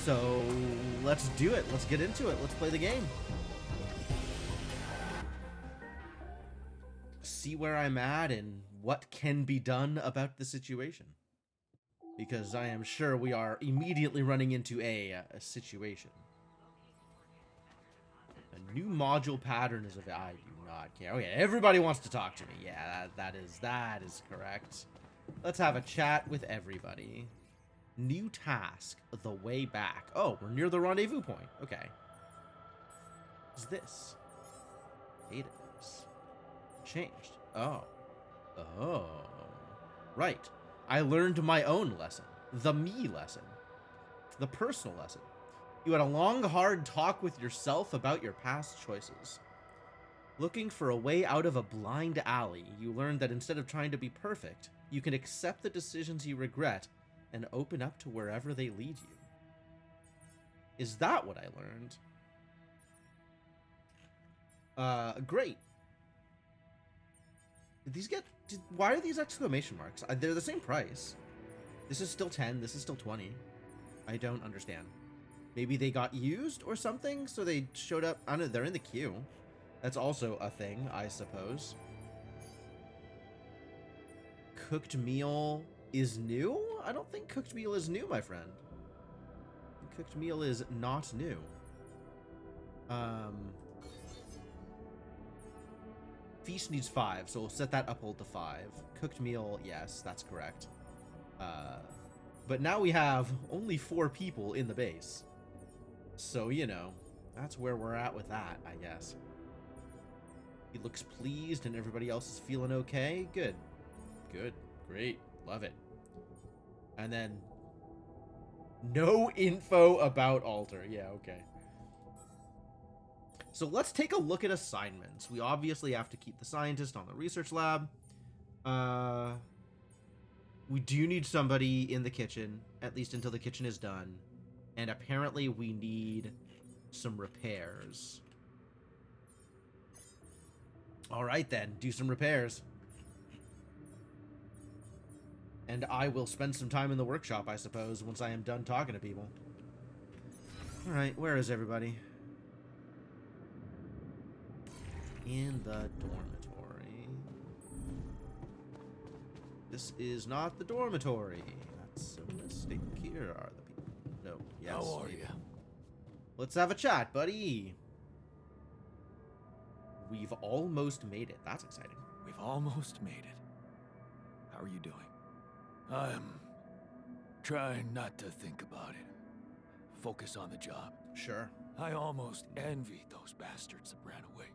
So let's do it. Let's get into it. Let's play the game. See where I'm at and what can be done about the situation. Because I am sure we are immediately running into a situation. A new module pattern is available. I do not care. Okay, everybody wants to talk to me. Yeah, that is correct. Let's have a chat with everybody. New task, the way back. Oh, we're near the rendezvous point. Okay. What's this? Natives. Changed. Oh. Oh. Right. I learned my own lesson. The me lesson. The personal lesson. You had a long, hard talk with yourself about your past choices. Looking for a way out of a blind alley, you learned that instead of trying to be perfect, you can accept the decisions you regret and open up to wherever they lead you. Is that what I learned? Great. Did these get... why are these exclamation marks? They're the same price. This is still 10, this is still 20. I don't understand. Maybe they got used or something, so they showed up... I don't know, they're in the queue. That's also a thing, I suppose. Cooked meal is new? I don't think cooked meal is new, my friend. Cooked meal is not new. Feast needs 5, so we'll set that uphold to 5. Cooked meal, yes, that's correct. But now we have only 4 people in the base. So, you know, that's where we're at with that, I guess. He looks pleased and everybody else is feeling okay. Good. Good. Great. Love it. And then... no info about Alter. Yeah, okay. So let's take a look at assignments. We obviously have to keep the scientist on the research lab. We do need somebody in the kitchen, at least until the kitchen is done. And apparently we need some repairs. All right then, do some repairs. And I will spend some time in the workshop, I suppose, once I am done talking to people. All right, where is everybody? In the dormitory. This is not the dormitory. That's a mistake. Here are the people. No, yes. How are you? Let's have a chat, buddy. We've almost made it. That's exciting. We've almost made it. How are you doing? I'm trying not to think about it. Focus on the job. Sure. I almost envy those bastards that ran away.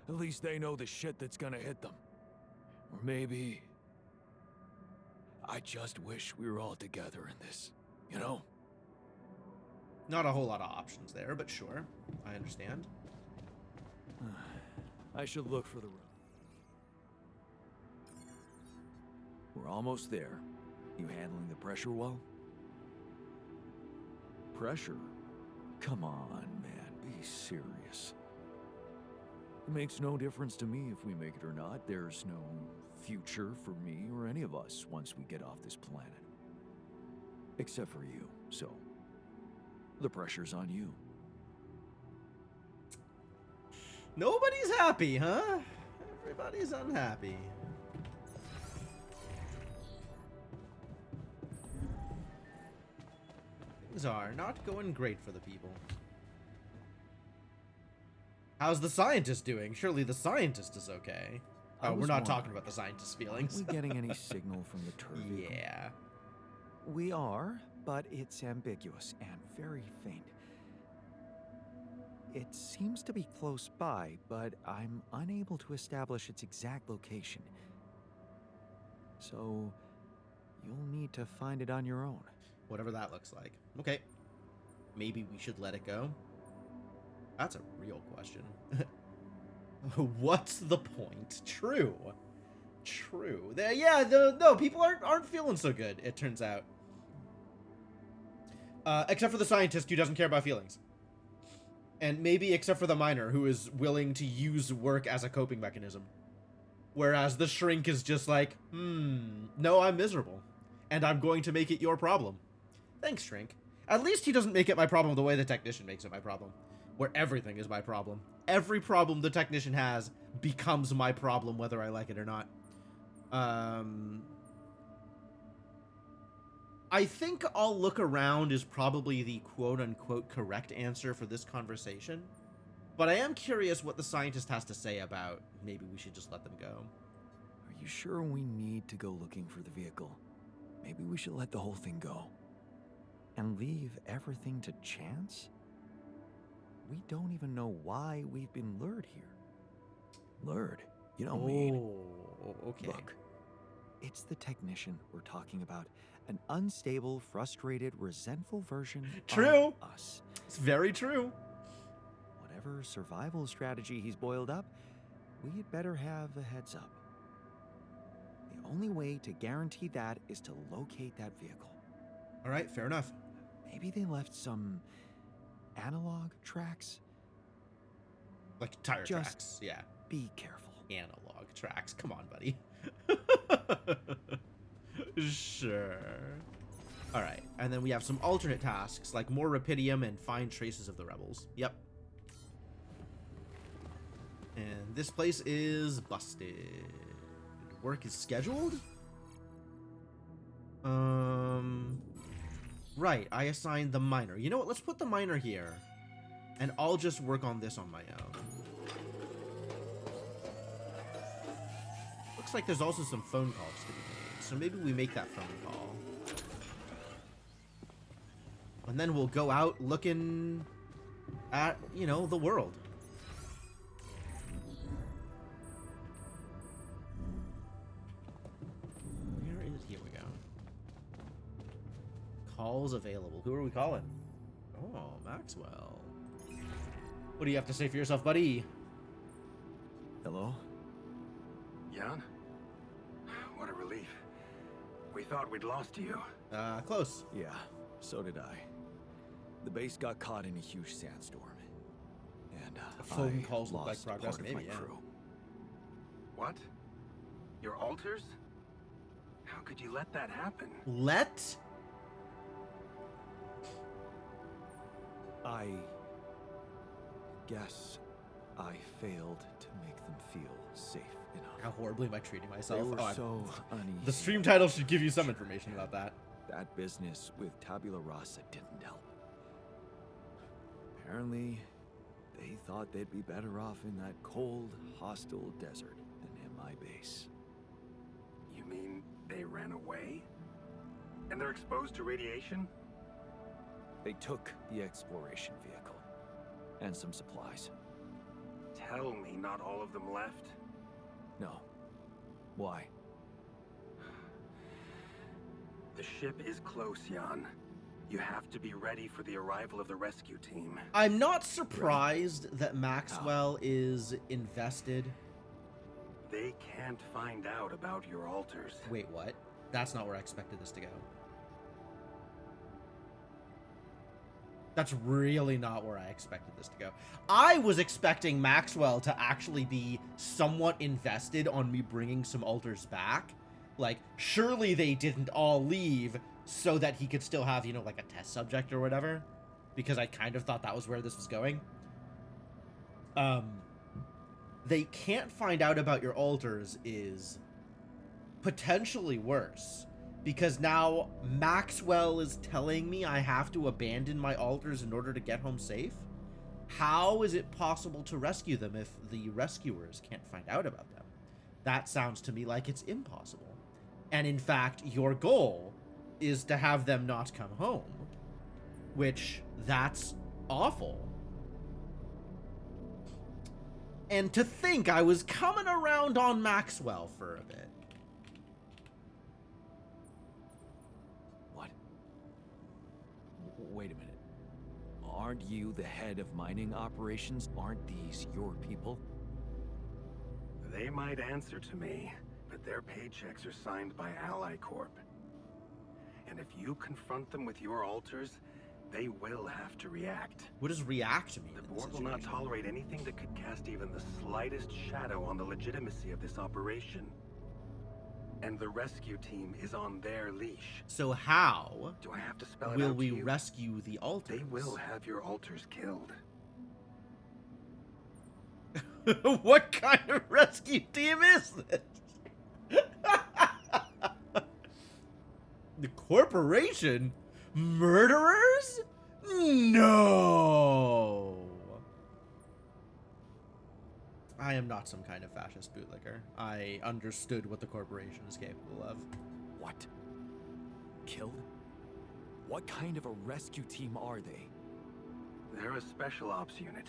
At least they know the shit that's gonna hit them. Or maybe... I just wish we were all together in this, you know? Not a whole lot of options there, but sure. I understand. I should look for the room. We're almost there. You handling the pressure well? Pressure? Come on, man. Be serious. It makes no difference to me if we make it or not. There's no future for me or any of us once we get off this planet. Except for you, so... the pressure's on you. Nobody's happy, huh? Everybody's unhappy. Things are not going great for the people. How's the scientist doing? Surely the scientist is okay. Oh, we're not talking about the scientist's feelings. Are we getting any signal from the turret vehicle? Yeah. We are, but it's ambiguous and very faint. It seems to be close by, but I'm unable to establish its exact location. So, you'll need to find it on your own. Whatever that looks like. Okay. Maybe we should let it go? That's a real question. What's the point? True. True. No, people aren't feeling so good, it turns out. Except for the scientist who doesn't care about feelings. And maybe except for the miner who is willing to use work as a coping mechanism. Whereas the shrink is just like, no, I'm miserable. And I'm going to make it your problem. Thanks, shrink. At least he doesn't make it my problem the way the technician makes it my problem, where everything is my problem. Every problem the technician has becomes my problem, whether I like it or not. I think I'll look around is probably the quote-unquote correct answer for this conversation. But I am curious what the scientist has to say about maybe we should just let them go. Are you sure we need to go looking for the vehicle? Maybe we should let the whole thing go. And leave everything to chance? We don't even know why we've been lured here. Lured? You don't mean... Oh, okay. Look, it's the technician we're talking about. An unstable, frustrated, resentful version True. of us. It's very true. Whatever survival strategy he's boiled up, we had better have a heads up. The only way to guarantee that is to locate that vehicle. All right, fair enough. Maybe they left some analog tracks? Like tire Just- tracks, yeah. Be careful. Analog tracks. Come on, buddy. Sure. All right, and then we have some alternate tasks, like more Rapidium and find traces of the rebels. Yep. And this place is busted. Work is scheduled? Right, I assigned the miner. You know what, let's put the miner here. And I'll just work on this on my own. Looks like there's also some phone calls to be made, so maybe we make that phone call. And then we'll go out looking at, you know, the world. Where is... Here we go. Calls available. Who are we calling? Oh, Maxwell. What do you have to say for yourself, buddy? Hello? Jan? What a relief. We thought we'd lost you. Close. Yeah, so did I. The base got caught in a huge sandstorm. And Phone I calls look like lost progress, part of maybe, my yeah. crew. What? Your altars? How could you let that happen? Let? I guess I failed to make them feel safe enough. How horribly am I treating They myself? were Oh, I'm- so uneasy. the stream title should give you some information about that. That business with Tabula Rasa didn't help. Apparently, they thought they'd be better off in that cold, hostile desert than in my base. You mean they ran away? And they're exposed to radiation? They took the exploration vehicle and some supplies. Tell me not all of them left? No. Why? The ship is close, Jan. You have to be ready for the arrival of the rescue team. I'm not surprised that Maxwell is invested. They can't find out about your altars. Wait, what? That's not where I expected this to go. That's really not where I expected this to go. I was expecting Maxwell to actually be somewhat invested on me bringing some altars back. Like, surely they didn't all leave so that he could still have, you know, like a test subject or whatever. Because I kind of thought that was where this was going. They can't find out about your altars is potentially worse. Because now Maxwell is telling me I have to abandon my altars in order to get home safe? How is it possible to rescue them if the rescuers can't find out about them? That sounds to me like it's impossible. And in fact, your goal is to have them not come home. Which, that's awful. And to think I was coming around on Maxwell for a bit. What? Wait a minute. Aren't you the head of mining operations? Aren't these your people? They might answer to me, but their paychecks are signed by Ally Corp. And if you confront them with your altars, they will have to react. What does react mean? The in this board will not situation? tolerate anything that could cast even the slightest shadow on the legitimacy of this operation. and the rescue team is on their leash. So how Do I have to spell it will out we to you? rescue the alters? They will have your alters killed. What kind of rescue team is this? The corporation? Murderers? No! I am not some kind of fascist bootlicker. I understood what the corporation is capable of. What? Killed? What kind of a rescue team are they? They're a special ops unit.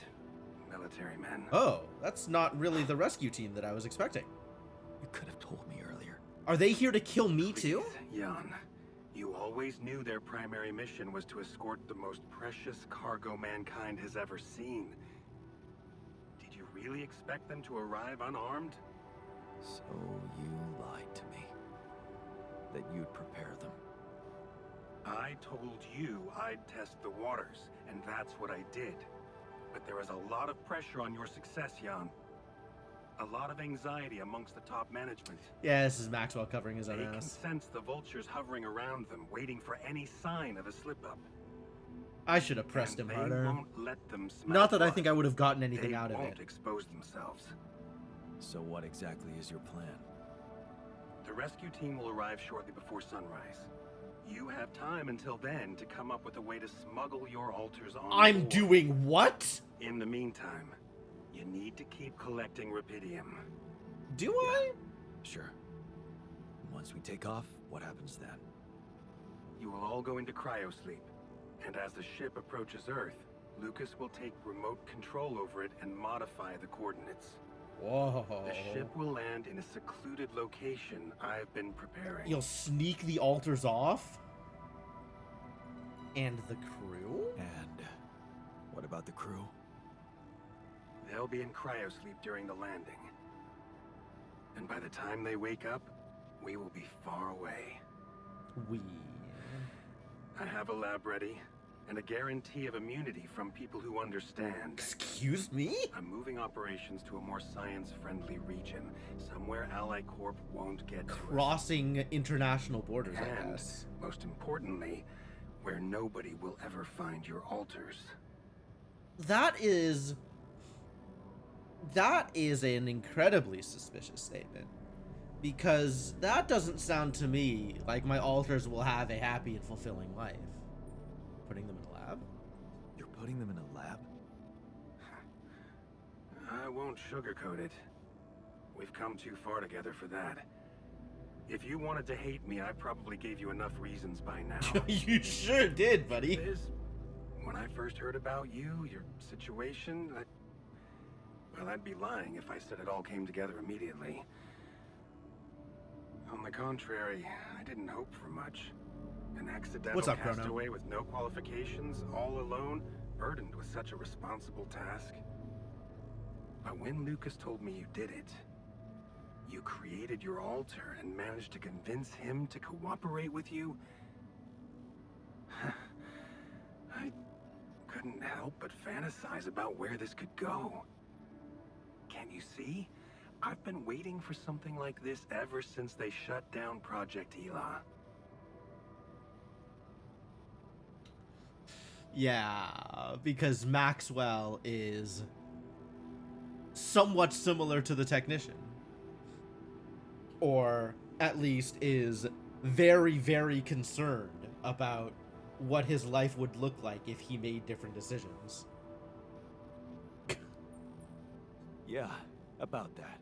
Military men. Oh, that's not really the rescue team that I was expecting. You could have told me earlier. Are they here to kill me too? Please, Jan. You always knew their primary mission was to escort the most precious cargo mankind has ever seen. Did you really expect them to arrive unarmed? So you lied to me. That you'd prepare them. I told you I'd test the waters, and that's what I did. But there is a lot of pressure on your success, Jan. A lot of anxiety amongst the top management. Yeah, this is Maxwell covering his own They can ass. sense the vultures hovering around them, waiting for any sign of a slip-up. I should have pressed him They harder. won't let them smell Not that I blood. think I would have gotten anything They out of won't it. expose themselves. So what exactly is your plan? The rescue team will arrive shortly before sunrise. You have time until then to come up with a way to smuggle your alters on I'm board. doing what? In the meantime, you need to keep collecting Rapidium. Do I? Sure. Once we take off, what happens then? You will all go into cryosleep, and as the ship approaches Earth, Lucas will take remote control over it and modify the coordinates. Whoa. The ship will land in a secluded location I've been preparing. You'll sneak the altars off? And the crew? And what about the crew? They'll be in cryosleep during the landing. And by the time they wake up, we will be far away. We. I have a lab ready, and a guarantee of immunity from people who understand. Excuse me? I'm moving operations to a more science-friendly region, somewhere Ally Corp won't get to us. Crossing international borders, I And, guess. most importantly, where nobody will ever find your altars. That is an incredibly suspicious statement. Because that doesn't sound to me like my alters will have a happy and fulfilling life. Putting them in a lab? You're putting them in a lab? I won't sugarcoat it. We've come too far together for that. If you wanted to hate me, I probably gave you enough reasons by now. You sure did, buddy. When I first heard about you, your situation, I'd be lying if I said it all came together immediately. On the contrary, I didn't hope for much. An accidental What's up, Chrono? castaway with no qualifications, all alone, burdened with such a responsible task. But when Lucas told me you did it, you created your altar and managed to convince him to cooperate with you, I couldn't help but fantasize about where this could go. Can't you see? I've been waiting for something like this ever since they shut down Project Ela. Yeah, because Maxwell is somewhat similar to the technician. Or at least is very, very concerned about what his life would look like if he made different decisions. Yeah, about that.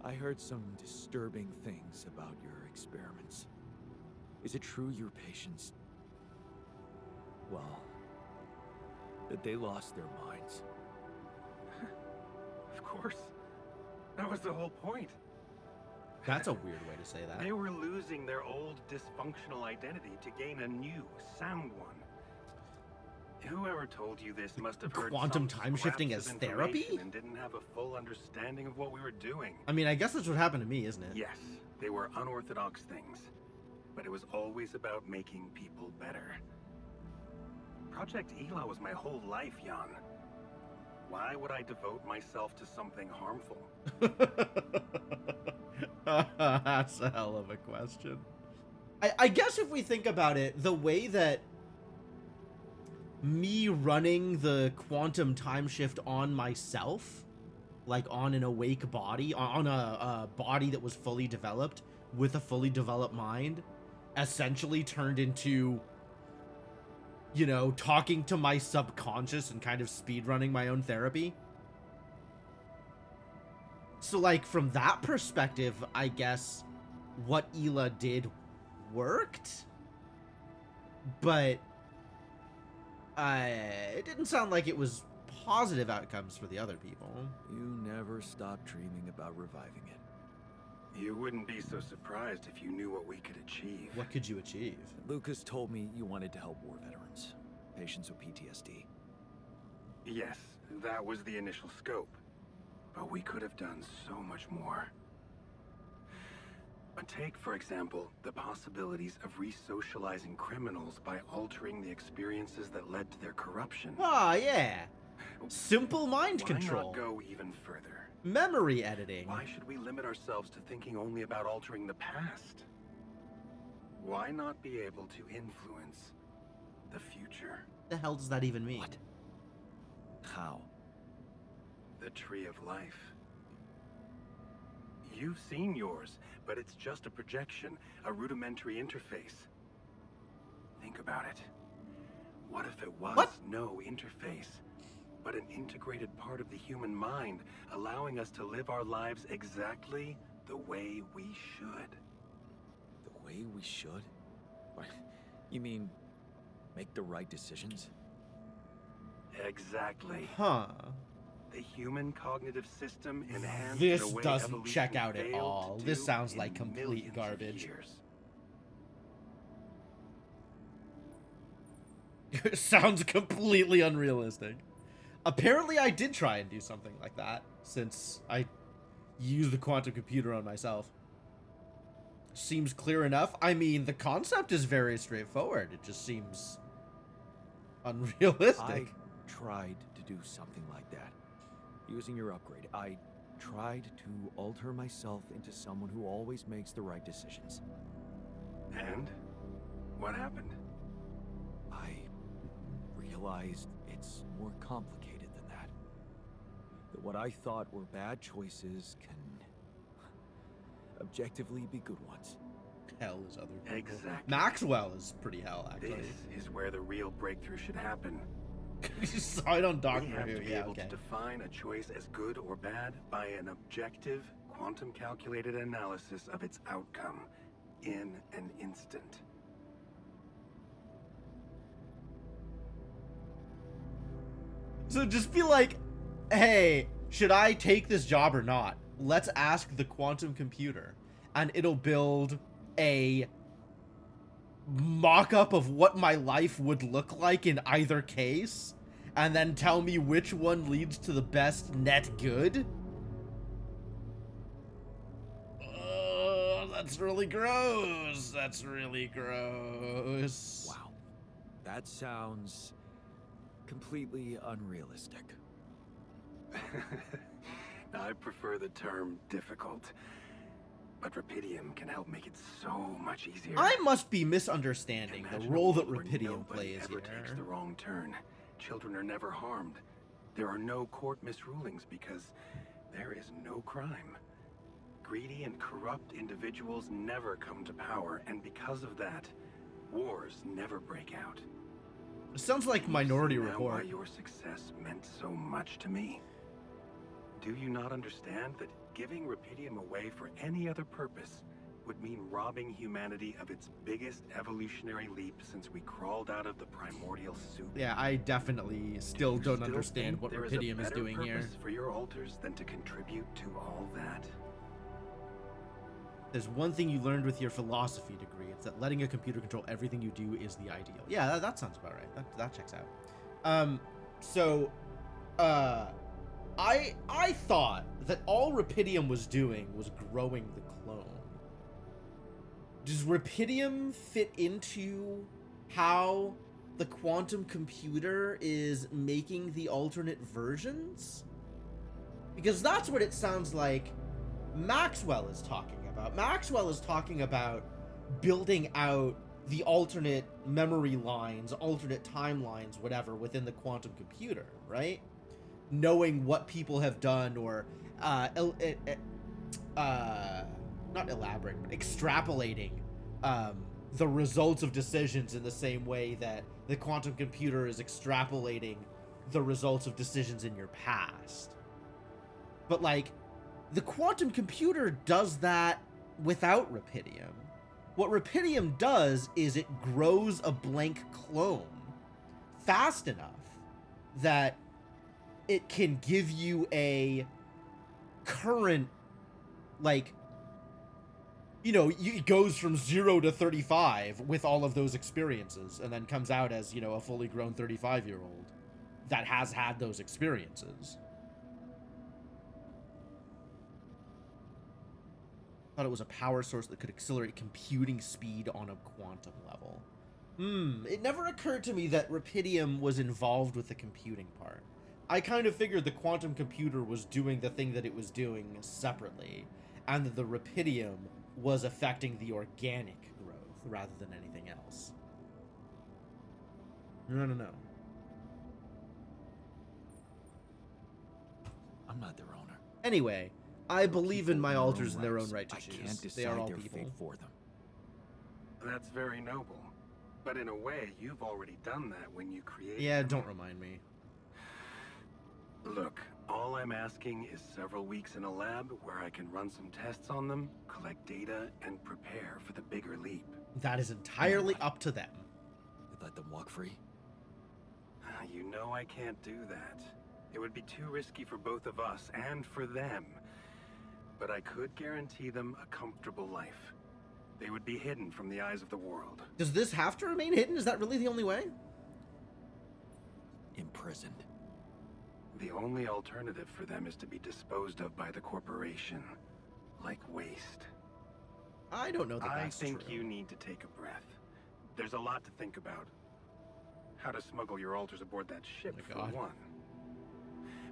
I heard some disturbing things about your experiments. Is it true your patients... well, that they lost their minds? Of course. That was the whole point. That's a weird way to say that. They were losing their old dysfunctional identity to gain a new, sound one. Whoever told you this must have heard Quantum some time shifting scraps as of therapy? information and didn't have a full understanding of what we were doing. I mean, I guess that's what happened to me, isn't it? Yes, they were unorthodox things, but it was always about making people better. Project Ela was my whole life, Jan. Why would I devote myself to something harmful? That's a hell of a question. I guess if we think about it, the way that me running the quantum time shift on myself, like on an awake body, on a body that was fully developed with a fully developed mind, essentially turned into, you know, talking to my subconscious and kind of speedrunning my own therapy. So, like, from that perspective, I guess what Hila did worked, but it didn't sound like it was positive outcomes for the other people. You never stop dreaming about reviving it. You wouldn't be so surprised if you knew what we could achieve. What could you achieve? Lucas told me you wanted to help war veterans, patients with PTSD. Yes, that was the initial scope. But we could have done so much more. Take, for example, the possibilities of re-socializing criminals by altering the experiences that led to their corruption. Ah, yeah. Simple mind control. Why not go even further? Memory editing. Why should we limit ourselves to thinking only about altering the past? Why not be able to influence the future? The hell does that even mean? What? How? The Tree of Life. You've seen yours, but it's just a projection, a rudimentary interface. Think about it. What if it was no interface, but an integrated part of the human mind, allowing us to live our lives exactly the way we should? The way we should? What? You mean make the right decisions? Exactly. Huh. The human cognitive system enhanced This in a way doesn't evolution check out at failed all. to This do sounds in like complete millions of garbage. years. Sounds completely unrealistic. Apparently I did try and do something like that, since I used the quantum computer on myself. Seems clear enough. I mean, the concept is very straightforward. It just seems unrealistic. I tried to do something like that. Using your upgrade, I tried to alter myself into someone who always makes the right decisions. And? What happened? I realized it's more complicated than that. That what I thought were bad choices can objectively be good ones. Hell is other people. Exactly. Maxwell is pretty hell, actually. This is where the real breakthrough should happen. You saw it on We Doctor have Who. to be Yeah, able okay. to define a choice as good or bad by an objective, quantum-calculated analysis of its outcome in an instant. So just be like, hey, should I take this job or not? Let's ask the quantum computer. And it'll build a mock-up of what my life would look like in either case. And then tell me which one leads to the best net good. That's really gross. That's really gross. Wow. That sounds completely unrealistic. I prefer the term difficult, but Rapidium can help make it so much easier. I must be misunderstanding the Imagine a role that world where Rapidium nobody plays ever takes the here. wrong turn. Children are never harmed. There are no court misrulings because there is no crime. Greedy and corrupt individuals never come to power, and because of that, wars never break out. It sounds like Minority You see now why Report. your success meant so much to me. Do you not understand that giving Rapidium away for any other purpose would mean robbing humanity of its biggest evolutionary leap since we crawled out of the primordial soup? Yeah, I definitely still You don't still understand think what there is a Rapidium is better doing here. purpose for your alters than to contribute to all that? There's one thing you learned with your philosophy degree. It's that letting a computer control everything you do is the ideal. Yeah, that sounds about right. That checks out. I thought that all Rapidium was doing was growing the clone. Does Rapidium fit into how the quantum computer is making the alternate versions? Because that's what it sounds like Maxwell is talking about. Maxwell is talking about building out the alternate memory lines, alternate timelines, whatever, within the quantum computer, right? Knowing what people have done, or not elaborating, but extrapolating the results of decisions in the same way that the quantum computer is extrapolating the results of decisions in your past. But, like, the quantum computer does that without Rapidium. What Rapidium does is it grows a blank clone fast enough that it can give you a current, like, you know, it goes from 0 to 35 with all of those experiences, and then comes out as, you know, a fully grown 35-year-old that has had those experiences. Thought it was a power source that could accelerate computing speed on a quantum level. It never occurred to me that Rapidium was involved with the computing part. I kind of figured the quantum computer was doing the thing that it was doing separately, and that the Rapidium was affecting the organic growth rather than anything else. No. I'm not their owner. Anyway, I believe in my People alters in their own rights. right to I choose. can't decide They are all their people. fate for them. That's very noble. But in a way, you've already done that when you created Yeah, them. don't remind me. Look, all I'm asking is several weeks in a lab where I can run some tests on them, collect data, and prepare for the bigger leap. That is entirely up to them. You let them walk free? You know I can't do that. It would be too risky for both of us and for them. But I could guarantee them a comfortable life. They would be hidden from the eyes of the world. Does this have to remain hidden? Is that really the only way? Imprisoned. The only alternative for them is to be disposed of by the corporation, like waste. I don't know that I that's think true. you need to take a breath. There's a lot to think about. How to smuggle your alters aboard that ship, Oh for my God. one.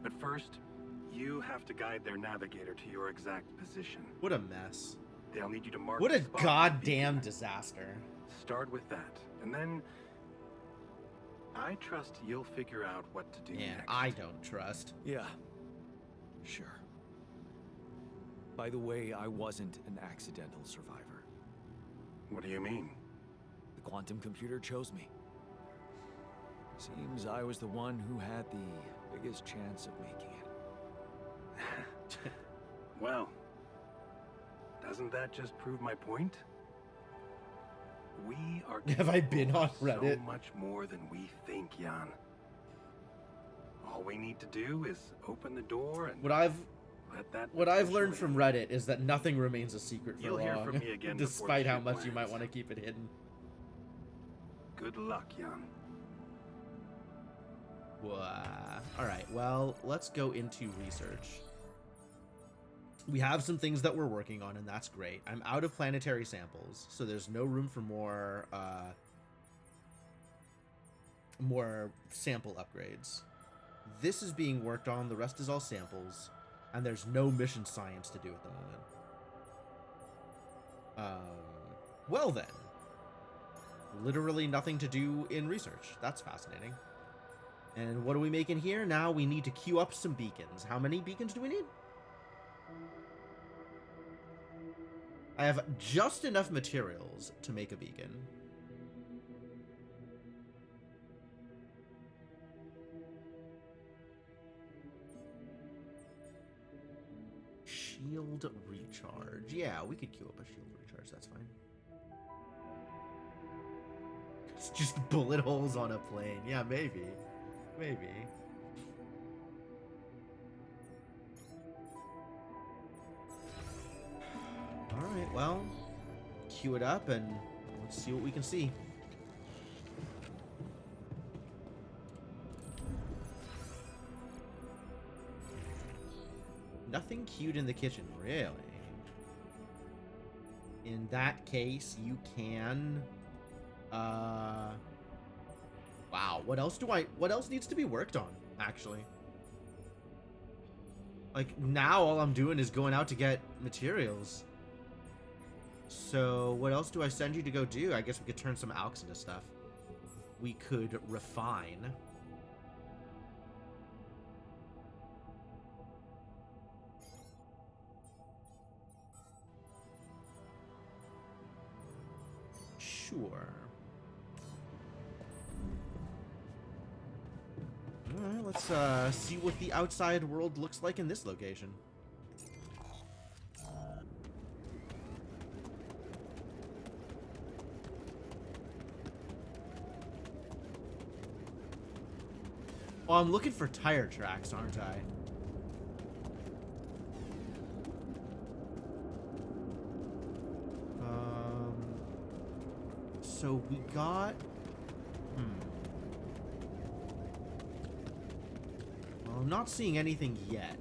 But first, you have to guide their navigator to your exact position. What a mess. They'll need you to mark What the a spot goddamn with the disaster. beacon. Start with that, and then I trust you'll figure out what to do Yeah, next. I don't trust. Yeah. Sure. By the way, I wasn't an accidental survivor. What do you mean? The quantum computer chose me. Seems I was the one who had the biggest chance of making it. Well, doesn't that just prove my point? We are Have I been capable on of Reddit? so much more than we think, Jan. All we need to do is open the door and What I've let that. learned from Reddit is that nothing remains a secret for You'll hear long, from me again before despite the how ship much you might lands. want to keep it hidden. Good luck, Jan. Alright, well, let's go into research. We have some things that we're working on, and that's great. I'm out of planetary samples, so there's no room for more sample upgrades. This is being worked on, the rest is all samples, and there's no mission science to do at the moment. Well then. Literally nothing to do in research. That's fascinating. And what are we making here? Now we need to queue up some beacons. How many beacons do we need? I have just enough materials to make a beacon. Shield recharge. Yeah, we could queue up a shield recharge. That's fine. It's just bullet holes on a plane. Yeah, maybe. Maybe. Alright, well, queue it up and let's see what we can see. Nothing queued in the kitchen, really. In that case, you can... Wow, what else needs to be worked on, actually? Like, now all I'm doing is going out to get materials. So, what else do I send you to go do? I guess we could turn some alks into stuff. We could refine. Sure. Alright, let's see what the outside world looks like in this location. Oh, I'm looking for tire tracks, aren't I? So we got... Well, I'm not seeing anything yet.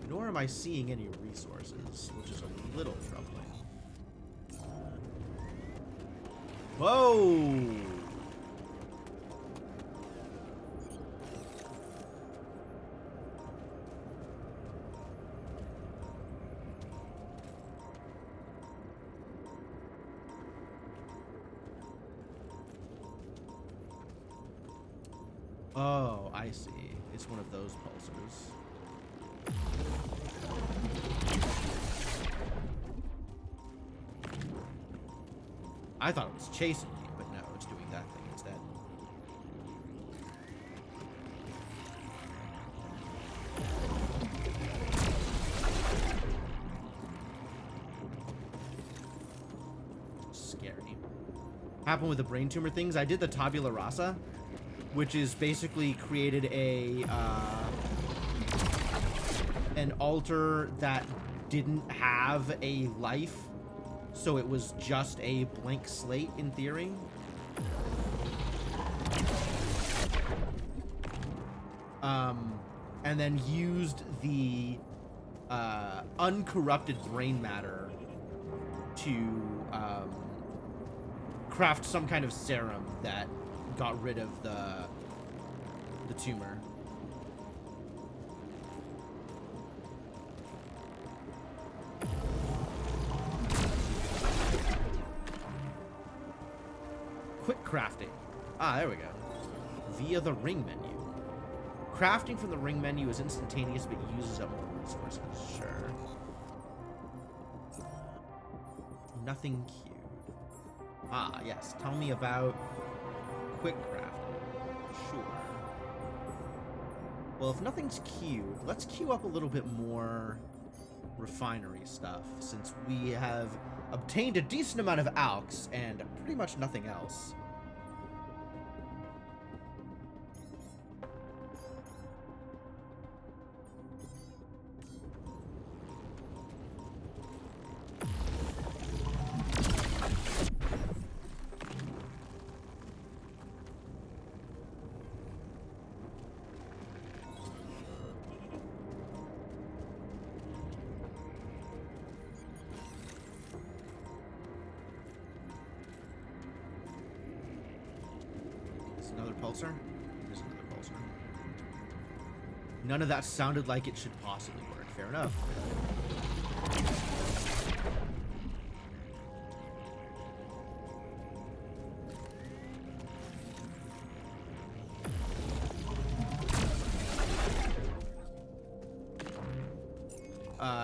Nor am I seeing any resources, which is a little troubling. Whoa! Oh, I see. It's one of those pulsars. I thought it was chasing me, but no, it's doing that thing instead. Scary. Happened with the brain tumor things. I did the tabula rasa, which is basically created an altar that didn't have a life, so it was just a blank slate in theory. And then used the uncorrupted brain matter to craft some kind of serum that got rid of the tumor. Quick crafting. Ah, there we go. Via the ring menu. Crafting from the ring menu is instantaneous but uses up more resources. Sure. Nothing queued. Ah, yes. Tell me about quick crafting. Sure. Well, if nothing's queued, let's queue up a little bit more refinery stuff, since we have obtained a decent amount of alks and pretty much nothing else. Another pulsar? There's another pulsar. None of that sounded like it should possibly work. Fair enough.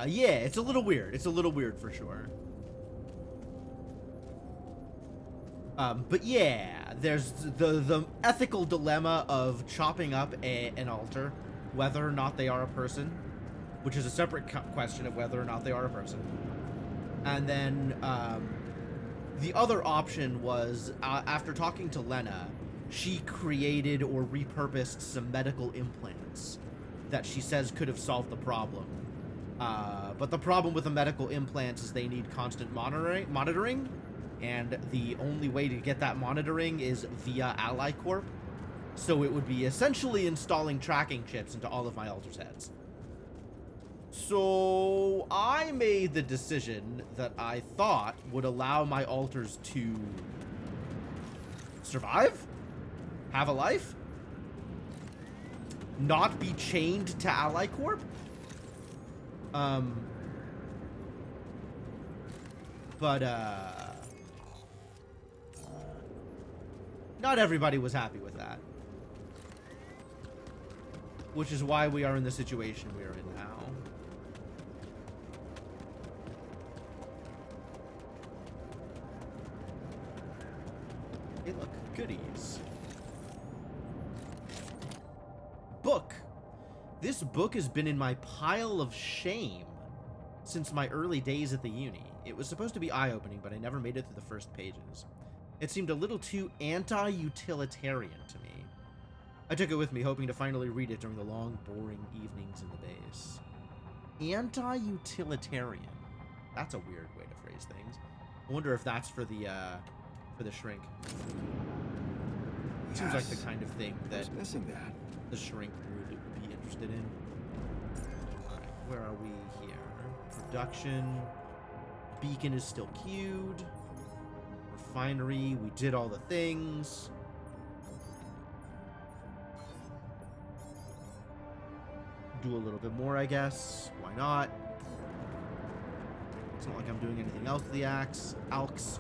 Yeah, it's a little weird. It's a little weird for sure. But yeah, there's the ethical dilemma of chopping up an altar, whether or not they are a person, which is a separate question of whether or not they are a person. And then the other option was, after talking to Lena, she created or repurposed some medical implants that she says could have solved the problem. But the problem with the medical implants is they need constant monitoring. And the only way to get that monitoring is via Ally Corp. So it would be essentially installing tracking chips into all of my altars' heads. So I made the decision that I thought would allow my altars to survive? Have a life? not be chained to Ally Corp. But not everybody was happy with that. Which is why we are in the situation we are in now. Hey, look, goodies. Book. This book has been in my pile of shame since my early days at the uni. It was supposed to be eye-opening, but I never made it through the first pages. It seemed a little too anti-utilitarian to me. I took it with me, hoping to finally read it during the long, boring evenings in the base. Anti-utilitarian. That's a weird way to phrase things. I wonder if that's for the shrink. It seems like the kind of thing that missing that. the shrink would be interested in. Alright, where are we here? Production. Beacon is still queued. Refinery, we did all the things. Do a little bit more, I guess. Why not? It's not like I'm doing anything else to the Alks.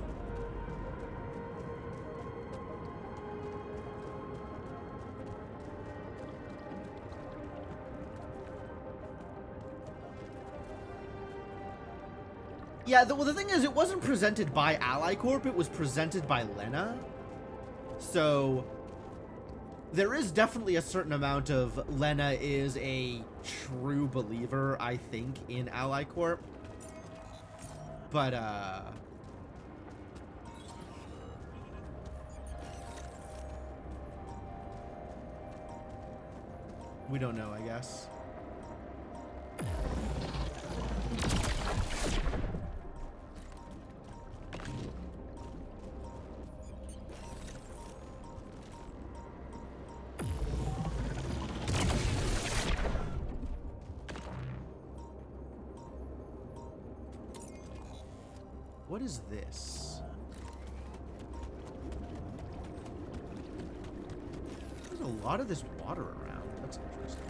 Yeah, well, the thing is, it wasn't presented by Ally Corp, it was presented by Lena. So, there is definitely a certain amount of Lena is a true believer, I think, in Ally Corp. But, we don't know, I guess. What is this? There's a lot of this water around. That's interesting.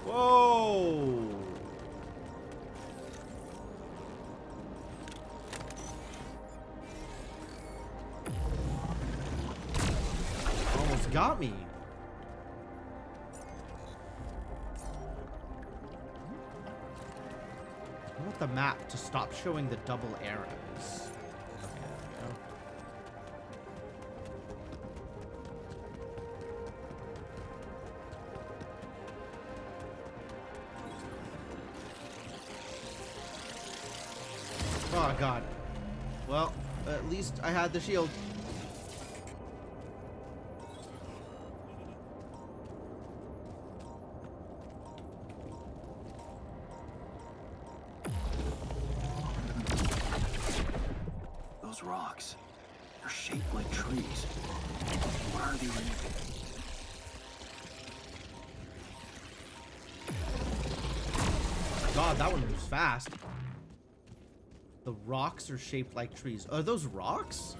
Whoa! Almost got me. I want the map to stop showing the double arrows. Okay, there we go. Oh, God. Well, at least I had the shield. Those rocks, they're shaped like trees. What are they even? God, that one moves fast. The rocks are shaped like trees. Are those rocks?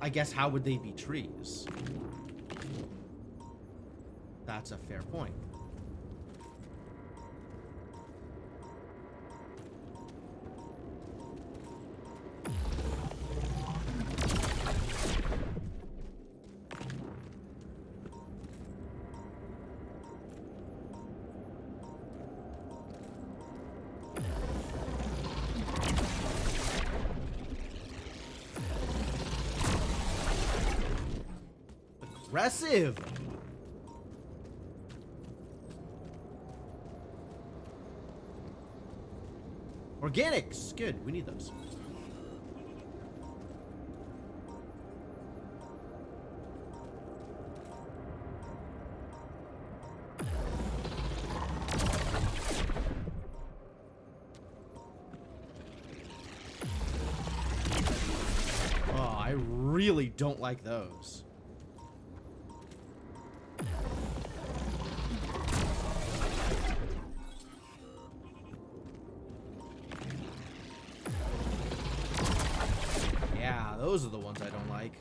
I guess how would they be trees? That's a fair point. Aggressive. Organics. Good. We need those. Oh, I really don't like those. Those are the ones I don't like.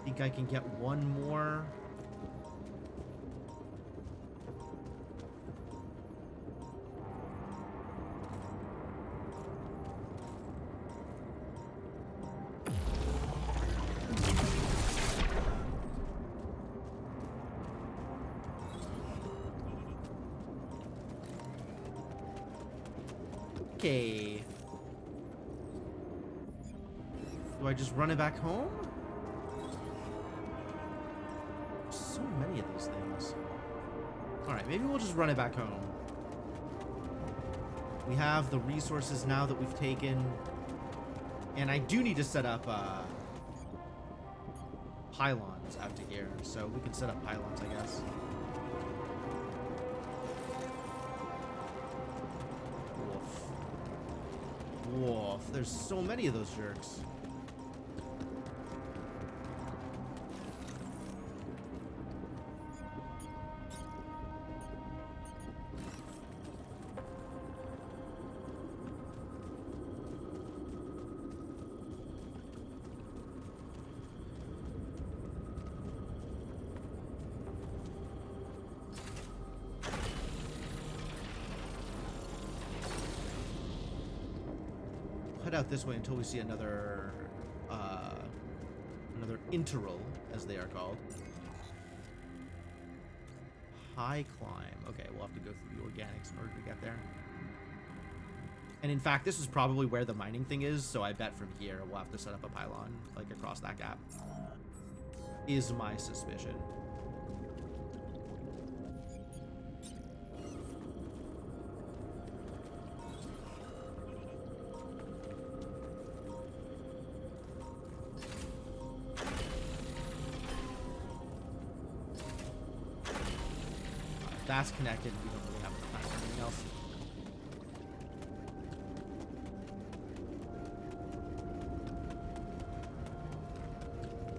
Think I can get one more. Okay. Do I just run it back home? So many of these things. Alright, maybe we'll just run it back home. We have the resources now that we've taken. And I do need to set up pylons out to here. So we can set up pylons, I guess. Woof. There's so many of those jerks. Head out this way until we see another interval, as they are called. High climb. Okay, we'll have to go through the organics in order to get there. And in fact, this is probably where the mining thing is, so I bet from here we'll have to set up a pylon, like across that gap. Is my suspicion. That's connected. We don't really have enough time for anything else.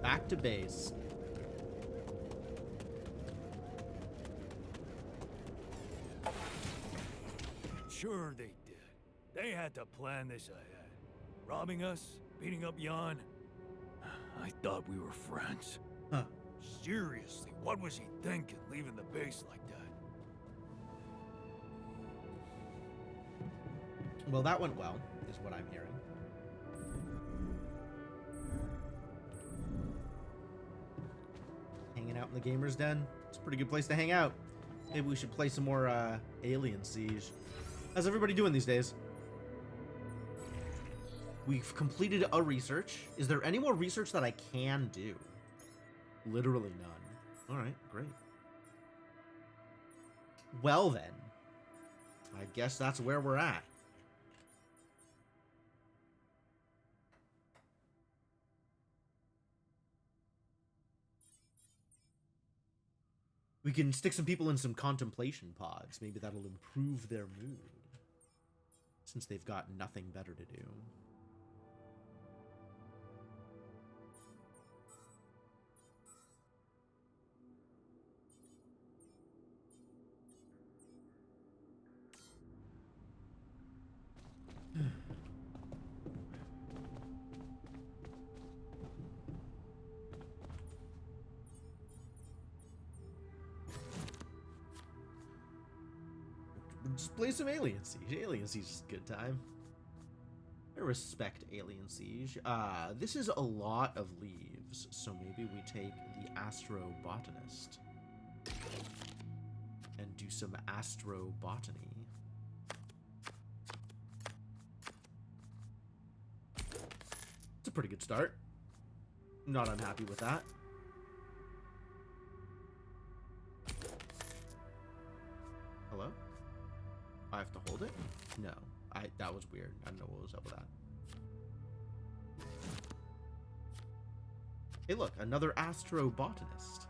Back to base. Sure they did. They had to plan this ahead. Robbing us, beating up Jan. I thought we were friends. Huh. Seriously, what was he thinking, leaving the base like that? Well, that went well, is what I'm hearing. Hanging out in the Gamer's Den. It's a pretty good place to hang out. Maybe we should play some more Alien Siege. How's everybody doing these days? We've completed a research. Is there any more research that I can do? Literally none. All right, great. Well then, I guess that's where we're at. We can stick some people in some contemplation pods. Maybe that'll improve their mood. Since they've got nothing better to do. Just play some Alien Siege. Alien Siege is a good time. I respect Alien Siege. This is a lot of leaves, so maybe we take the Astrobotanist and do some astrobotany. It's a pretty good start. Not unhappy with that. Hello? I have to hold it? No. That was weird. I don't know what was up with that. Hey, look, another astrobotanist.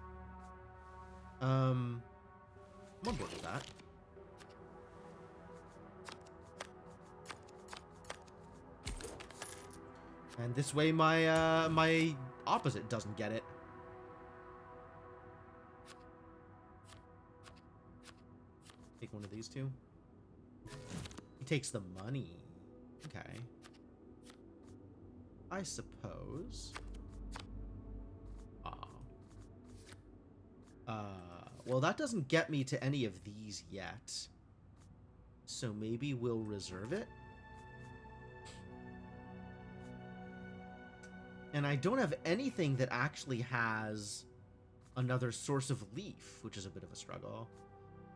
I'm on board with that. And this way my my opposite doesn't get it. Take one of these two. He takes the money. Okay. I suppose. Well, that doesn't get me to any of these yet. So maybe we'll reserve it. And I don't have anything that actually has another source of leaf, which is a bit of a struggle.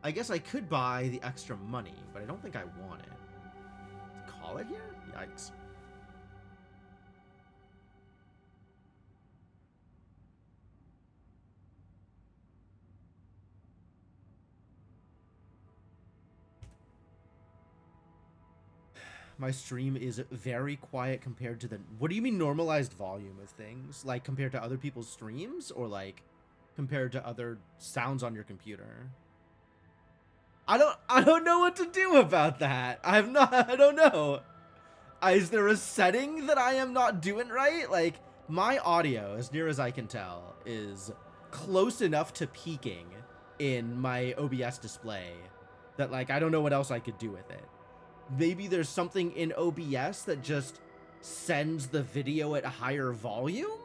I guess I could buy the extra money, but I don't think I want it. Call it here? Yikes. My stream is very quiet compared to the... What do you mean normalized volume of things? Like compared to other people's streams? Or like compared to other sounds on your computer? I don't know what to do about that. I don't know. Is there a setting that I am not doing right? Like my audio, as near as I can tell, is close enough to peaking in my OBS display that like I don't know what else I could do with it. Maybe there's something in OBS that just sends the video at higher volume?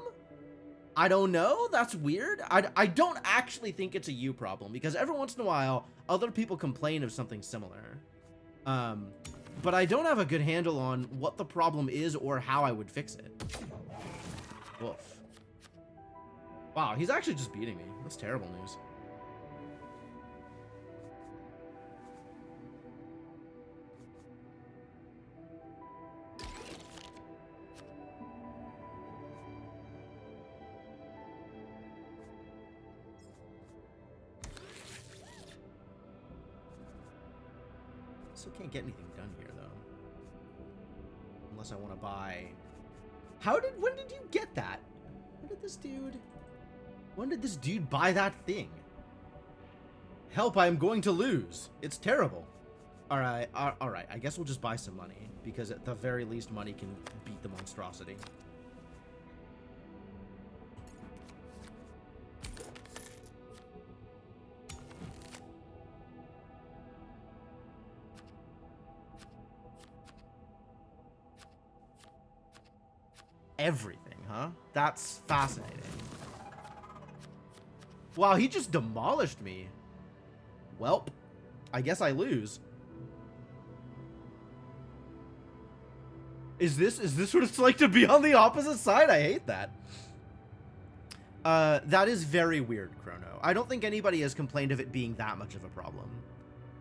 I don't know. That's weird. I don't actually think it's a you problem because every once in a while, other people complain of something similar. But I don't have a good handle on what the problem is or how I would fix it. Woof. Wow, he's actually just beating me. That's terrible news. Still can't get anything done here though. Unless I want to buy... When did you get that? When did this dude buy that thing? Help, I'm going to lose. It's terrible. Alright, I guess we'll just buy some money. Because at the very least, money can beat the monstrosity. Everything, huh? That's fascinating. Wow, he just demolished me. Welp, I guess I lose. Is this what it's like to be on the opposite side? I hate that. That is very weird, Chrono. I don't think anybody has complained of it being that much of a problem.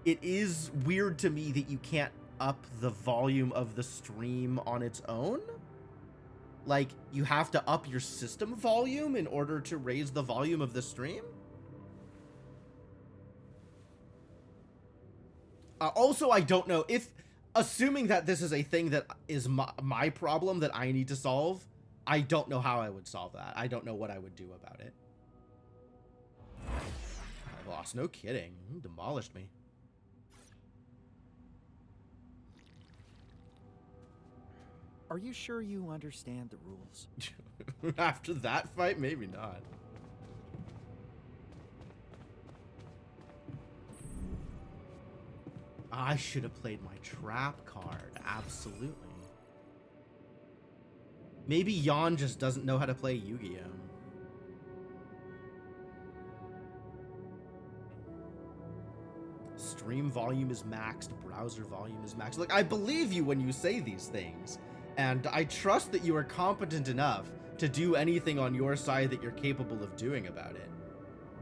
It is weird to me that you can't up the volume of the stream on its own. Like, you have to up your system volume in order to raise the volume of the stream? Also, I don't know if... Assuming that this is a thing that is my problem that I need to solve, I don't know how I would solve that. I don't know what I would do about it. I lost, no kidding. He demolished me. Are you sure you understand the rules? After that fight, maybe not. I should have played my trap card. Absolutely. Maybe Jan just doesn't know how to play Yu-Gi-Oh! Stream volume is maxed. Browser volume is maxed. Like, I believe you when you say these things. And I trust that you are competent enough to do anything on your side that you're capable of doing about it.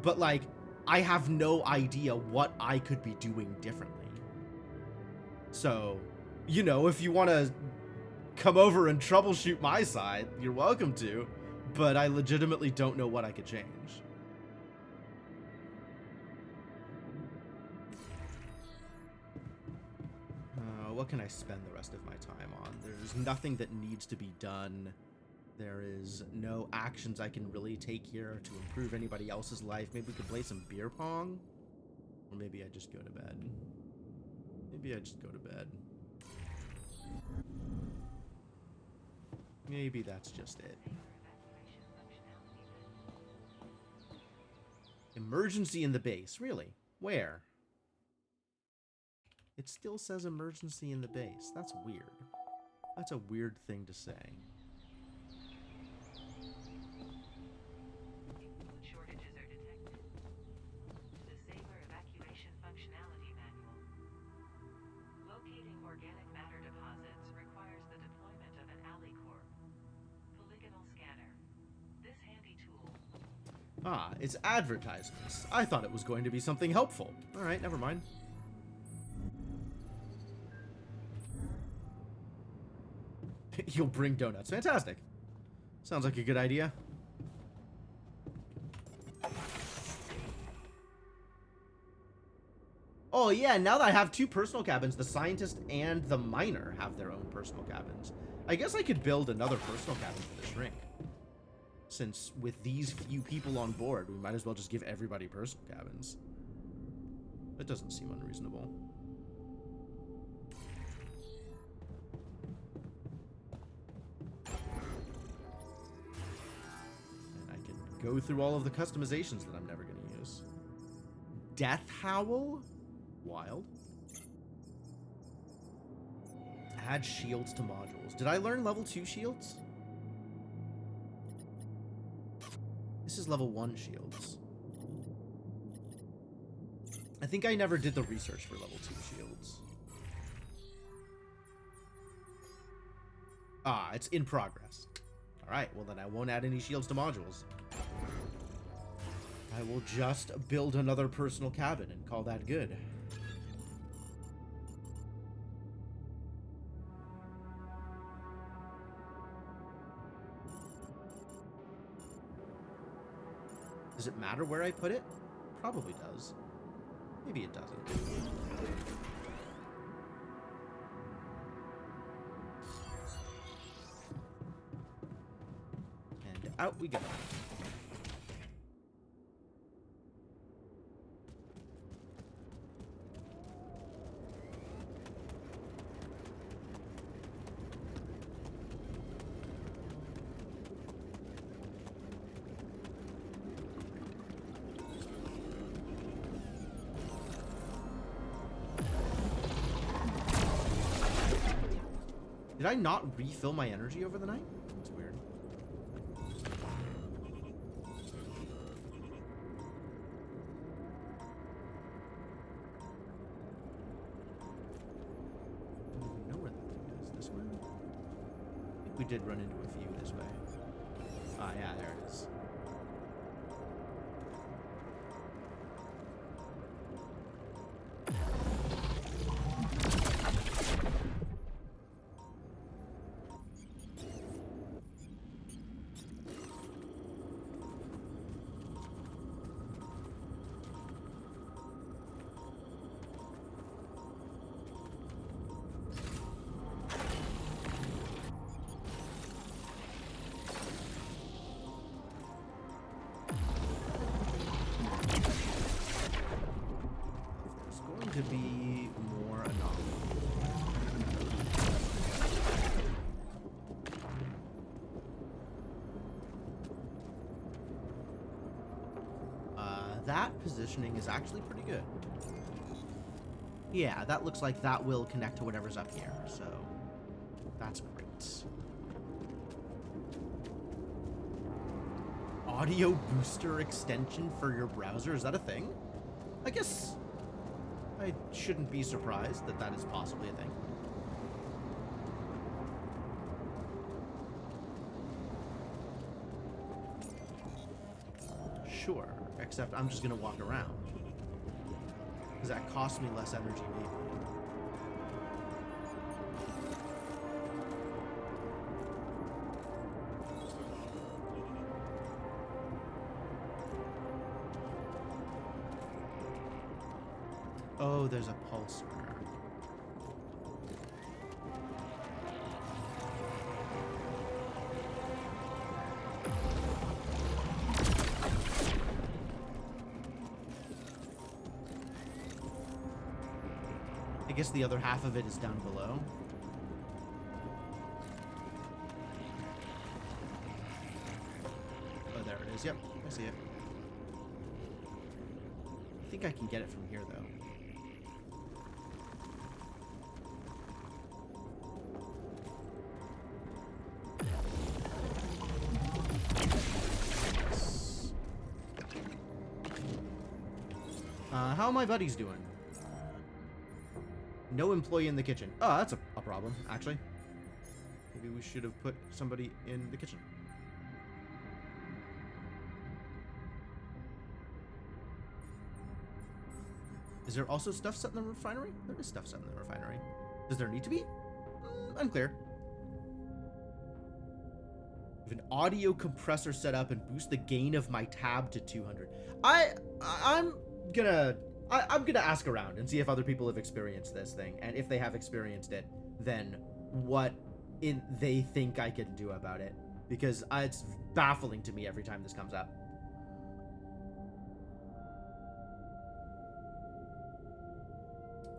But, like, I have no idea what I could be doing differently. So, you know, if you want to come over and troubleshoot my side, you're welcome to. But I legitimately don't know what I could change. What can I spend the rest of my time on? There's nothing that needs to be done. There is no actions I can really take here to improve anybody else's life. Maybe we could play some beer pong? Or maybe I just go to bed. Maybe I just go to bed. Maybe that's just it. Emergency in the base. Really? Where? It still says emergency in the base. That's weird. That's a weird thing to say. Shortages are detected. Disable evacuation functionality manual. Locating organic matter deposits requires the deployment of an AliCorp polygonal scanner. This handy tool. Ah, it's advertisements. I thought it was going to be something helpful. Alright, never mind. You'll bring donuts. Fantastic. Sounds like a good idea. Oh yeah, now that I have two personal cabins, the scientist and the miner have their own personal cabins. I guess I could build another personal cabin for the shrink. Since with these few people on board, we might as well just give everybody personal cabins. That doesn't seem unreasonable. And I can go through all of the customizations that I'm never going to use. Death Howl? Wild. Add shields to modules. Did I learn level 2 shields? This is level 1 shields. I think I never did the research for level 2 shields. Ah, it's in progress. Alright, well then I won't add any shields to modules. I will just build another personal cabin and call that good. Does it matter where I put it? Probably does. Maybe it doesn't. And out we go. Did I not refill my energy over the night? That's weird. I don't even know where that thing is. This way? I think we did run into a few this way. Ah, yeah, there it is. To be more anomalous. That positioning is actually pretty good. Yeah, that looks like that will connect to whatever's up here, so that's great. Audio booster extension for your browser, is that a thing? I guess I shouldn't be surprised that that is possibly a thing. Sure, except I'm just gonna walk around. Because that costs me less energy, maybe. Oh, there's a pulsar. I guess the other half of it is down below. Oh, there it is. Yep, I see it. I think I can get it from here, though. How are my buddies doing? No employee in the kitchen. Oh, that's a problem, actually. Maybe we should have put somebody in the kitchen. Is there also stuff set in the refinery? There is stuff set in the refinery. Does there need to be? Unclear. We have an audio compressor set up and boost the gain of my tab to 200. I'm gonna ask around and see if other people have experienced this thing, and if they have experienced it, then what they think I can do about it, because it's baffling to me every time this comes up.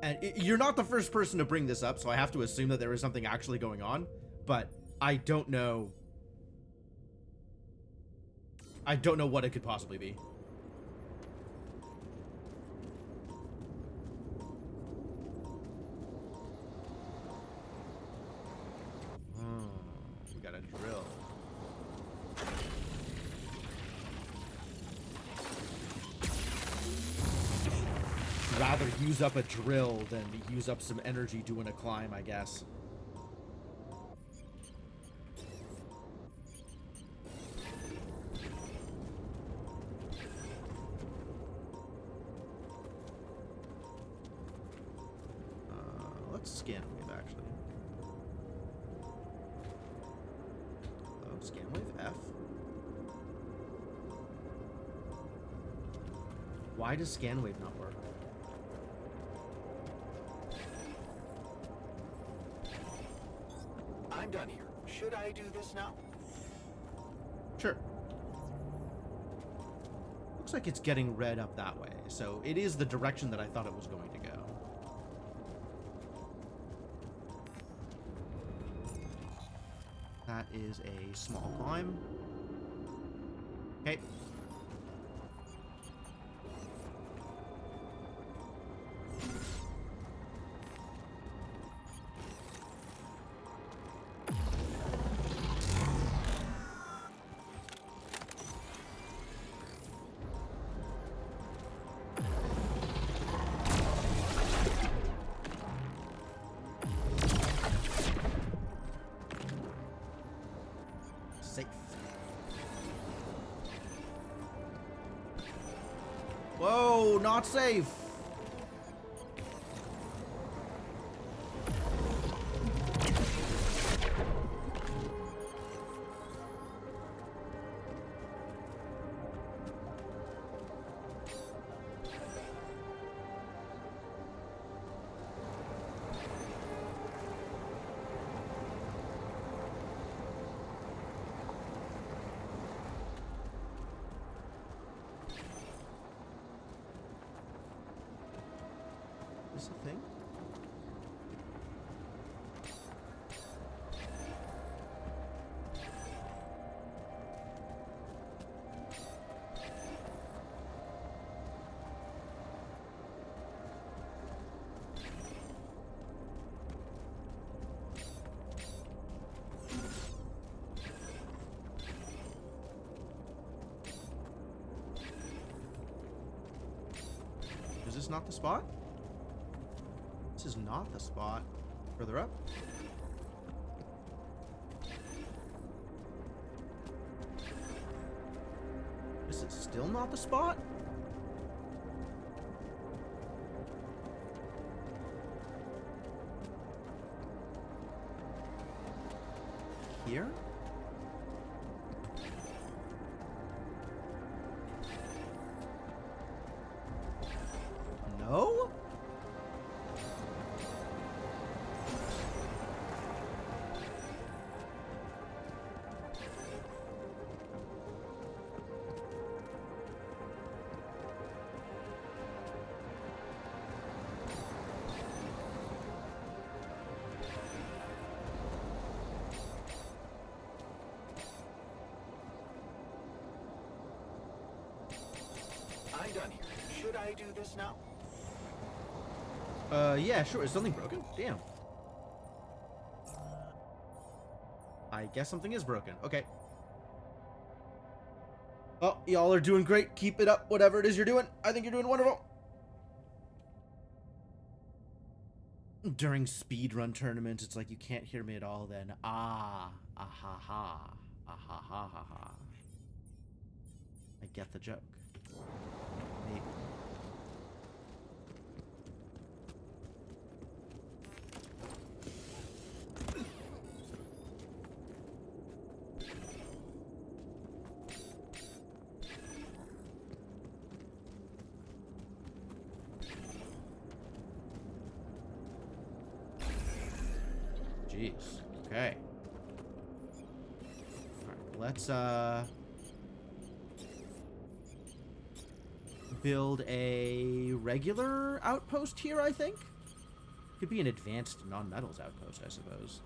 And you're not the first person to bring this up, so I have to assume that there is something actually going on, but I don't know. I don't know what it could possibly be. We got a drill. Rather use up a drill than use up some energy doing a climb, I guess. Let's scan wave, actually. Oh, scan wave F. Why does scan wave not work? I'm done here. Should I do this now? Sure. Looks like it's getting red up that way, so it is the direction that I thought it was going to go. That is a small climb. Okay. Safe. Whoa, not safe. Is this a thing? Is this not the spot? This is not the spot. Further up. This is still not the spot? Here? No? done here? Should I do this now? Yeah, sure. Is something broken? Damn. I guess something is broken. Okay. Oh, y'all are doing great. Keep it up, whatever it is you're doing. I think you're doing wonderful. During speedrun tournaments, it's like you can't hear me at all then. Ah ha ha. Ah ha ha ha ha. I get the joke. Maybe. Jeez. Okay. Alright, let's build a regular outpost here, I think. Could be an advanced non-metals outpost, I suppose.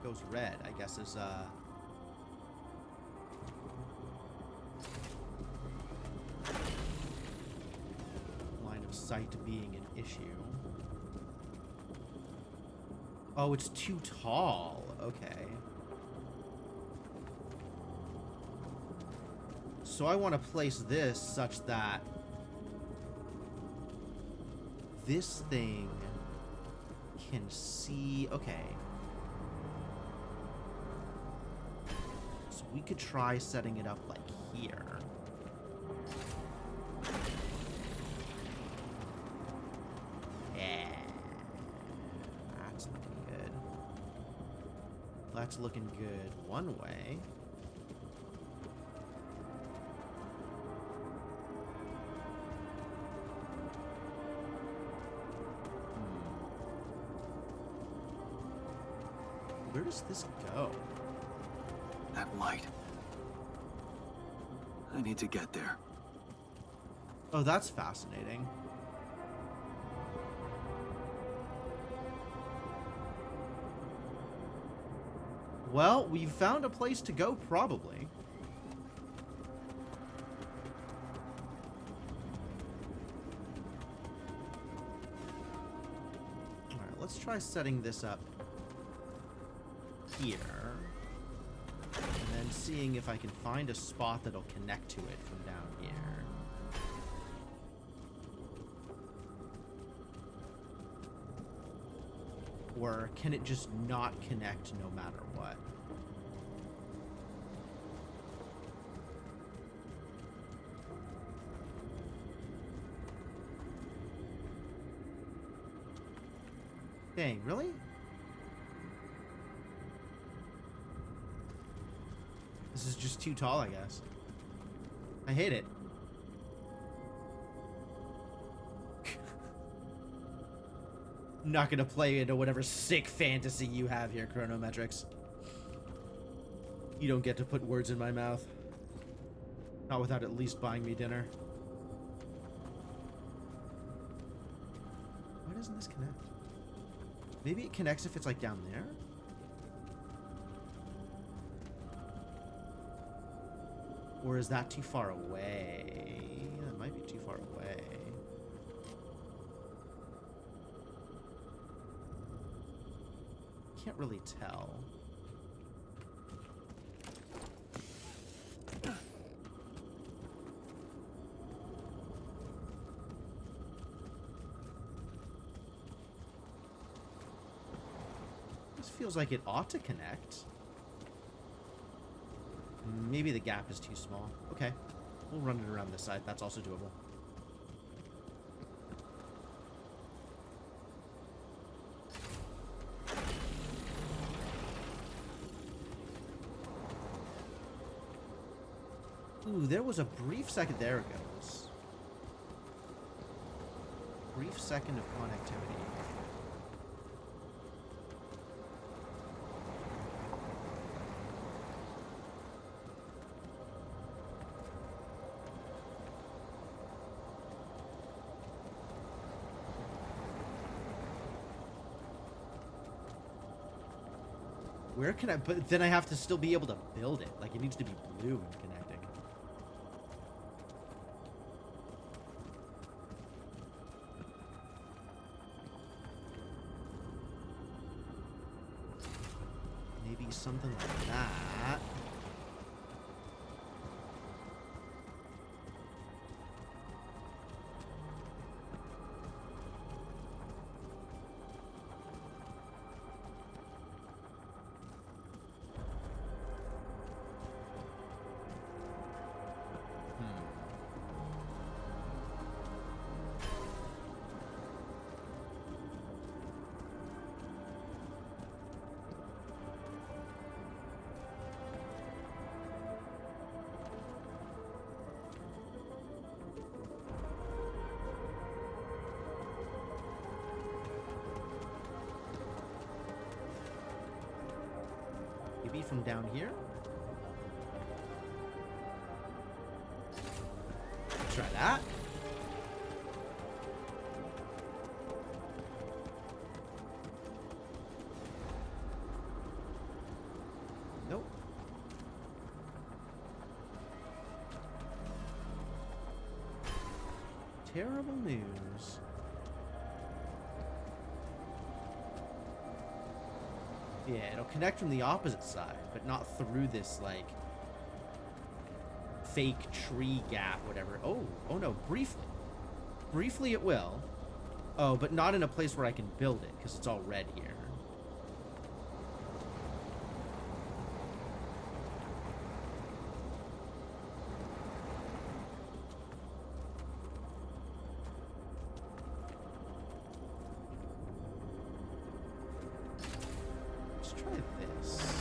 Goes red, I guess, is line of sight being an issue. Oh, it's too tall. Okay. So I want to place this such that this thing can see. Okay. We could try setting it up like here. Yeah. That's looking good. That's looking good one way. Where does this go? That light. I need to get there. Oh, that's fascinating. Well, we found a place to go, probably. Alright, let's try setting this up here. And then seeing if I can find a spot that'll connect to it from down here. Or can it just not connect no matter what? Dang, really? This is just too tall, I guess. I hate it. Not gonna play into whatever sick fantasy you have here, Chronometrics. You don't get to put words in my mouth. Not without at least buying me dinner. Why doesn't this connect? Maybe it connects if it's like down there? Or is that too far away? That might be too far away. Can't really tell. This feels like it ought to connect. Maybe the gap is too small. Okay. We'll run it around this side. That's also doable. Ooh, there was a brief second. There it goes. Brief second of connectivity. Where can I, but then I have to still be able to build it. Like, it needs to be blue and connecting. Maybe something like that. Maybe from down here? Try that. Nope. Terrible news. Yeah, it'll connect from the opposite side, but not through this, like, fake tree gap, whatever. Oh no, briefly. Briefly it will. Oh, but not in a place where I can build it, because it's all red here. Let's try this.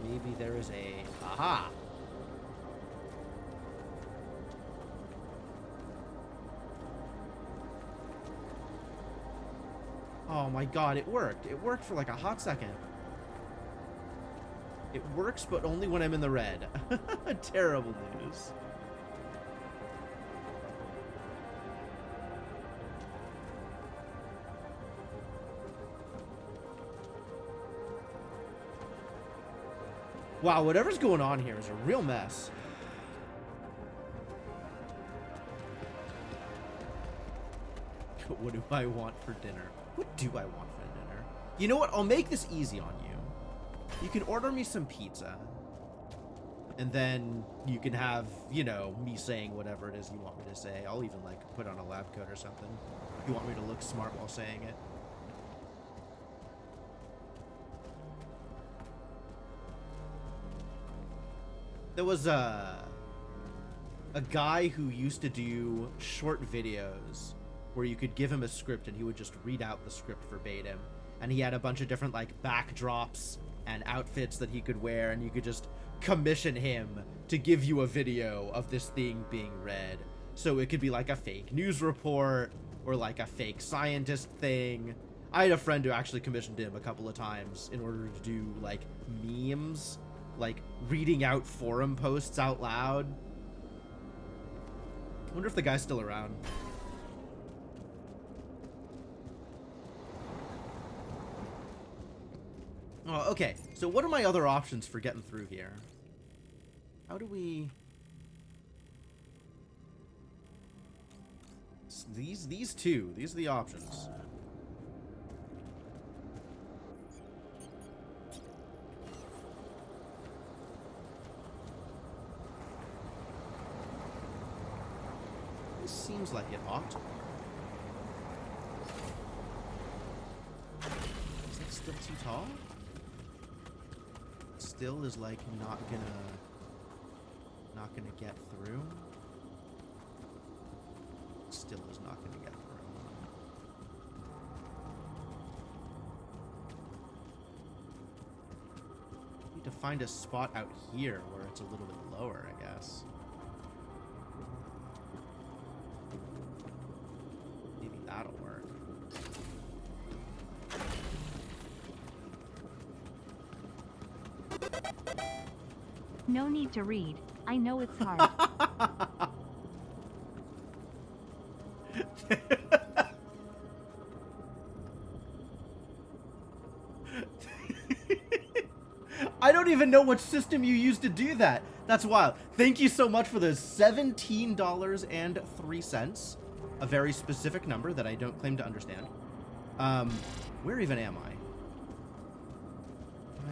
Maybe there is a... Aha! Oh my god, it worked. It worked for like a hot second. It works, but only when I'm in the red. Terrible news. Wow, whatever's going on here is a real mess. What do I want for dinner? What do I want for dinner? You know what? I'll make this easy on you. You can order me some pizza. And then you can have, you know, me saying whatever it is you want me to say. I'll even, like, put on a lab coat or something. If you want me to look smart while saying it. There was a guy who used to do short videos where you could give him a script and he would just read out the script verbatim. And he had a bunch of different, like, backdrops and outfits that he could wear, and you could just commission him to give you a video of this thing being read. So it could be like a fake news report or like a fake scientist thing. I had a friend who actually commissioned him a couple of times in order to do, like, memes, like reading out forum posts out loud. I wonder if the guy's still around. Oh, okay. So what are my other options for getting through here? How do we... These two. These are the options. This seems like it ought to. Is that still too tall? Still is like not gonna get through. Still is not gonna get through. Maybe to find a spot out here where it's a little bit lower, I guess. Maybe that'll work. No need to read. I know it's hard. I don't even know what system you used to do that. That's wild. Thank you so much for the $17.03. A very specific number that I don't claim to understand. Where even am I?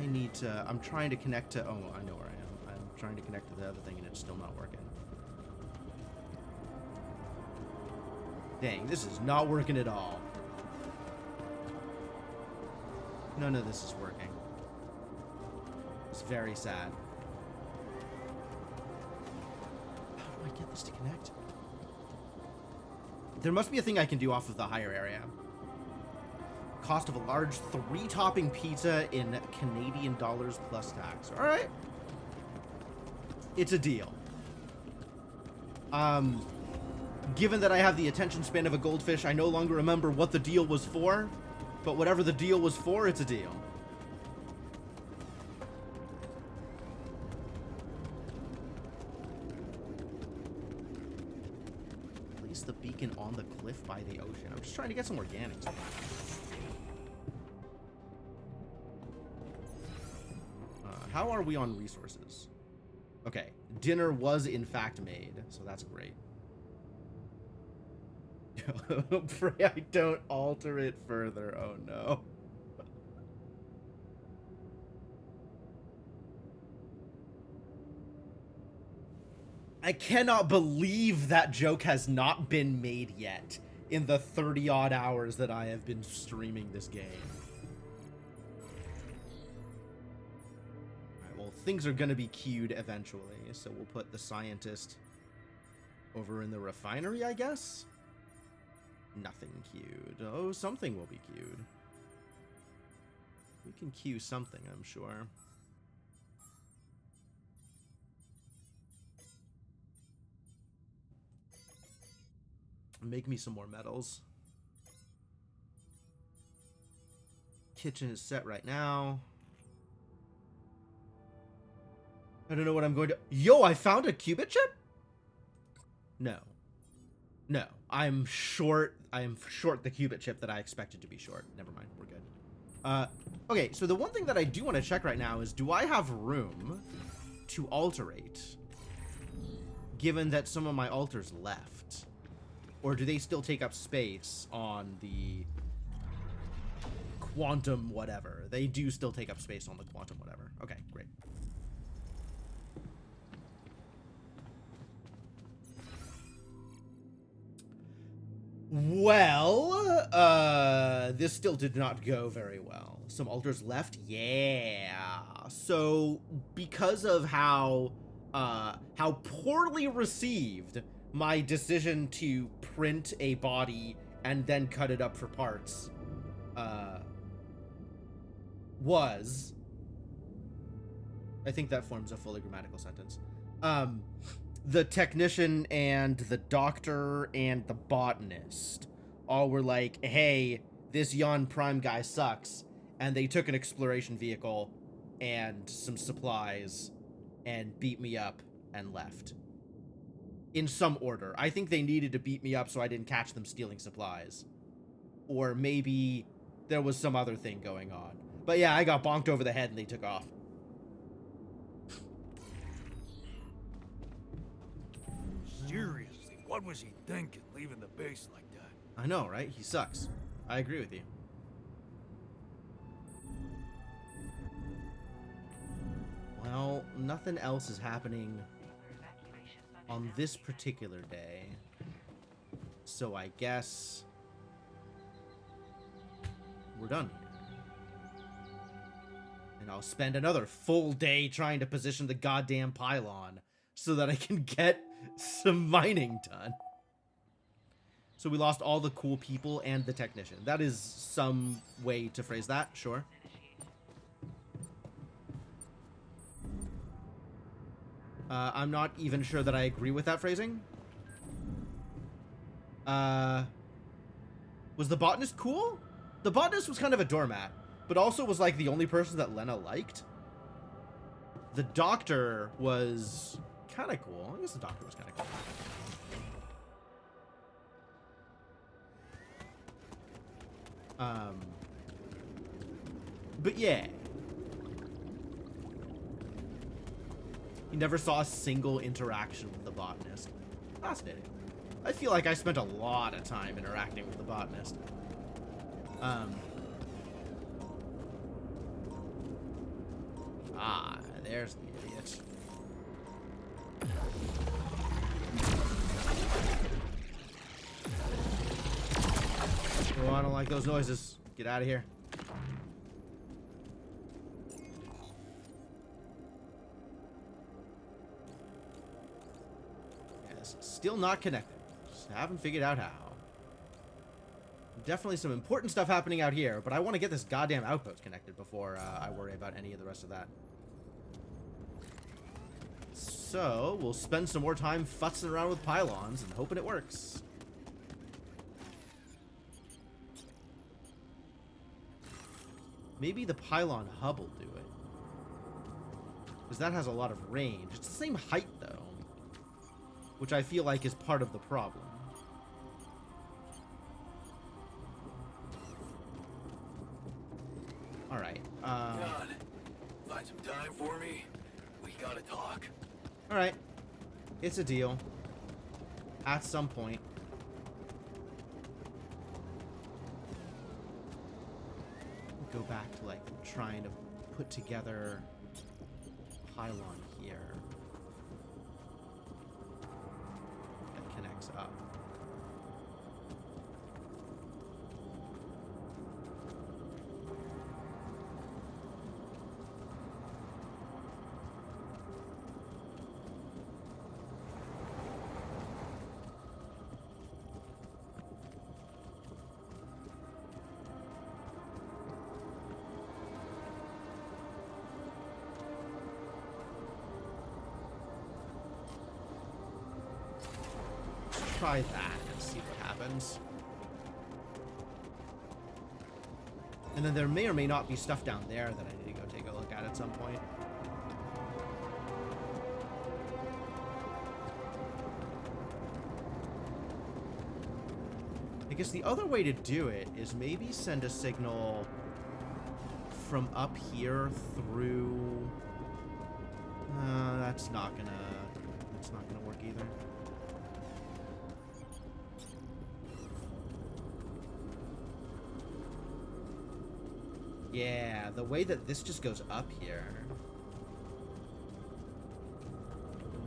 I need to... I'm trying to connect to... Oh, I know where I am. I'm trying to connect to the other thing and it's still not working. Dang, this is not working at all. None of this is working. It's very sad. How do I get this to connect? There must be a thing I can do off of the higher area. Cost of a large 3-topping pizza in Canadian dollars plus tax. All right. It's a deal. Given that I have the attention span of a goldfish, I no longer remember what the deal was for, but whatever the deal was for, it's a deal. Place the beacon on the cliff by the ocean. I'm just trying to get some organics. How are we on resources? Okay, dinner was in fact made, so that's great. Pray I don't alter it further. Oh no. I cannot believe that joke has not been made yet in the 30-odd hours that I have been streaming this game. Alright, well, things are going to be queued eventually, so we'll put the scientist over in the refinery, I guess? Nothing queued. Oh, something will be queued. We can queue something, I'm sure. Make me some more metals. Kitchen is set right now. I don't know what I'm going to... Yo, I found a qubit chip? No. No. I'm short the qubit chip that I expected to be short. Never mind. We're good. Okay, so the one thing that I do want to check right now is, do I have room to alterate, given that some of my altars left? Or do they still take up space on the quantum whatever? They do still take up space on the quantum whatever. Okay, great. Well, this still did not go very well. Some altars left? Yeah. So, because of how poorly received my decision to print a body and then cut it up for parts was, I think that forms a fully grammatical sentence. The technician and the doctor and the botanist all were like, hey, this Yon Prime guy sucks. And they took an exploration vehicle and some supplies and beat me up and left. In some order. I think they needed to beat me up so I didn't catch them stealing supplies. Or maybe there was some other thing going on. But yeah, I got bonked over the head and they took off. Seriously, what was he thinking, leaving the base like that? I know, right? He sucks. I agree with you. Well, nothing else is happening on this particular day. So I guess we're done here. And I'll spend another full day trying to position the goddamn pylon so that I can get some mining done. So we lost all the cool people and the technician. That is some way to phrase that, sure. I'm not even sure that I agree with that phrasing. Was the botanist cool? The botanist was kind of a doormat, but also was like the only person that Lena liked. The doctor was kind of cool. I guess the doctor was kind of cool. But yeah. You never saw a single interaction with the botanist. Fascinating. I feel like I spent a lot of time interacting with the botanist. There's the idiot. Oh, I don't like those noises. Get out of here. Yes, still not connected. Just haven't figured out how. Definitely some important stuff happening out here, but I want to get this goddamn outpost connected before I worry about any of the rest of that. So, we'll spend some more time futzing around with pylons and hoping it works. Maybe the pylon hub will do it. Because that has a lot of range. It's the same height, though. Which I feel like is part of the problem. Alright, God, find some time for me. We gotta talk. Alright. It's a deal. At some point. Go back to, like, trying to put together a pylon here. That connects up. Try that and see what happens. And then there may or may not be stuff down there that I need to go take a look at some point. I guess the other way to do it is maybe send a signal from up here through... that's not gonna work either. Yeah, the way that this just goes up here.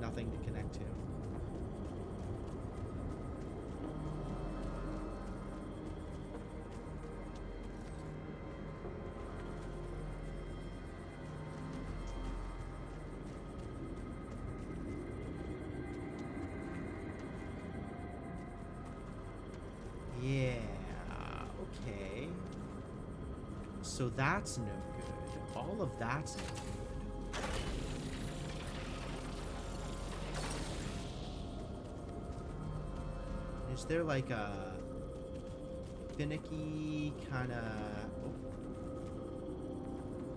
Nothing to connect to. Yeah, okay. So that's no good. All of that's no good. Is there like a finicky kind of... Oh.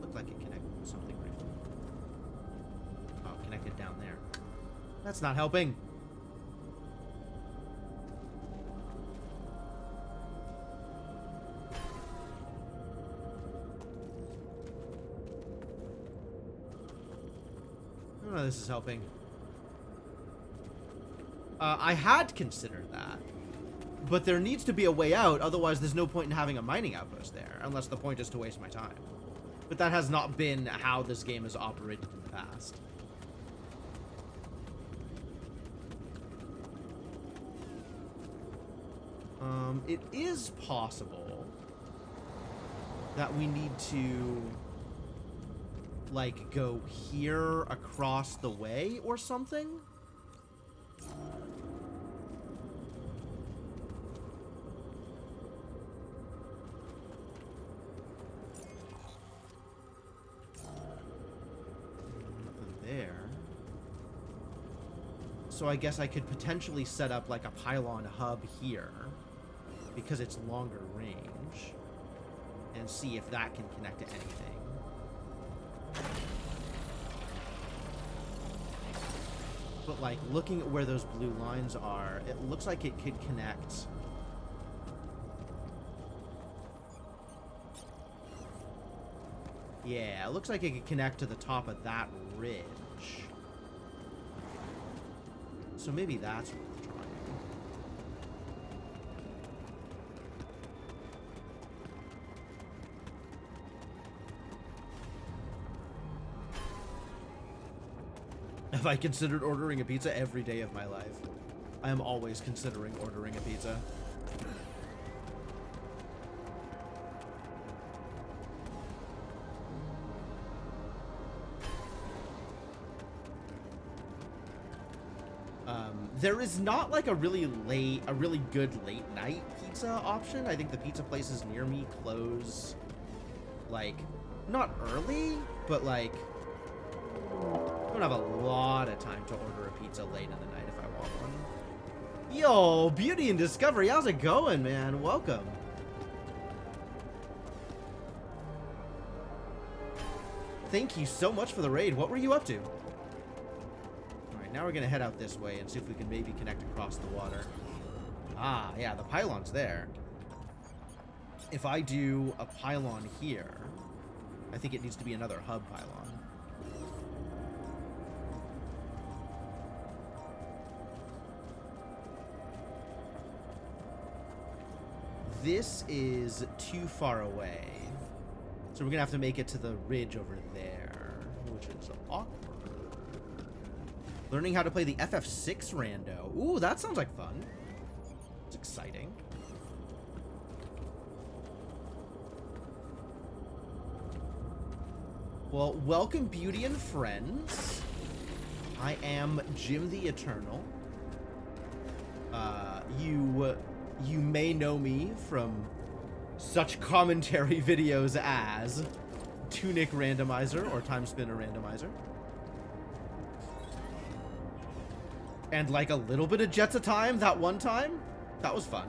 Looked like it connected with something briefly. Oh, connected down there. That's not helping. None of this is helping. I had considered that. But there needs to be a way out, otherwise there's no point in having a mining outpost there, unless the point is to waste my time. But that has not been how this game has operated in the past. It is possible that we need to, like, go here across the way or something? Nothing there. So I guess I could potentially set up like a pylon hub here because it's longer range and see if that can connect to anything. But like looking at where those blue lines are, it looks like it could connect. Yeah, it looks like it could connect to the top of that ridge. So maybe that's worth trying. Have I considered ordering a pizza every day of my life? I am always considering ordering a pizza. There is not like a really good late night pizza option. I think the pizza places near me close like not early, but like I don't have a lot of time to order a pizza late in the night if I want one. Yo, Beauty and Discovery, how's it going, man? Welcome. Thank you so much for the raid. What were you up to? Now we're gonna head out this way and see if we can maybe connect across the water. Ah, yeah, the pylon's there. If I do a pylon here, I think it needs to be another hub pylon. This is too far away. So we're gonna have to make it to the ridge over there, which is awkward. Learning how to play the FF6 rando. Ooh, that sounds like fun. It's exciting. Well, welcome, Beauty and friends. I am Jim the Eternal. You may know me from such commentary videos as Tunic Randomizer or Time Spinner Randomizer. And like a little bit of Jets of Time that one time. That was fun.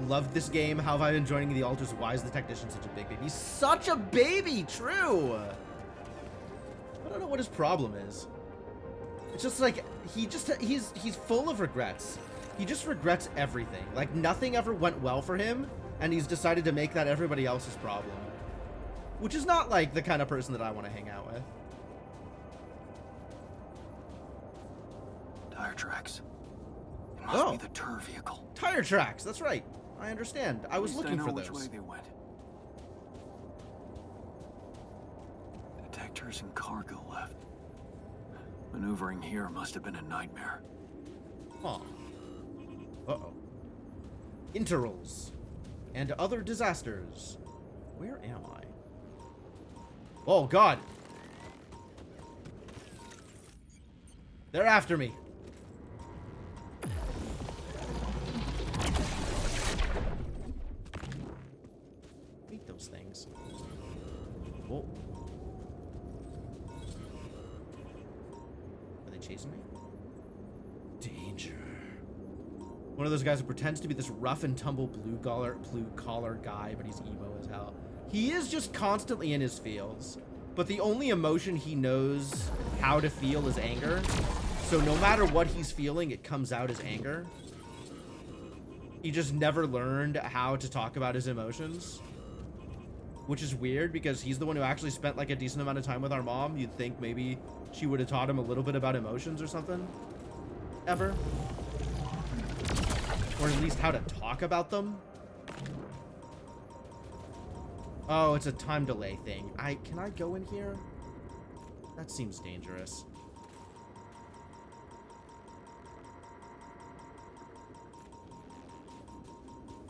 Loved this game. How have I been joining the altars? Why is the technician such a big baby? He's such a baby! True! I don't know what his problem is. It's just like, he's full of regrets. He just regrets everything. Like, nothing ever went well for him, and he's decided to make that everybody else's problem. Which is not, like, the kind of person that I want to hang out with. Tire tracks. It must be the tour vehicle. Tire tracks, that's right. I understand. I was looking for those. Which way they went. Detectors and cargo left. Maneuvering here must have been a nightmare. Huh. Uh-oh. Interals. And other disasters. Where am I? Oh, God. They're after me. Hate those things. Whoa. Are they chasing me? Danger. One of those guys who pretends to be this rough and tumble blue collar guy, but he's emo as hell. He is just constantly in his feels, but the only emotion he knows how to feel is anger. So no matter what he's feeling, it comes out as anger. He just never learned how to talk about his emotions, which is weird because he's the one who actually spent like a decent amount of time with our mom. You'd think maybe she would have taught him a little bit about emotions or something. Ever. Or at least how to talk about them. Oh, it's a time delay thing. Can I go in here? That seems dangerous.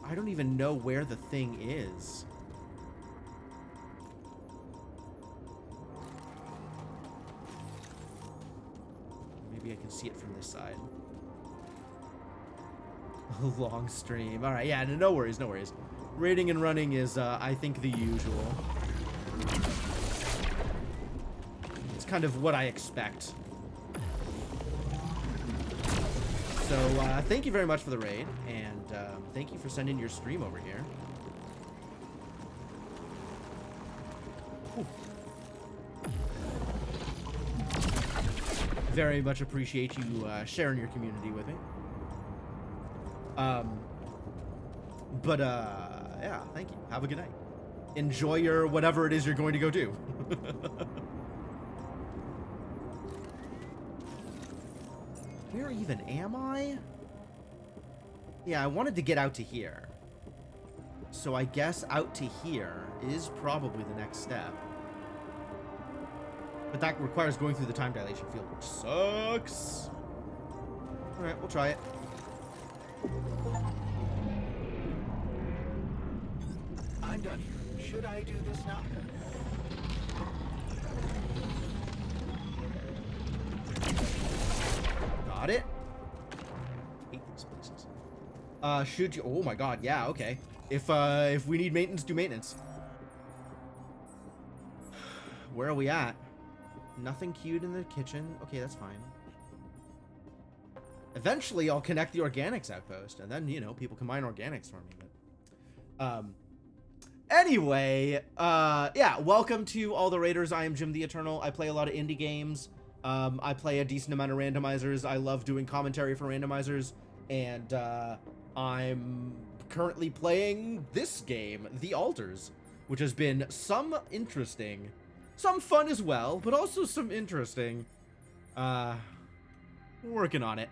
I don't even know where the thing is. Maybe I can see it from this side. Long stream. Alright, yeah, no worries, no worries. Raiding and running is, I think, the usual. It's kind of what I expect. So, thank you very much for the raid, and thank you for sending your stream over here. Ooh. Very much appreciate you sharing your community with me. Yeah, thank you. Have a good night. Enjoy your whatever it is you're going to go do. Where even am I? Yeah, I wanted to get out to here. So I guess out to here is probably the next step. But that requires going through the time dilation field, which sucks. Alright, we'll try it. I'm done here. Should I do this now? Got it. Hate these places. Should you? Oh my god. Yeah. Okay. If we need maintenance, do maintenance. Where are we at? Nothing queued in the kitchen. Okay, that's fine. Eventually, I'll connect the organics outpost, and then, you know, people can mine organics for me. But, anyway, yeah, welcome to all the raiders. I am Jim the Eternal. I play a lot of indie games. I play a decent amount of randomizers. I love doing commentary for randomizers, and, I'm currently playing this game, The Altars, which has been some interesting, some fun as well, but also some interesting, working on it.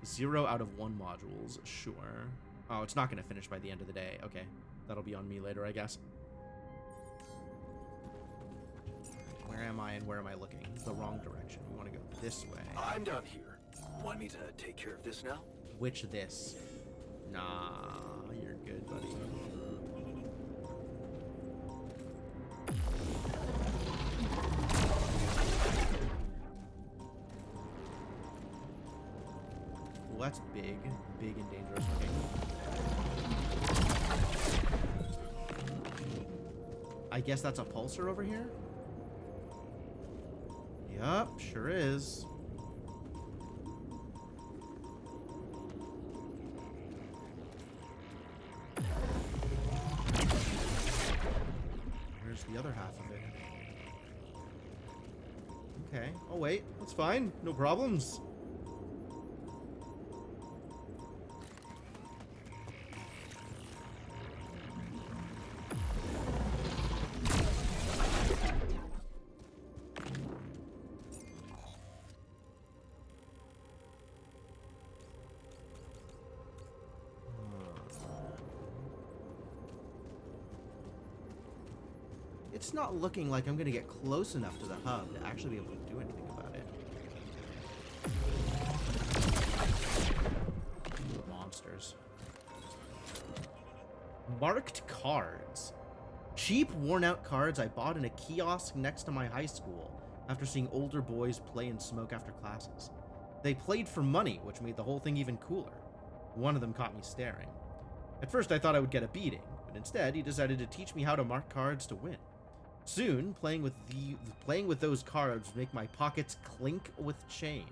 0 out of 1 modules, sure. Oh, it's not going to finish by the end of the day. Okay, that'll be on me later, I guess. Where am I and where am I looking? The wrong direction. We want to go this way. I'm done here. Want me to take care of this now? Which this? Nah, you're good, buddy. Well, that's big and dangerous looking. I guess that's a pulsar over here? Yup, sure is. Where's the other half of it? Okay. Oh, wait. That's fine. No problems. It's not looking like I'm going to get close enough to the hub to actually be able to do anything about it. Monsters. Marked cards. Cheap, worn-out cards I bought in a kiosk next to my high school after seeing older boys play and smoke after classes. They played for money, which made the whole thing even cooler. One of them caught me staring. At first I thought I would get a beating, but instead he decided to teach me how to mark cards to win. Soon, playing with those cards would make my pockets clink with change.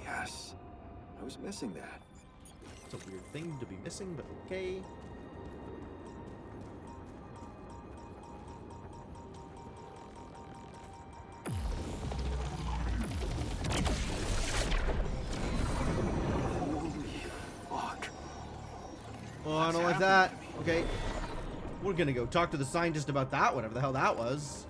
Yes. I was missing that. It's a weird thing to be missing, but okay. Fuck. Oh, I don't like that. Okay. We're gonna go talk to the scientist about that, whatever the hell that was.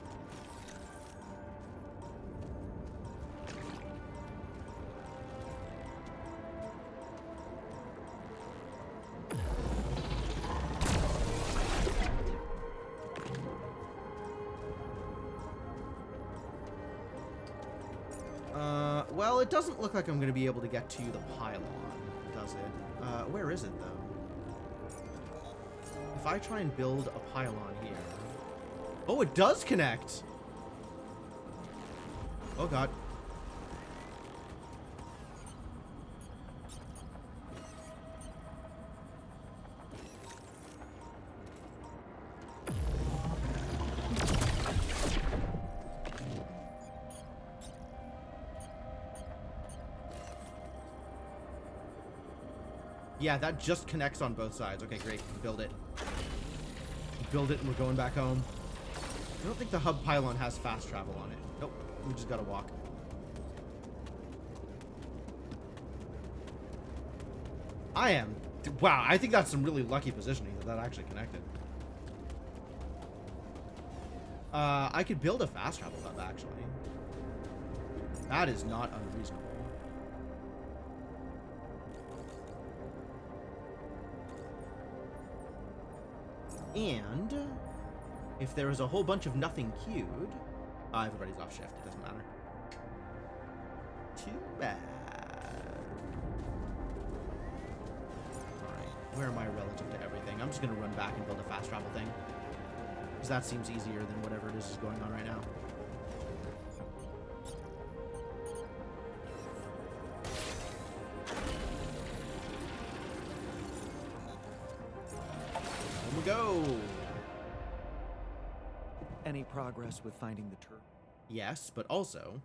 Well, it doesn't look like I'm gonna be able to get to the pylon, does it? Where is it, though? If I try and build a pylon here... Oh, it does connect! Oh, God. Yeah, that just connects on both sides. Okay, great. Build it. Build it and we're going back home. I don't think the hub pylon has fast travel on it. Nope. We just gotta walk. I am. Wow, I think that's some really lucky positioning that actually connected. I could build a fast travel hub, actually. That is not unreasonable. And if there is a whole bunch of nothing queued, everybody's off shift. It doesn't matter. Too bad. Alright, where am I relative to everything? I'm just going to run back and build a fast travel thing. Because that seems easier than whatever it is going on right now. Here we go. Any progress with finding the turret? Yes, but also...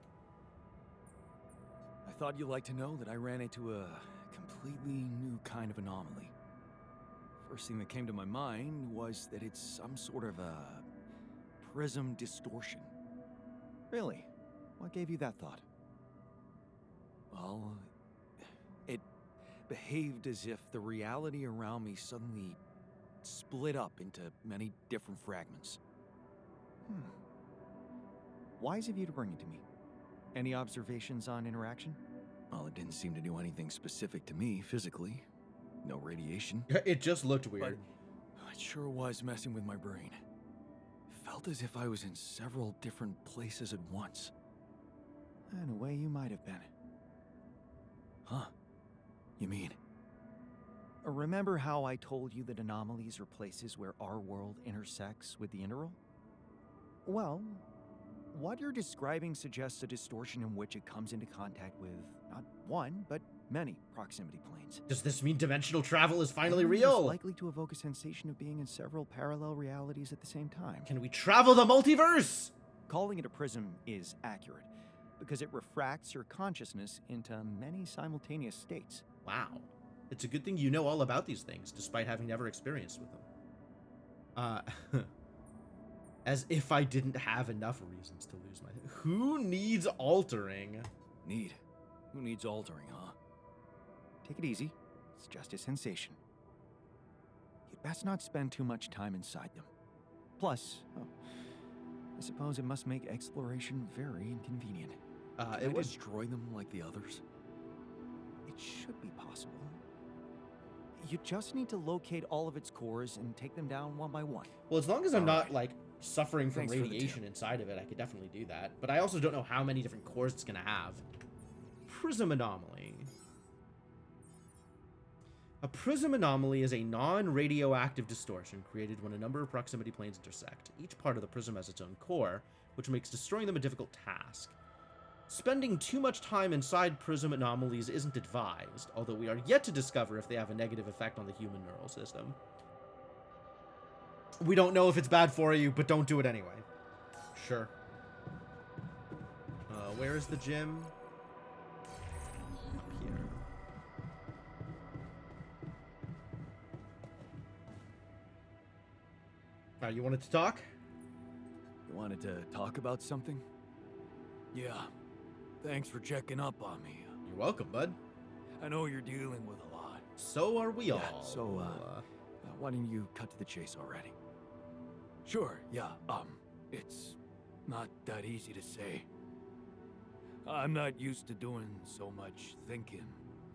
I thought you'd like to know that I ran into a completely new kind of anomaly. First thing that came to my mind was that it's some sort of a prism distortion. Really? What gave you that thought? Well, it behaved as if the reality around me suddenly split up into many different fragments. Wise of you to bring it to me. Any observations on interaction? Well, it didn't seem to do anything specific to me physically. No radiation. It just looked weird. But it sure was messing with my brain. Felt as if I was in several different places at once. In a way, you might have been. Huh? You mean? Remember how I told you that anomalies are places where our world intersects with the interworld? Well, what you're describing suggests a distortion in which it comes into contact with not one, but many proximity planes. Does this mean dimensional travel is finally And real? it's likely to evoke a sensation of being in several parallel realities at the same time. Can we travel the multiverse? Calling it a prism is accurate, because it refracts your consciousness into many simultaneous states. Wow. It's a good thing you know all about these things, despite having never experienced with them. As if I didn't have enough reasons to lose my... Who needs altering? Need. Who needs altering, huh? Take it easy. It's just a sensation. You'd best not spend too much time inside them. Plus, I suppose it must make exploration very inconvenient. Can I It would... destroy them like the others? It should be possible. You just need to locate all of its cores and take them down one by one. Well, as long as I'm All not, right. like, suffering from Thanks for the radiation tip. inside of it, I could definitely do that. But I also don't know how many different cores it's going to have. Prism anomaly. A prism anomaly is a non-radioactive distortion created when a number of proximity planes intersect. Each part of the prism has its own core, which makes destroying them a difficult task. Spending too much time inside prism anomalies isn't advised, although we are yet to discover if they have a negative effect on the human neural system. We don't know if it's bad for you, but don't do it anyway. Sure. Where is the gym? Up here. You wanted to talk? You wanted to talk about something? Yeah. Thanks for checking up on me. You're welcome, bud. I know you're dealing with a lot. So are we Yeah, all. so, why don't you cut to the chase already? Sure, yeah, it's not that easy to say. I'm not used to doing so much thinking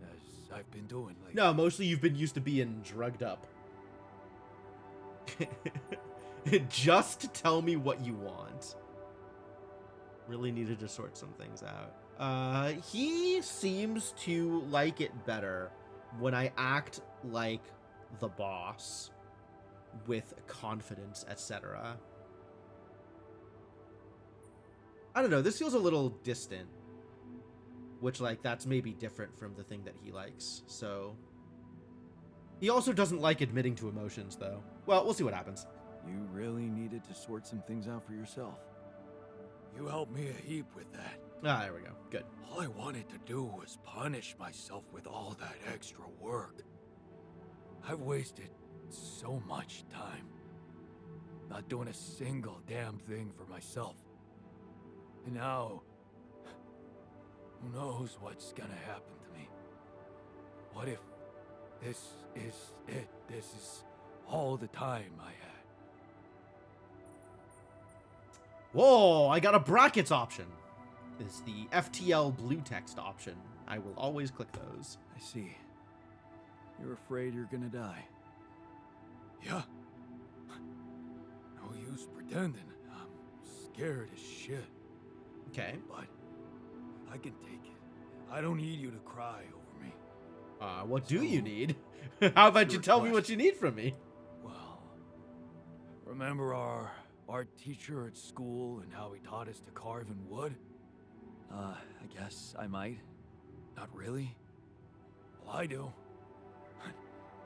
as I've been doing lately. No, mostly you've been used to being drugged up. Just tell me what you want. Really needed to sort some things out. He seems to like it better when I act like the boss with confidence, etc. I don't know, this feels a little distant. Which, like, that's maybe different from the thing that he likes, so... He also doesn't like admitting to emotions, though. Well, we'll see what happens. You really needed to sort some things out for yourself. You helped me a heap with that. Ah, there we go. Good. All I wanted to do was punish myself with all that extra work. I've wasted so much time. Not doing a single damn thing for myself. And now, who knows what's gonna happen to me? What if this is it? This is all the time I had. Whoa, I got a brackets option. It's the FTL blue text option. I will always click those. I see. You're afraid you're gonna die. Yeah. No use pretending. I'm scared as shit. Okay. But I can take it. I don't need you to cry over me. What do you So, need? How about you your tell me what question. you need from me? Well, remember our art teacher at school and how he taught us to carve in wood? I guess I might. Not really. Well, I do.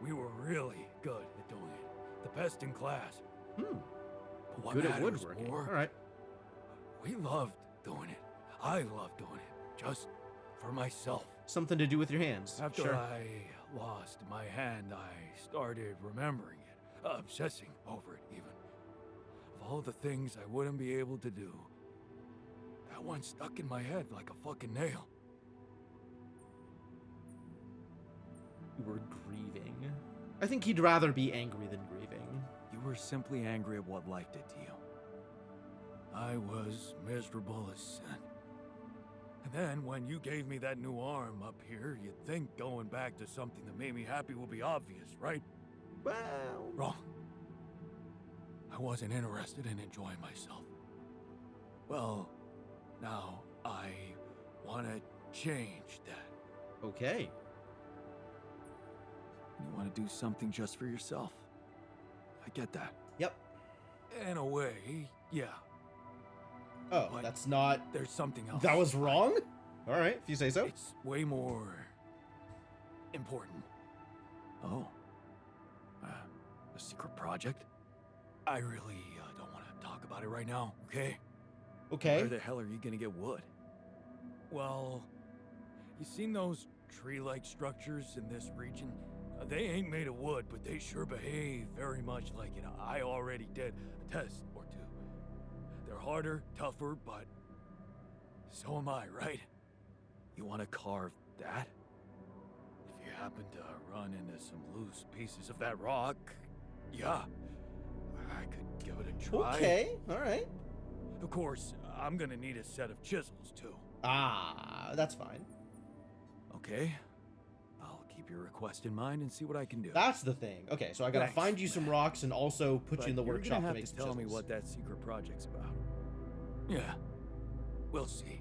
We were really good at doing it. The best in class. Hmm. But what Good at matters woodworking. more, All right. we loved doing it. I loved doing it. Just for myself. Something to do with your hands. After Sure. I lost my hand, I started remembering it. Obsessing over it, even. Of all the things I wouldn't be able to do, that one stuck in my head like a fucking nail. You were grieving. I think he'd rather be angry than grieving. You were simply angry at what life did to you. I was miserable as sin. And then when you gave me that new arm up here, you'd think going back to something that made me happy would be obvious, right? Well, Wrong. I wasn't interested in enjoying myself. Well, now I want to change that. okay. You want to do something just for yourself. I get that. Yep. In a way, yeah. Oh, But- that's not... There's something else. That was wrong? All right, if you say so. It's way more important. Oh. A secret project? I really don't want to talk about it right now, okay? Okay. Where the hell are you gonna get wood? Well, you seen those tree-like structures in this region? They ain't made of wood, but they sure behave very much like it. I already did a test or two. They're harder, tougher, but so am I, right? You want to carve that? If you happen to run into some loose pieces of that rock, yeah, I could give it a try. Okay, all right. Of course, I'm gonna need a set of chisels, too. Ah, that's fine. Okay. I'll keep your request in mind and see what I can do. That's the thing. Okay, so I gotta Thanks. find you some rocks and also put But you in the you're workshop gonna have to make to some tell me chisels. what that secret project's about. Yeah, we'll see.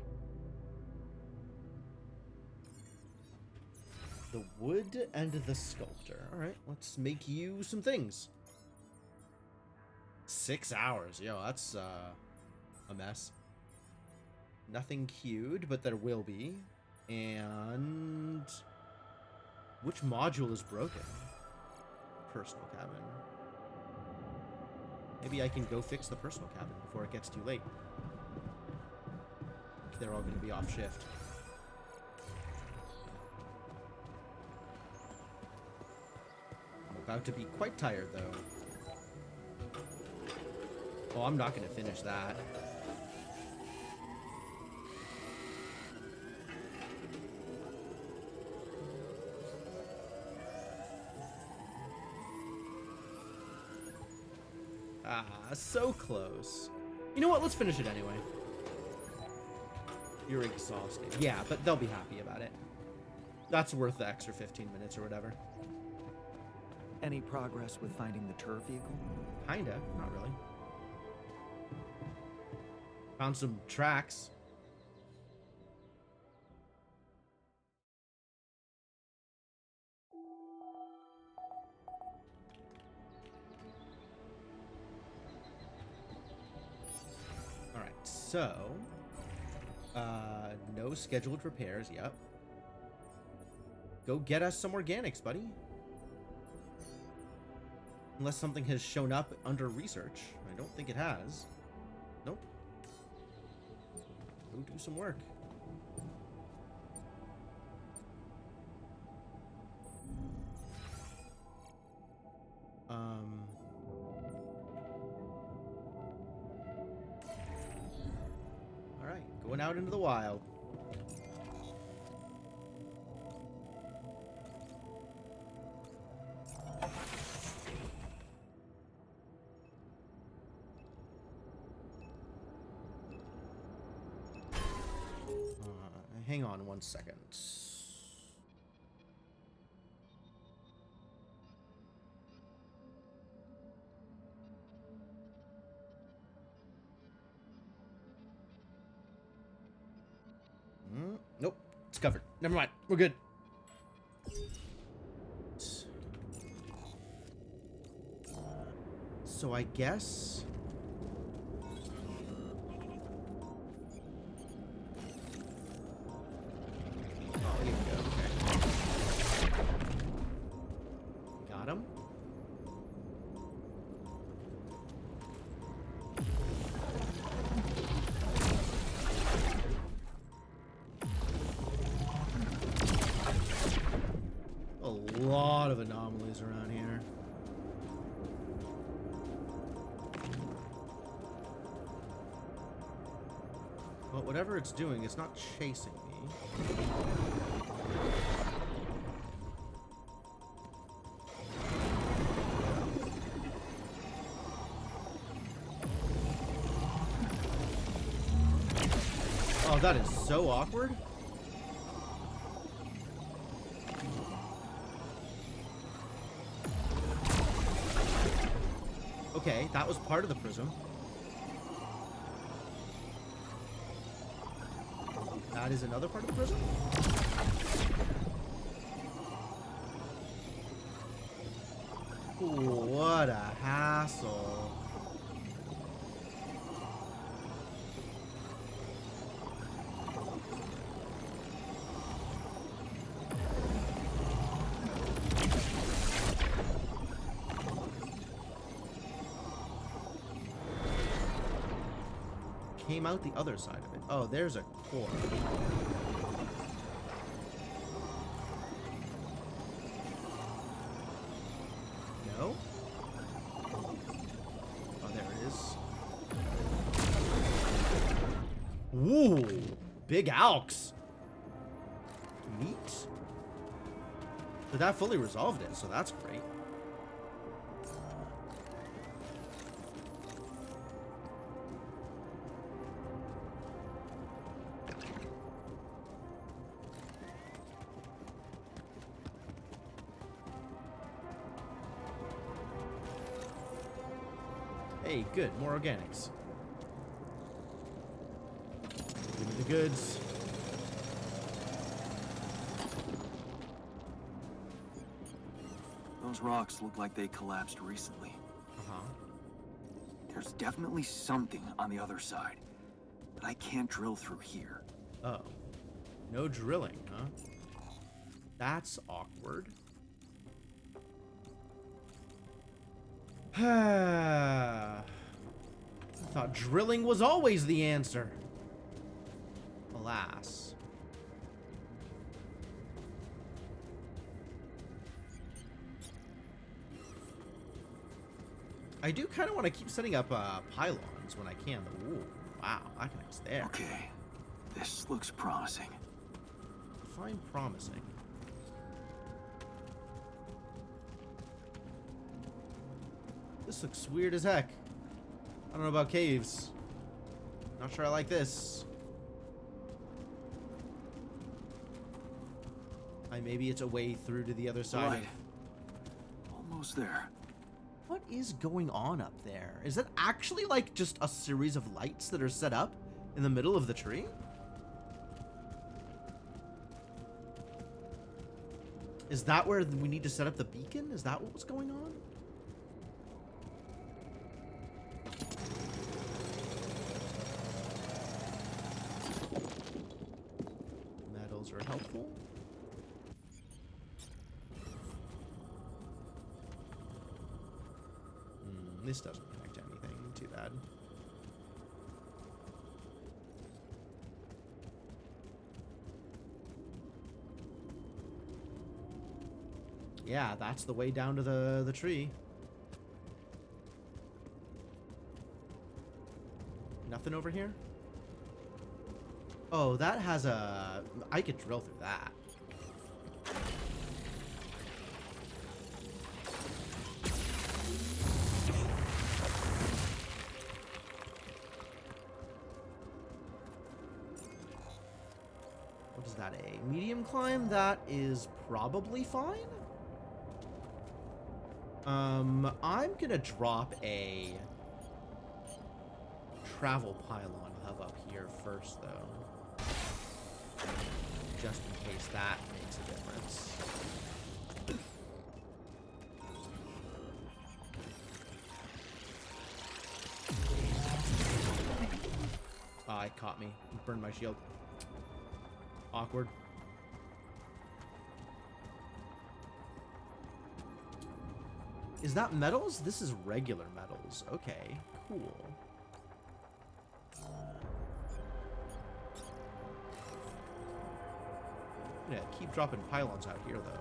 The wood and the sculptor. All right, let's make you some things. 6 hours. Yo, that's a mess. Nothing queued, but there will be. And which module is broken? Personal cabin. Maybe I can go fix the personal cabin before it gets too late. They're all going to be off shift. I'm about to be quite tired, though. Oh, I'm not going to finish that. Ah, so close. You know what? Let's finish it anyway. You're exhausted. Yeah, but they'll be happy about it. That's worth the extra 15 minutes or whatever. Any progress with finding the turf vehicle? Kinda, not really. Found some tracks. Alright, so... no scheduled repairs, yep. Go get us some organics, buddy. Unless something has shown up under research. I don't think it has. Nope. Go do some work. Going out into the wild. Hang on 1 second. Nope. It's covered. Never mind. We're good. So I guess... Oh, here we go. Okay. Got him. A lot of anomalies around here. But whatever it's doing, it's not chasing me. Oh, that is so awkward. Okay, that was part of the prism. That is another part of the prism? Ooh, what a hassle. Came out the other side of it. Oh, there's a core. No? Oh, there it is. Ooh, big alks. Neat. But that fully resolved it, so that's great. Hey, good. More organics. Give me the goods. Those rocks look like they collapsed recently. Uh-huh. There's definitely something on the other side, but I can't drill through here. Oh. No drilling, huh? That's awkward. I thought drilling was always the answer. Alas. I do kind of want to keep setting up pylons when I can. Ooh, wow, that connects there. Okay, this looks promising. Define promising. This looks weird as heck. I don't know about caves. Not sure I like this. Maybe it's a way through to the other side. Right. Almost there. What is going on up there? Is that actually like just a series of lights that are set up in the middle of the tree? Is that where we need to set up the beacon? Is that what was going on? Metals are helpful. This doesn't connect to anything. Too bad. Yeah, that's the way down to the tree. Nothing over here? Oh, that has a... I could drill through that. What is that, a medium climb? That is probably fine. I'm gonna drop a travel pylon hub up here first, though. Just in case that makes a difference. Ah, it caught me. It burned my shield. Awkward. Is that metals? This is regular metals. Okay, cool. Yeah, keep dropping pylons out here, though.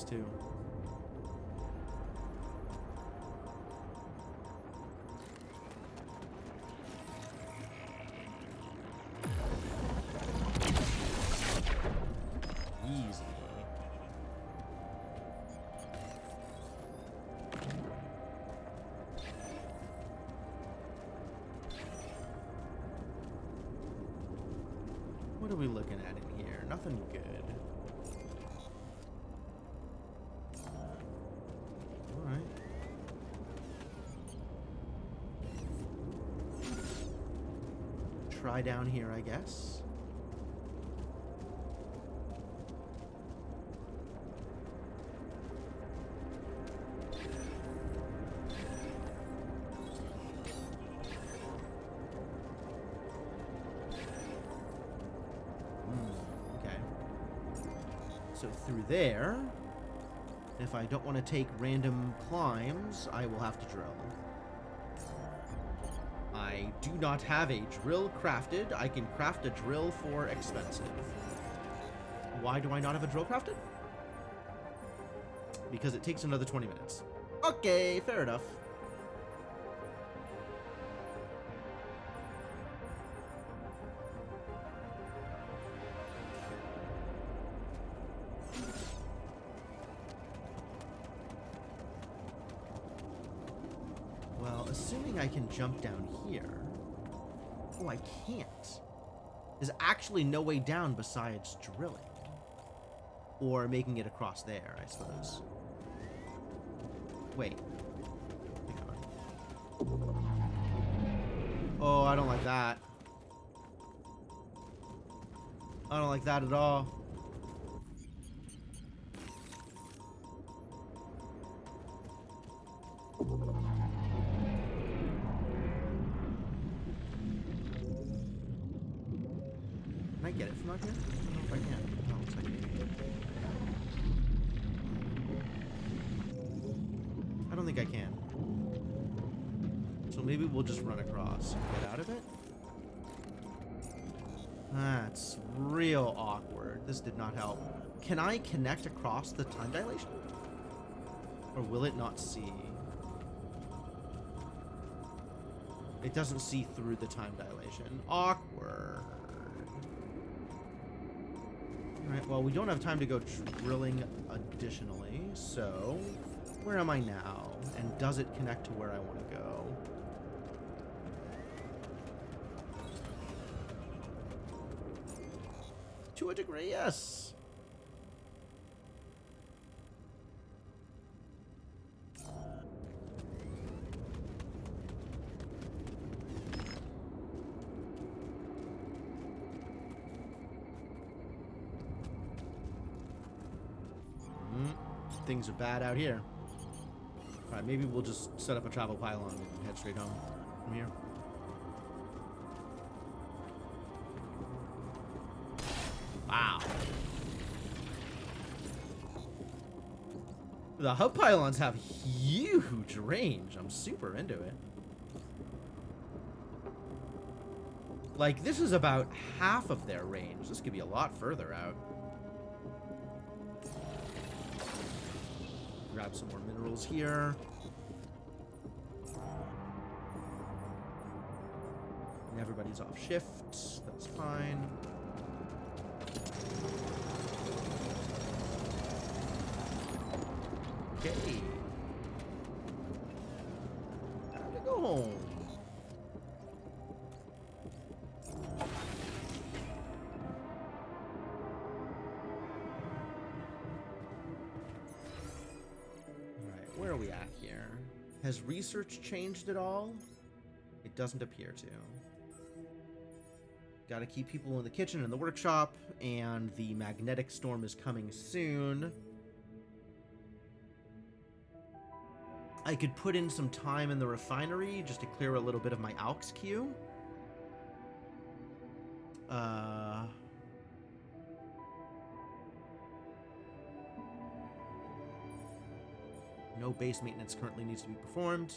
Too. Easy. What are we looking at in here? Nothing good. Try down here, I guess. Okay. So through there, if I don't want to take random climbs, I will have to drill. I do not have a drill crafted. I can craft a drill for expensive. Why do I not have a drill crafted? Because it takes another 20 minutes. Okay, fair enough. Well, assuming I can jump down here. Oh, I can't. There's actually no way down besides drilling. Or making it across there, I suppose. Wait. Hang on. Oh, I don't like that. I don't like that at all. Can I get it from out here? I don't know if I can. No, it's like... I don't think I can. So maybe we'll just run across and get out of it. That's real awkward. This did not help. Can I connect across the time dilation? Or will it not see? It doesn't see through the time dilation. Awkward. Alright, well, we don't have time to go drilling additionally, so... Where am I now? And does it connect to where I want to go? To a degree, yes. Things are bad out here. Alright, maybe we'll just set up a travel pylon and head straight home. from here. Wow. The hub pylons have huge range. I'm super into it. Like, this is about half of their range. This could be a lot further out. Grab some more minerals here. And everybody's off shift. That's fine. Okay. Time to go home. Alright, where are we at here? Has research changed at all? It doesn't appear to. Gotta keep people in the kitchen and the workshop, and the magnetic storm is coming soon. I could put in some time in the refinery just to clear a little bit of my AUX queue. No base maintenance currently needs to be performed.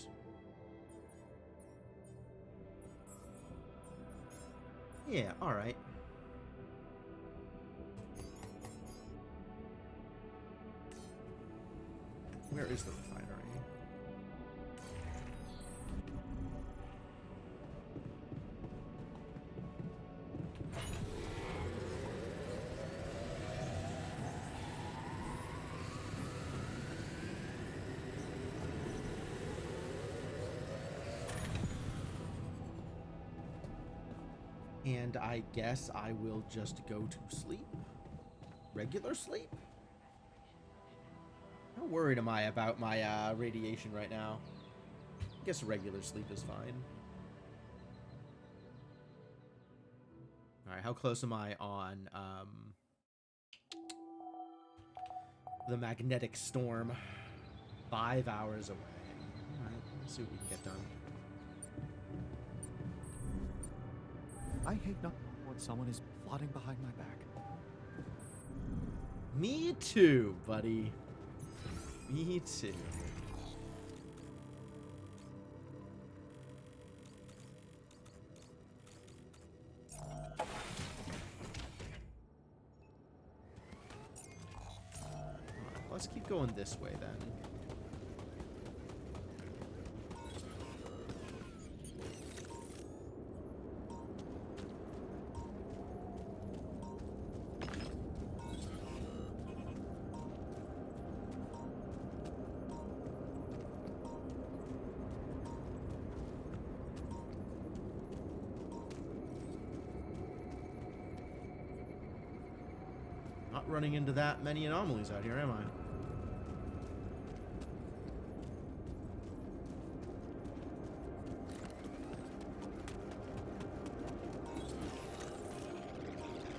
Yeah, alright. Where is the refinery? And I guess I will just go to sleep. Regular sleep? How worried am I about my radiation right now? I guess regular sleep is fine. Alright, how close am I on the magnetic storm? 5 hours away. Alright, let's see what we can get done. I hate nothing when someone is plotting behind my back. Me too, buddy. Me too. Let's keep going this way then. Not running into that many anomalies out here, am I?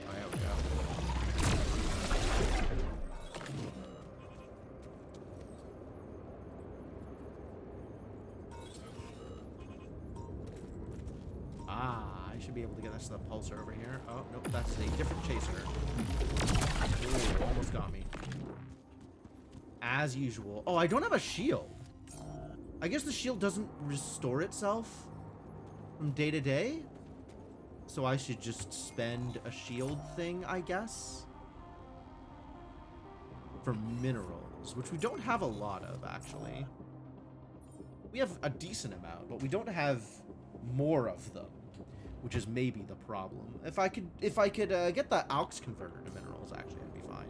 Oh, there we go. Ah, I should be able to get this to the pulsar over here. Oh, nope, that's a different chaser. Ooh, almost got me. As usual. Oh, I don't have a shield. I guess the shield doesn't restore itself from day to day. So I should just spend a shield thing, I guess. For minerals, which we don't have a lot of, actually. We have a decent amount, but we don't have more of them, which is maybe the problem. If I could get the AUX converter to minerals, actually, I'd be fine.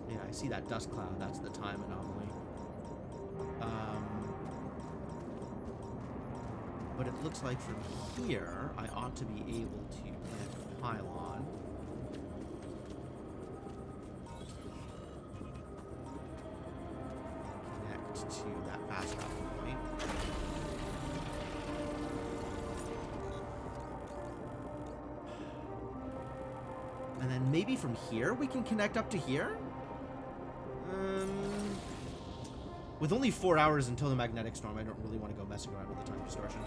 Yeah, I see that dust cloud. That's the time anomaly. But it looks like from here, I ought to be able to connect a pylon. Connect to that fast travel point. And then maybe from here we can connect up to here? With only 4 hours until the magnetic storm, I don't really want to go messing around with the time distortion.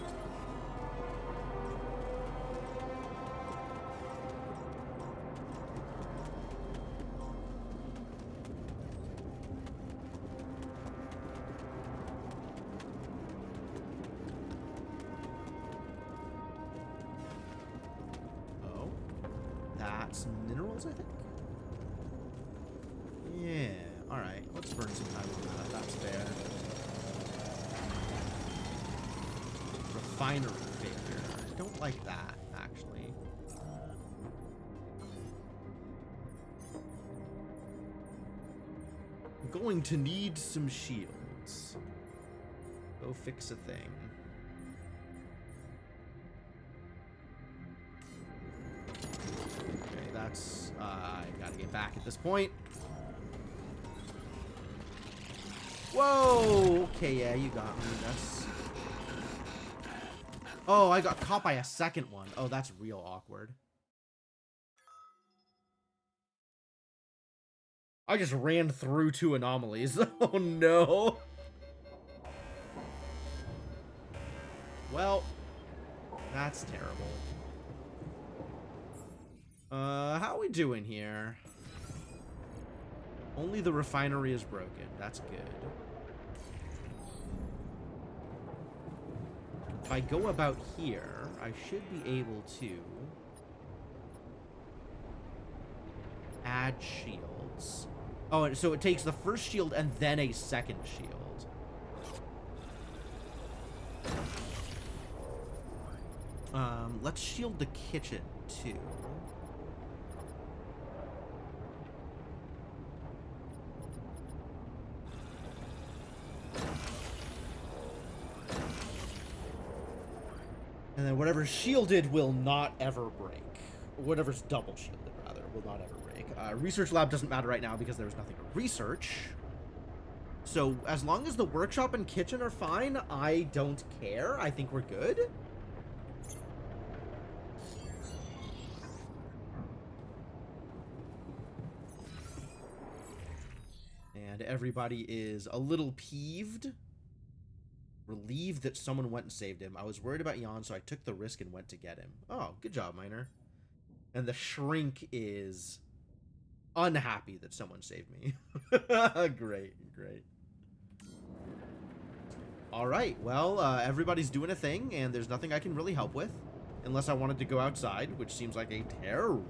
Oh, that's minerals, I think? Yeah, alright. Let's burn some time on that. That's fair. Refinery failure. I don't like that, actually. I'm going to need some shields. Go fix a thing. Okay, that's... I gotta get back at this point. Whoa! Okay, yeah, you got me. That's... Oh, I got caught by a second one. Oh, that's real awkward. I just ran through 2 anomalies. Oh, no. Well, that's terrible. How are we doing here? Only the refinery is broken. That's good. If I go about here, I should be able to add shields. Oh, and so it takes the first shield and then a second shield. Let's shield the kitchen too. And then whatever's shielded will not ever break. Whatever's double shielded, rather, will not ever break. Research lab doesn't matter right now because there's nothing to research. So as long as the workshop and kitchen are fine, I don't care. I think we're good. And everybody is a little peeved. Relieved that someone went and saved him. I was worried about Jan, so I took the risk and went to get him. Oh, good job, Miner. And the shrink is unhappy that someone saved me. Great, great. All right, well, everybody's doing a thing, and there's nothing I can really help with. Unless I wanted to go outside, which seems like a terrible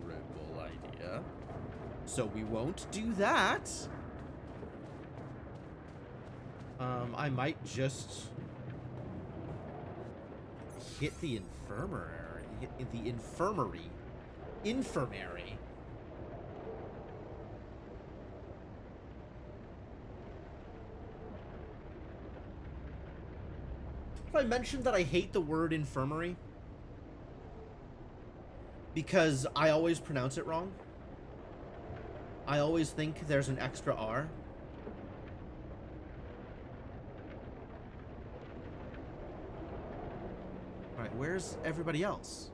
idea. So we won't do that. I might just hit the infirmary. Hit the infirmary. Infirmary. Have I mentioned that I hate the word infirmary? Because I always pronounce it wrong. I always think there's an extra R. Alright, where's everybody else?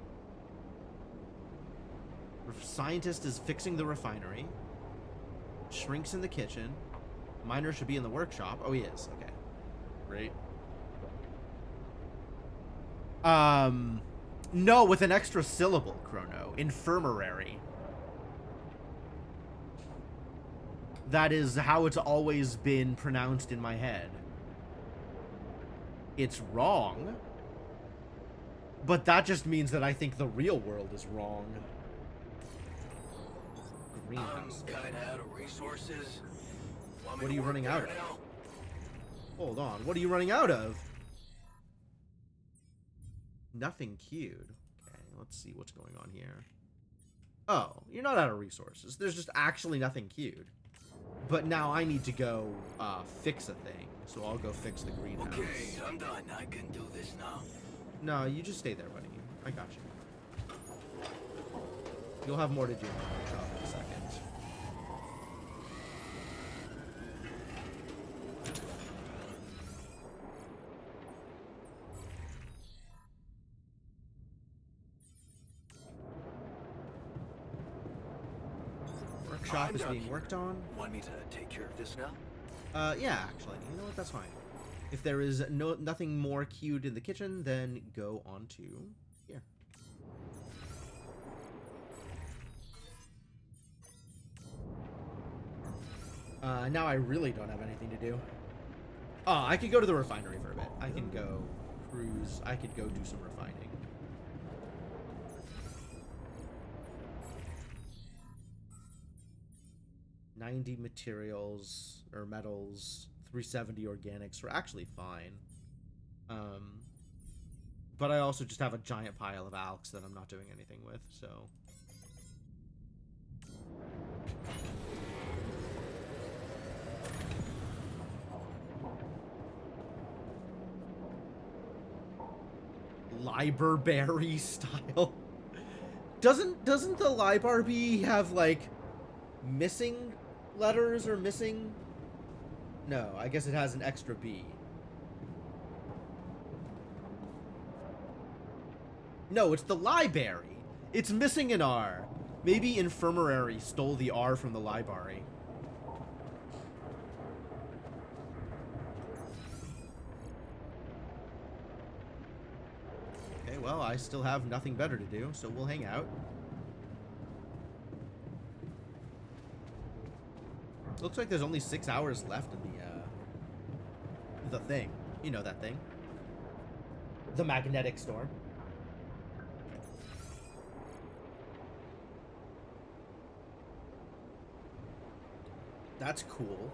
Scientist is fixing the refinery. Shrink's in the kitchen. Miner should be in the workshop. Oh, he is. Okay. Great. No, with an extra syllable, Chrono. Infirmary. That is how it's always been pronounced in my head. It's wrong. But that just means that I think the real world is wrong. Greenhouse. I'm kinda out of resources. What are you running out of? Hold on. What are you running out of? Nothing queued. Okay, let's see what's going on here. Oh, you're not out of resources. There's just actually nothing queued. But now I need to go fix a thing. So I'll go fix the greenhouse. Okay, I'm done. I can do this now. No, you just stay there, buddy. I got you. You'll have more to do in the workshop in a second. workshop I'm is done being here. worked on. Want me to take care of this now? Yeah, actually, you know what? That's fine. If there is nothing more queued in the kitchen, then go on to here. Now I really don't have anything to do. Oh, I could go to the refinery for a bit. I can go cruise. I could go do some refining. $90 materials or metals, 370 organics. We're actually fine. But I also just have a giant pile of alks that I'm not doing anything with, so. Library style. Doesn't the Library have like missing letters or missing? No, I guess it has an extra B. No, it's the library. It's missing an R. Maybe infirmary stole the R from the library. Okay, well, I still have nothing better to do, so we'll hang out. Looks like there's only 6 hours left in the thing. You know that thing. The magnetic storm. That's cool.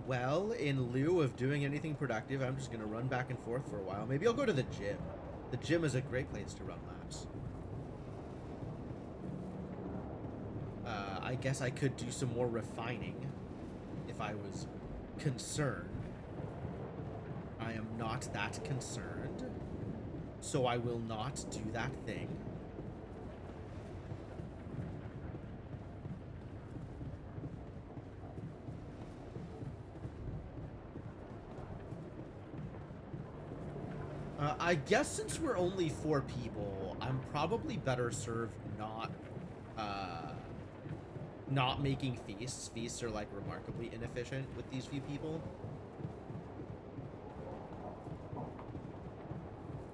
Well, in lieu of doing anything productive, I'm just gonna run back and forth for a while. Maybe I'll go to the gym. The gym is a great place to run laps. I guess I could do some more refining if I was concerned. I am not that concerned, so I will not do that thing. I guess since we're only 4 people, I'm probably better served not making feasts. Feasts are like remarkably inefficient with these few people.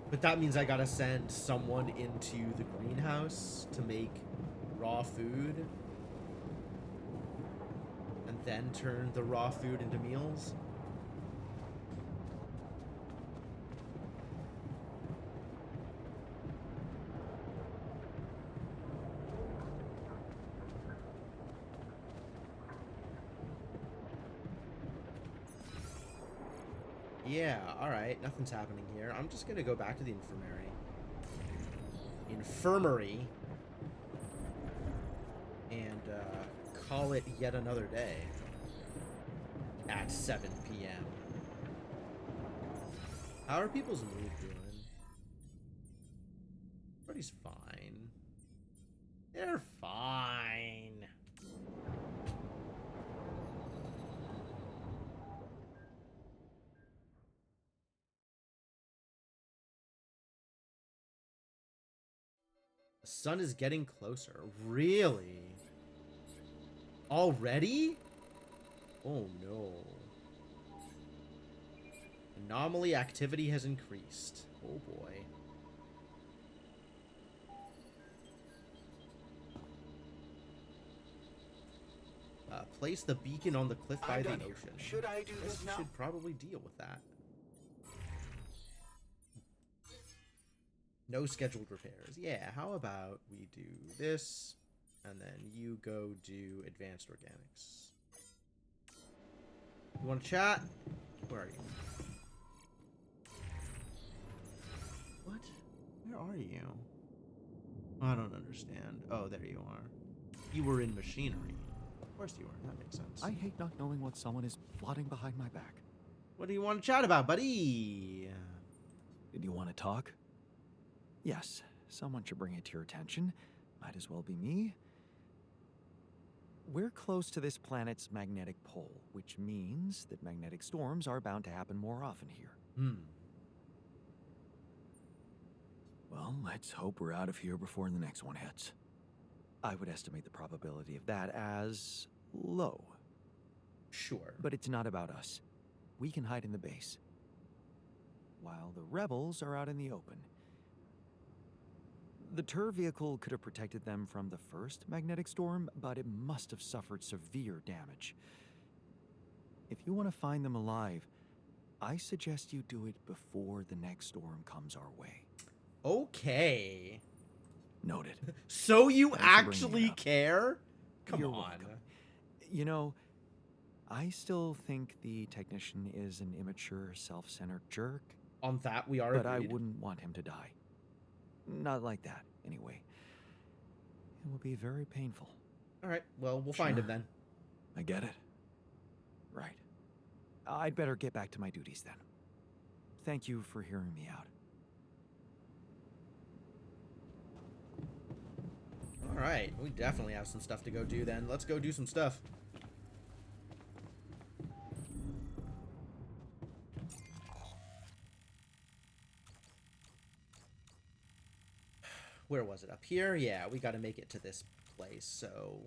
But that means I gotta send someone into the greenhouse to make raw food. And then turn the raw food into meals. Yeah, alright. Nothing's happening here. I'm just gonna go back to the infirmary. And, call it yet another day. At 7 p.m. How are people's mood doing? Everybody's fine. They're fine. The sun is getting closer. Really? Already? Oh no. Anomaly activity has increased. Oh boy. Place the beacon on the cliff by the ocean. Should I do Guess this we now? should probably deal with that. No scheduled repairs. Yeah, how about we do this, and then you go do advanced organics. You want to chat? Where are you? What? Where are you? I don't understand. Oh, there you are. You were in machinery. Of course you were. That makes sense. I hate not knowing what someone is plotting behind my back. What do you want to chat about, buddy? Did you want to talk? Yes, someone should bring it to your attention. Might as well be me. We're close to this planet's magnetic pole, which means that magnetic storms are bound to happen more often here. Well, let's hope we're out of here before the next one hits. I would estimate the probability of that as low. Sure. But it's not about us. We can hide in the base, while the rebels are out in the open. The Tur vehicle could have protected them from the first magnetic storm, but it must have suffered severe damage. If you want to find them alive, I suggest you do it before the next storm comes our way. Okay. Noted. So you Thanks for bringing it actually up. care? Come You're on. welcome. You know, I still think the technician is an immature, self-centered jerk, On that, we are but I agreed. wouldn't want him to die. Not like that, anyway. It will be very painful. All right. Well, we'll find him Sure. then. I get it. Right. I'd better get back to my duties then. Thank you for hearing me out. All right. We definitely have some stuff to go do then. Let's go do some stuff. Where was it? Up here? Yeah, we got to make it to this place. So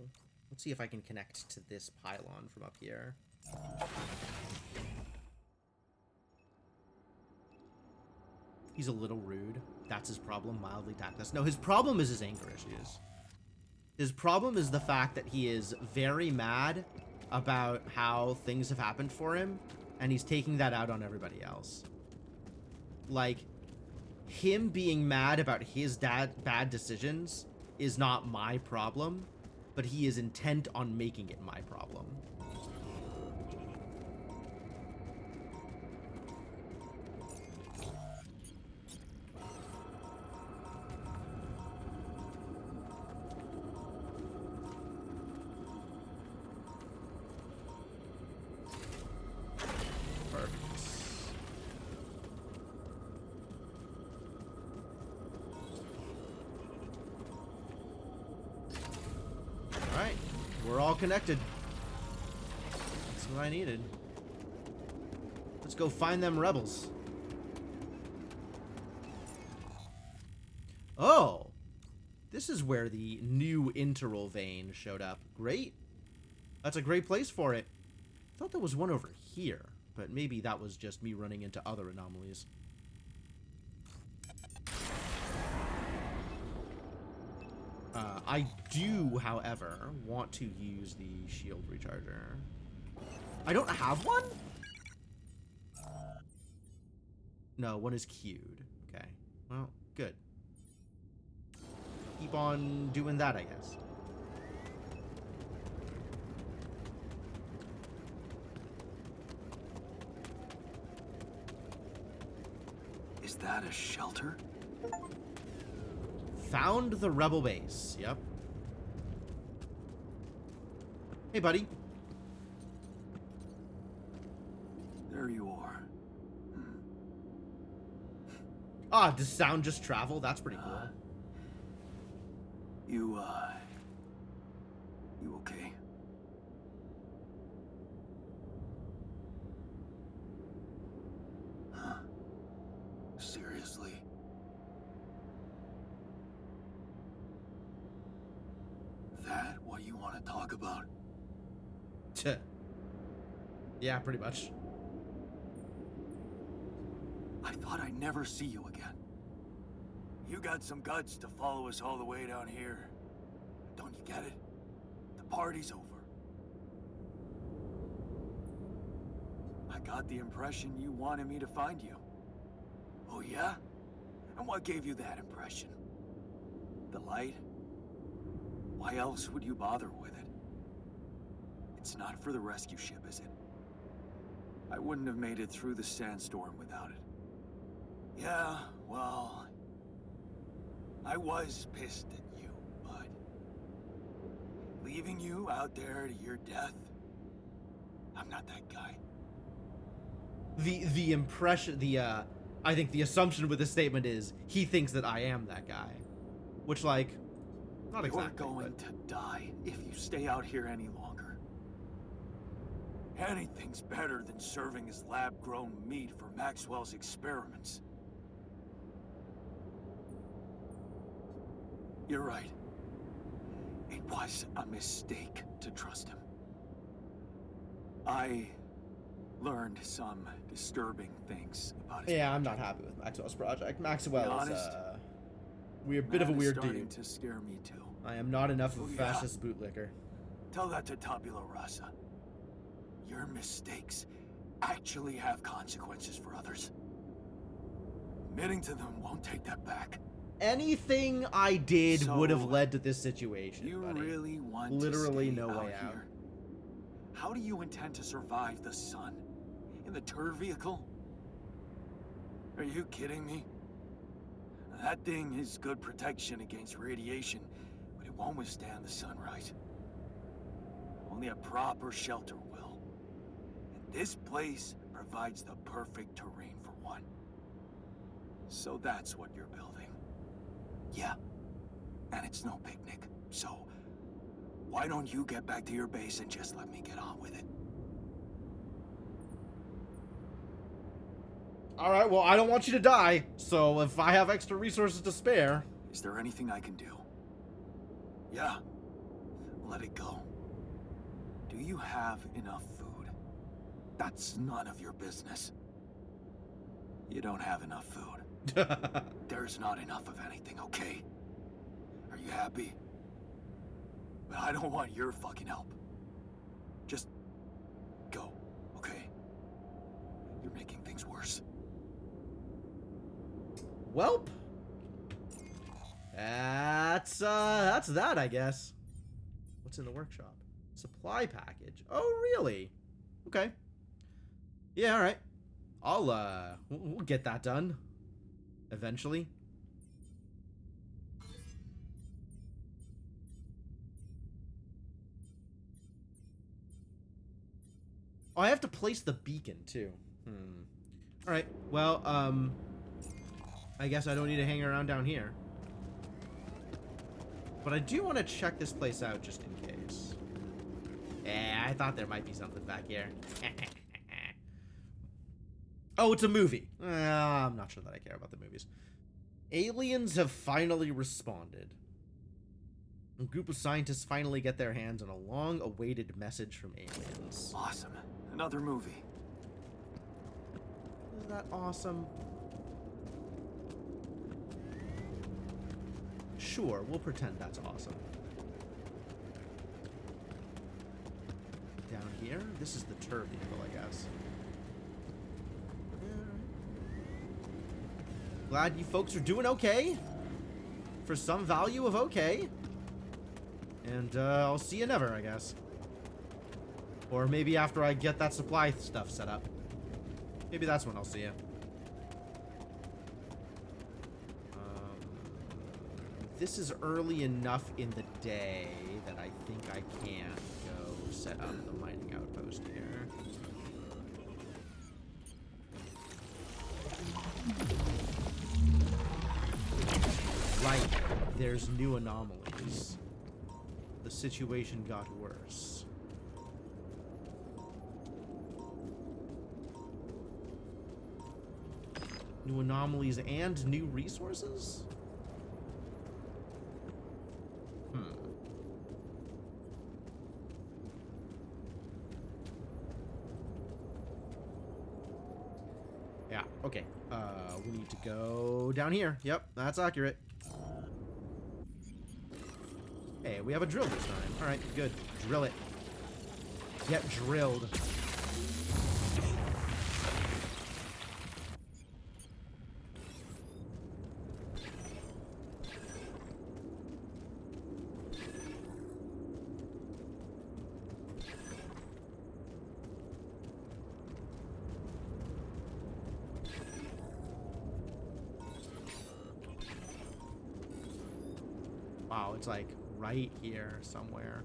let's see if I can connect to this pylon from up here. He's a little rude. That's his problem, mildly tactless. No, his problem is his anger issues. His problem is the fact that he is very mad about how things have happened for him, and he's taking that out on everybody else. Like, him being mad about his bad decisions is not my problem, but he is intent on making it my problem. Alright, we're all connected. That's what I needed. Let's go find them rebels. Oh! This is where the new interval vein showed up. Great. That's a great place for it. I thought there was one over here, but maybe that was just me running into other anomalies. I do, however, want to use the shield recharger. I don't have one? No, one is queued. Okay. Well, good. Keep on doing that, I guess. Is that a shelter? Found the rebel base. Yep. Hey, buddy. There you are. Ah, does sound just travel? That's pretty cool. You okay? Huh? Seriously? That what you want to talk about? Yeah, pretty much. I thought I'd never see you again. You got some guts to follow us all the way down here. Don't you get it? The party's over. I got the impression you wanted me to find you. Oh yeah? And what gave you that impression? The light? Why else would you bother with it? It's not for the rescue ship, is it? I wouldn't have made it through the sandstorm without it. Yeah, well, I was pissed at you, but leaving you out there to your death, I'm not that guy. The impression, I think the assumption with this statement is he thinks that I am that guy. Which, like, Not exactly. You're going but... to die if you stay out here any longer. Anything's better than serving as lab-grown meat for Maxwell's experiments. You're right. It was a mistake to trust him. I learned some disturbing things about his Yeah, I'm project. not happy with Maxwell's project. Maxwell Be is honest, we're a bit of a Man, weird it's starting dude. to scare me too. I am not enough of Oh, a yeah? fascist bootlicker. Tell that to Tabula Rasa. Your mistakes actually have consequences for others. Admitting to them won't take that back. Anything I did would have So, led to this situation, You buddy. really want Literally to stay no out way out. here? How do you intend to survive the sun? In the tour vehicle? Are you kidding me? That thing is good protection against radiation, but it won't withstand the sunrise. Only a proper shelter will. And this place provides the perfect terrain for one. So that's what you're building. Yeah. And it's no picnic, so why don't you get back to your base and just let me get on with it? Alright, well, I don't want you to die, so if I have extra resources to spare... Is there anything I can do? Yeah. Let it go. Do you have enough food? That's none of your business. You don't have enough food. There's not enough of anything, okay? Are you happy? But I don't want your fucking help. Just go, okay? You're making things worse. Welp. That's that, I guess. What's in the workshop? Supply package. Oh, really? Okay. Yeah, alright. We'll get that done. Eventually. Oh, I have to place the beacon, too. Alright, well, I guess I don't need to hang around down here. But I do want to check this place out just in case. Yeah, I thought there might be something back here. Oh, it's a movie. I'm not sure that I care about the movies. Aliens have finally responded. A group of scientists finally get their hands on a long-awaited message from aliens. Awesome. Another movie. Isn't that awesome? Sure, we'll pretend that's awesome. Down here? This is the tour vehicle, I guess. Glad you folks are doing okay. For some value of okay. And, I'll see you never, I guess. Or maybe after I get that supply stuff set up. Maybe that's when I'll see you. This is early enough in the day that I think I can go set up the mining outpost here. Right, there's new anomalies. The situation got worse. New anomalies and new resources? Yeah, okay. We need to go down here. Yep, that's accurate. Hey, we have a drill this time. Alright, good. Drill it. Get drilled. Wow, it's like right here somewhere.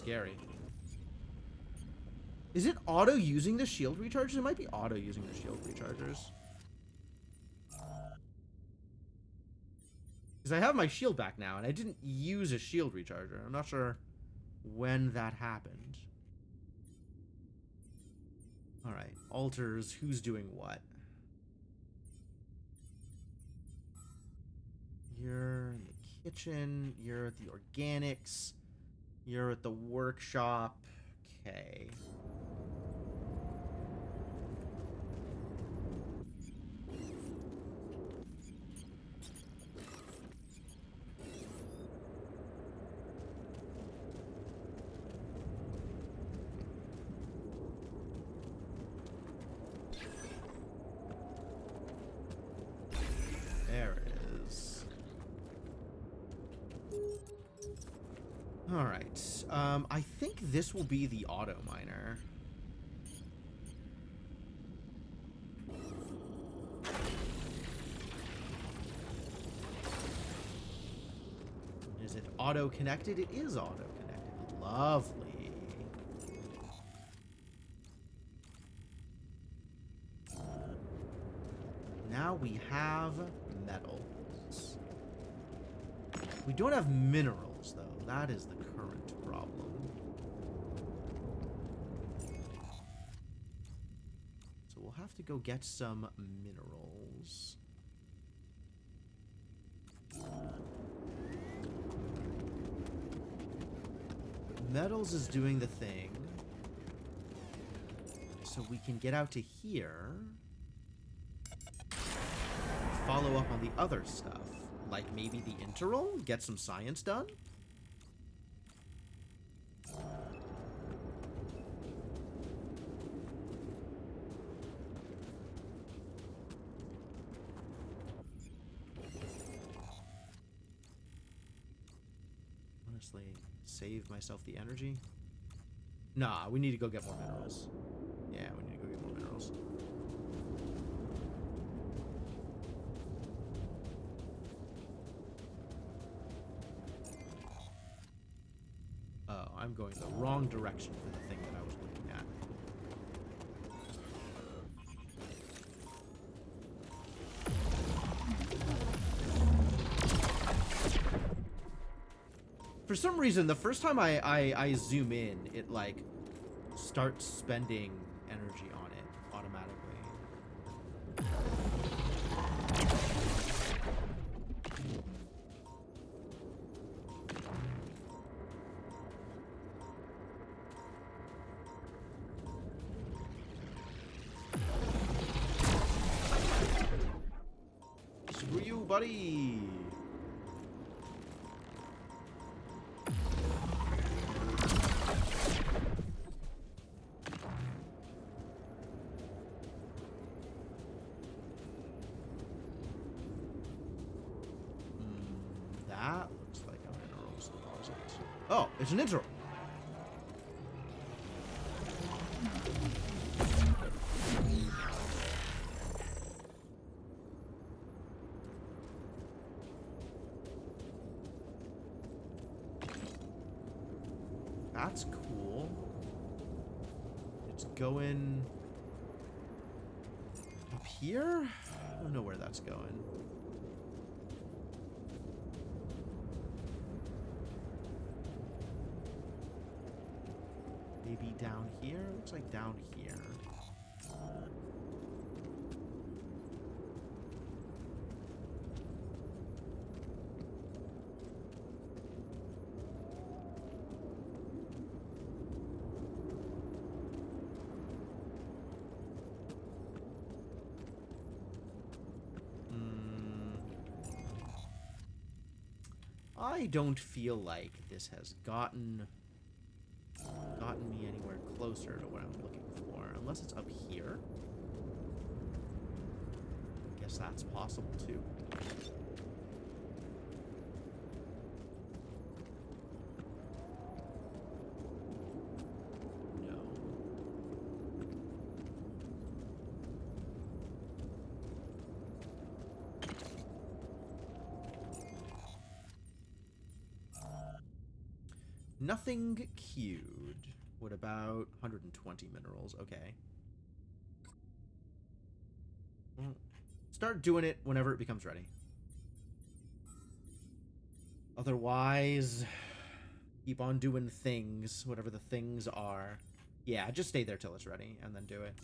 scary. Is it auto using the shield rechargers? It might be auto using the shield rechargers. Because I have my shield back now, and I didn't use a shield recharger. I'm not sure when that happened. Alright, altars, who's doing what? You're in the kitchen, you're at the organics, you're at the workshop. Okay. There it is. All right. I think this will be the auto miner. Is it auto connected? It is auto connected. Lovely. Now we have metals. We don't have minerals, though. That is the current problem. So we'll have to go get some minerals. Metals is doing the thing. So we can get out to here. Follow up on the other stuff. Like maybe the Interral? Get some science done? Honestly, save myself the energy? Nah, we need to go get more minerals. Yeah, we need to go get more minerals. Oh, I'm going the wrong direction for the thing that I was looking at. For some reason, the first time I zoom in, it, like, starts spending energy on it automatically. Screw you, buddy! That looks like a minerals deposit. Oh, it's an intro. That's cool. It's going up here? I don't know where that's going. Maybe down here? Looks like down here. I don't feel like this has gotten me anywhere closer to what I'm looking for, unless it's up here. I guess that's possible too. No. Nothing queued. What about 120 minerals? Okay. Well, start doing it whenever it becomes ready. Otherwise, keep on doing things, whatever the things are. Yeah, just stay there till it's ready, and then do it.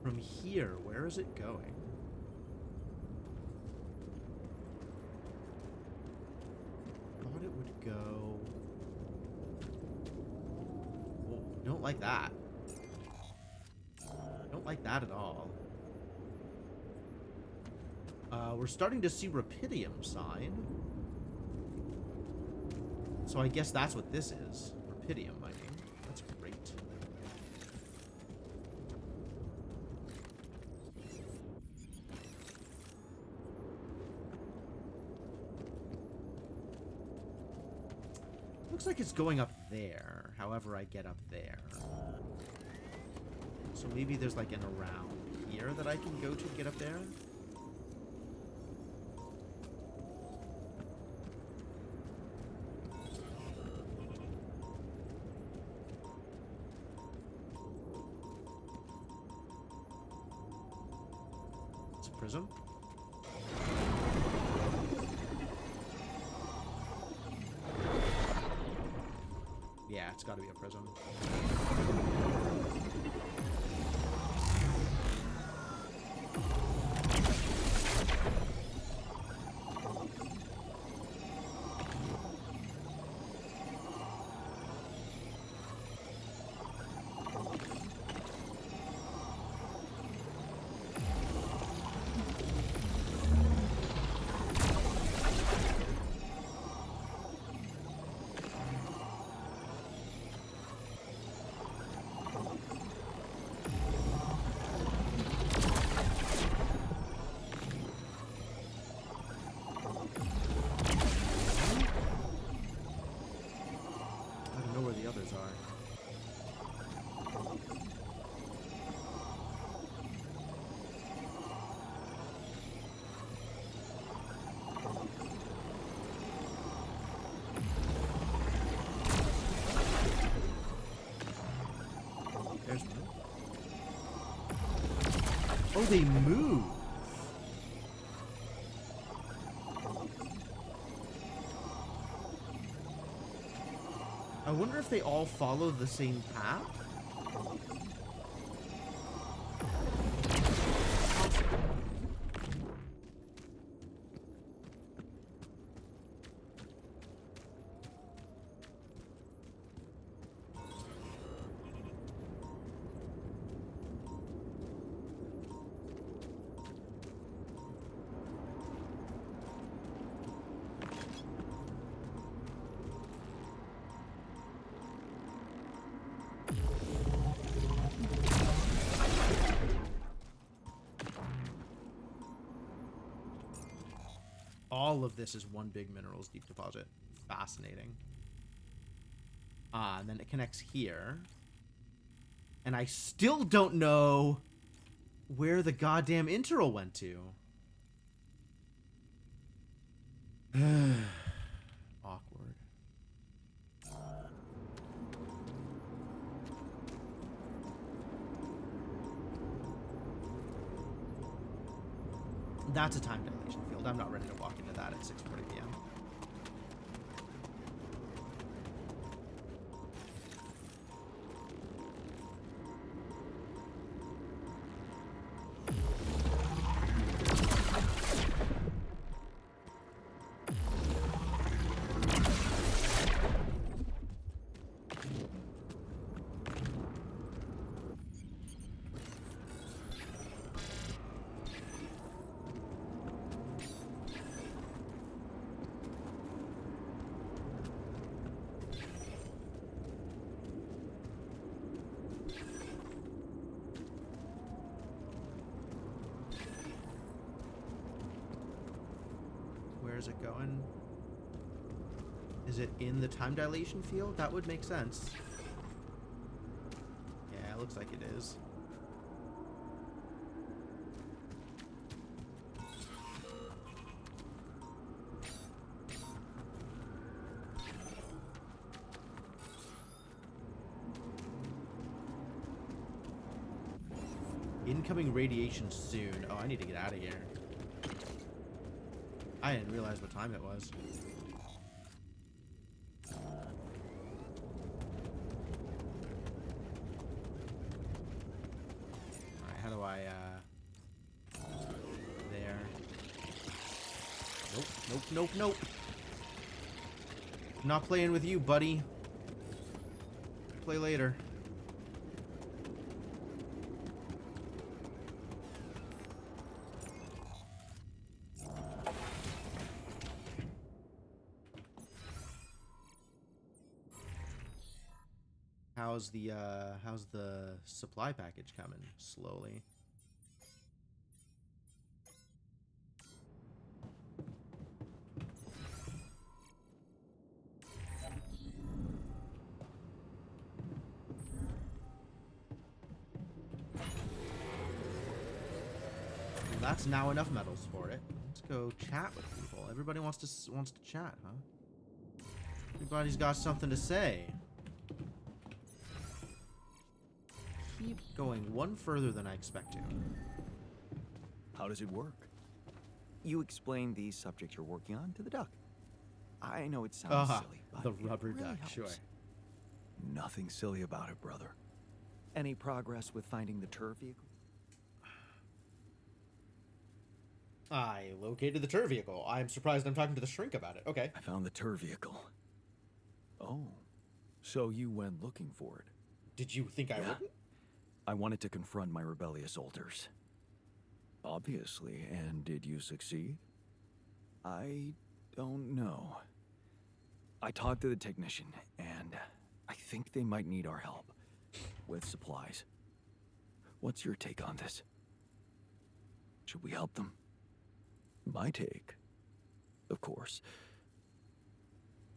From here, where is it going? Thought it would go... Whoa, don't like that. Don't like that at all. We're starting to see Rapidium sign. So I guess that's what this is. Rapidium mining. That's great. Looks like it's going up there, however I get up there. So maybe there's like an around here that I can go to get up there? It's a prism? Yeah, it's gotta be a prism. There's one. Oh, they move. I wonder if they all follow the same path. All of this is one big minerals deep deposit. Fascinating. And then it connects here. And I still don't know where the goddamn interval went to. Awkward. That's a time dilation field. I'm not ready to walk into that at 6:40 p.m. Where is it going? Is it in the time dilation field? That would make sense. Yeah, it looks like it is. Incoming radiation soon. Oh, I need to get out of here. I didn't realize what time it was. Alright, how do I, there. Nope, nope, nope, nope. Not playing with you, buddy. Play later. How's the supply package coming? Slowly. Well, that's now enough metals for it. Let's go chat with people. Everybody wants to chat, huh? Everybody's got something to say. Keep going one further than I expect to. How does it work? You explain the subject you're working on to the duck. I know it sounds silly, but the it rubber really duck, helps. sure. Nothing silly about it, brother. Any progress with finding the turf vehicle? I located the tur vehicle. I'm surprised I'm talking to the shrink about it. Okay. I found the turf vehicle. Oh, so you went looking for it? Did you think I Yeah. wouldn't? I wanted to confront my rebellious alters. Obviously, and did you succeed? I don't know. I talked to the technician, and I think they might need our help with supplies. What's your take on this? Should we help them? My take, of course.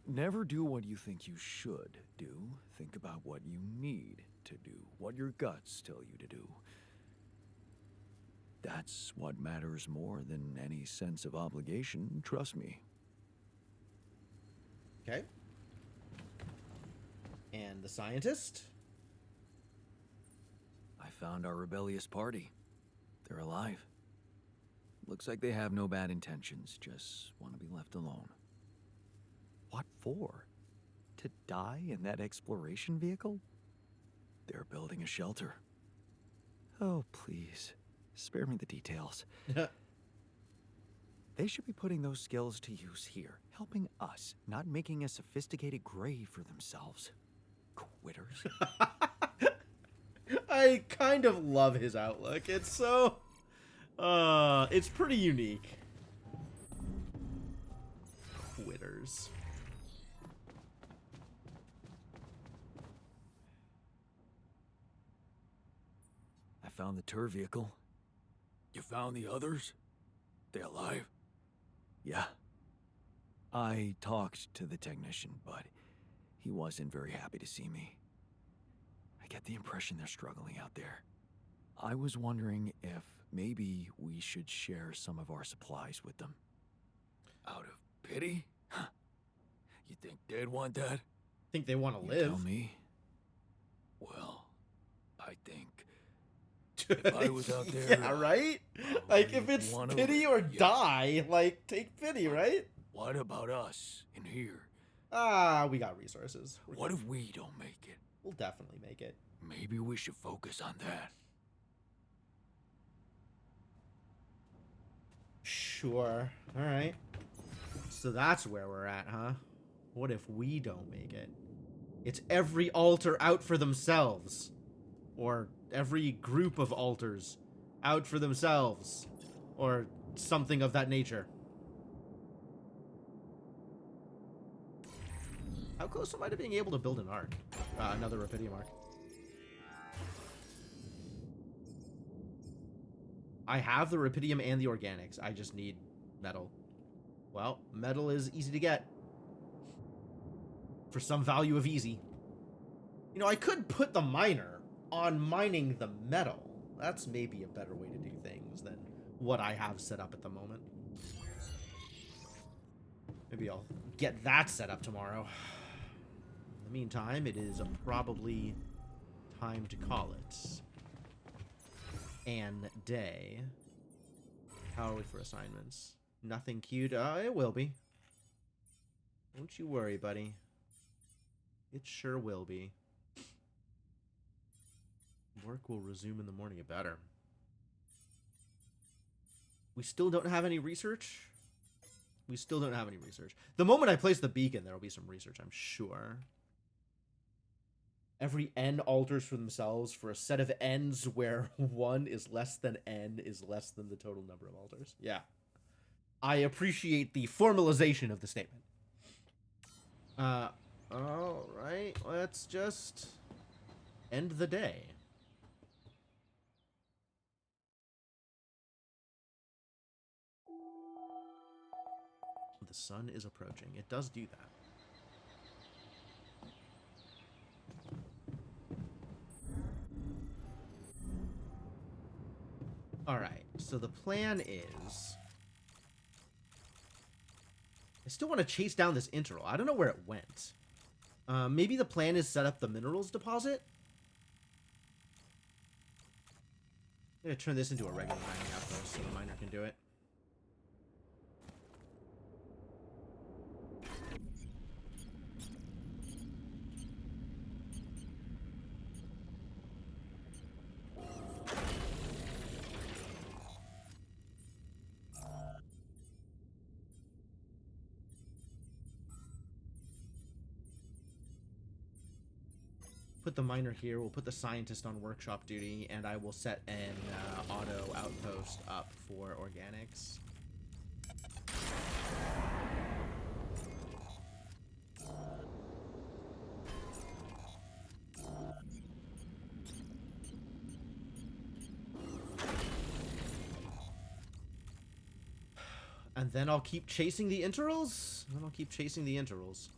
Never do what you think you should do. Think about what you need to do, what your guts tell you to do. That's what matters more than any sense of obligation, trust me. Okay. And the scientist? I found our rebellious party. They're alive. Looks like they have no bad intentions, just want to be left alone. What for? To die in that exploration vehicle? They're building a shelter. Oh, please. Spare me the details. They should be putting those skills to use here, helping us, not making a sophisticated grave for themselves. Quitters. I kind of love his outlook. It's so... it's pretty unique. Quitters. I found the tur vehicle. You found the others? They alive? Yeah. I talked to the technician, but he wasn't very happy to see me. I get the impression they're struggling out there. I was wondering if maybe we should share some of our supplies with them. Out of pity? Huh. You think they'd want that? Think they want to You live. tell me. Well, I think if I was out there, yeah, right? Like, if it's one of pity them, or yeah. die, like, take pity, right? What about us in here? Ah, we got resources. We're What good. if we don't make it? We'll definitely make it. Maybe we should focus on that. Sure. Alright. So that's where we're at, huh? What if we don't make it? It's every altar out for themselves. Or every group of altars out for themselves. Or something of that nature. How close am I to being able to build an arc? Another Rapidium arc. I have the Rapidium and the organics. I just need metal. Well, metal is easy to get. For some value of easy. You know, I could put the miner on mining the metal. That's maybe a better way to do things than what I have set up at the moment. Maybe I'll get that set up tomorrow. In the meantime, it is probably time to call it an day. How are we for assignments? Nothing queued? It will be. Don't you worry, buddy. It sure will be. Work will resume in the morning. It better. We still don't have any research? We still don't have any research. The moment I place the beacon, there will be some research, I'm sure. Every n alters for themselves for a set of n's where 1 is less than n is less than the total number of alters. Yeah. I appreciate the formalization of the statement. Alright, let's just end the day. The sun is approaching. It does do that. Alright, so the plan is... I still want to chase down this interval. I don't know where it went. Maybe the plan is set up the minerals deposit? I'm going to turn this into a regular mining outpost so the miner can do it. Put the miner here, we'll put the scientist on workshop duty, and I will set an auto outpost up for organics. And then I'll keep chasing the intervals? And then I'll keep chasing the intervals.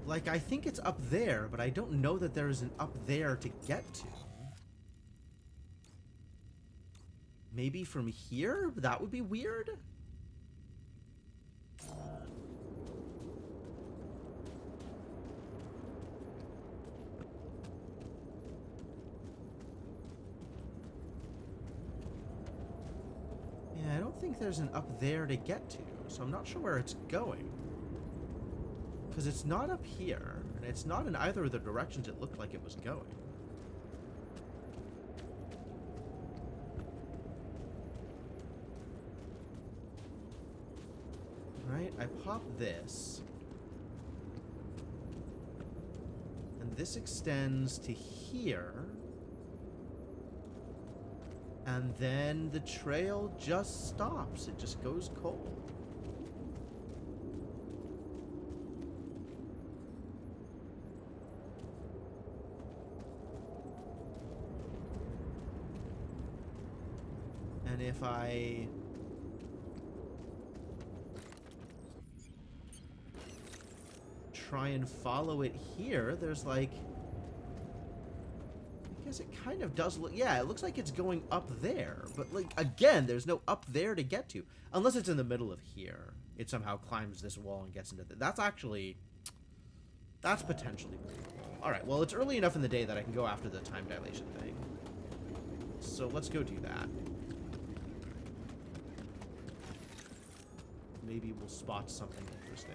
Like, I think it's up there, but I don't know that there is an up there to get to. Maybe from here? That would be weird? Yeah, I don't think there's an up there to get to, so I'm not sure where it's going. Because it's not up here, and it's not in either of the directions it looked like it was going. Right, I pop this. And this extends to here. And then the trail just stops. It just goes cold. And if I try and follow it here, there's like, I guess it kind of does look, yeah, it looks like it's going up there. But like, again, there's no up there to get to. Unless it's in the middle of here. It somehow climbs this wall and gets into the, that's actually, that's potentially pretty cool. Alright, well, it's early enough in the day that I can go after the time dilation thing. So let's go do that. maybe we'll spot something interesting.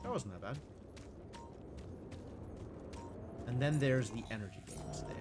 That wasn't that bad. And then there's the energy gates there.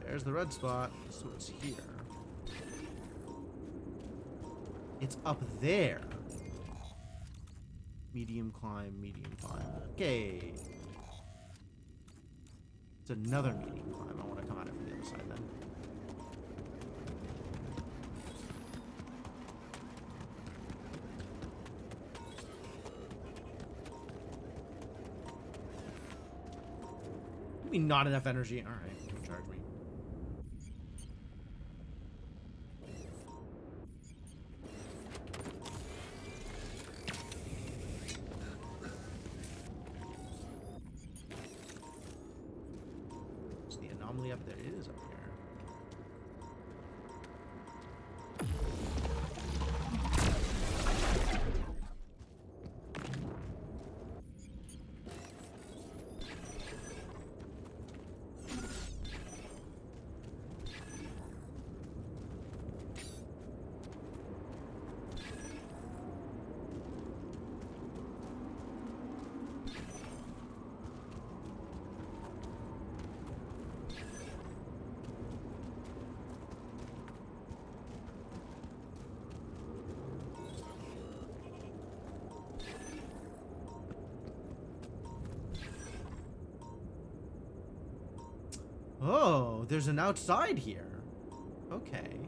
There's the red spot, so it's here. It's up there. Medium climb, medium climb. Okay. It's another medium climb. I want to come at it from the other side then. Maybe not enough energy. All right, don't charge me. Is the anomaly up there? It is up here. Oh, there's an outside here. Okay.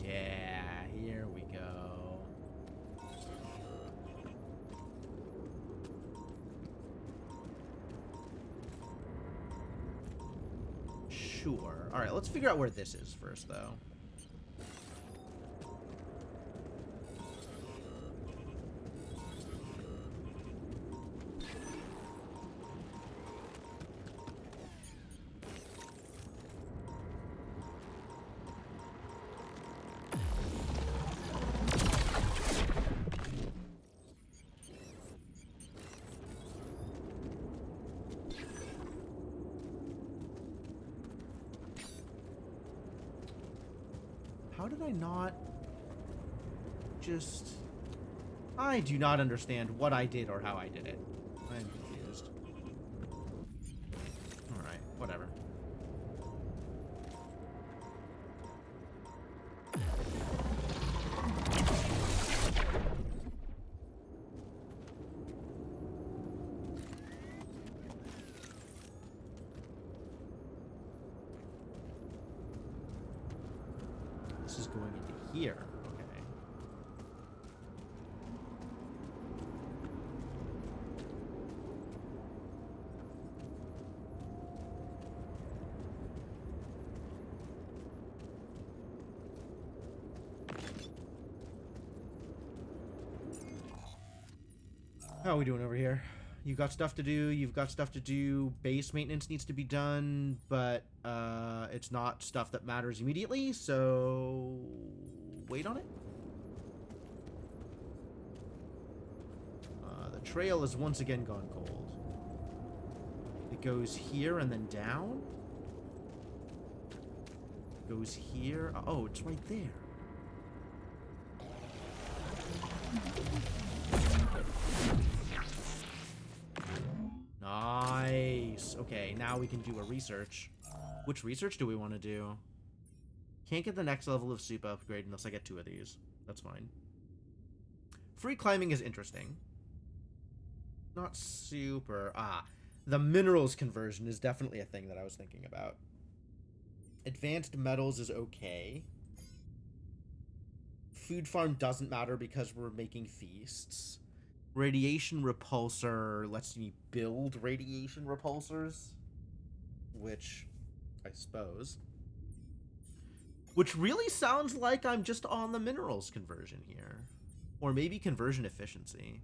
Yeah, here we go. Sure. All right, let's figure out where this is first, though. How did I not just... I do not understand what I did or how I did it. I'm confused. Alright, whatever. This is going into here. Okay. How are we doing over here? You've got stuff to do. You've got stuff to do. Base maintenance needs to be done, but it's not stuff that matters immediately, so wait on it. The trail has once again gone cold. It goes here and then down. It goes here. Oh, it's right there. Nice. Okay, now we can do a research. Which research do we want to do? Can't get the next level of soup upgrade unless I get 2 of these. That's fine. Free climbing is interesting. Not super. The minerals conversion is definitely a thing that I was thinking about. Advanced metals is okay. Food farm doesn't matter because we're making feasts. Radiation repulsor lets me build radiation repulsors, which I suppose. Which really sounds like I'm just on the minerals conversion here. Or maybe conversion efficiency.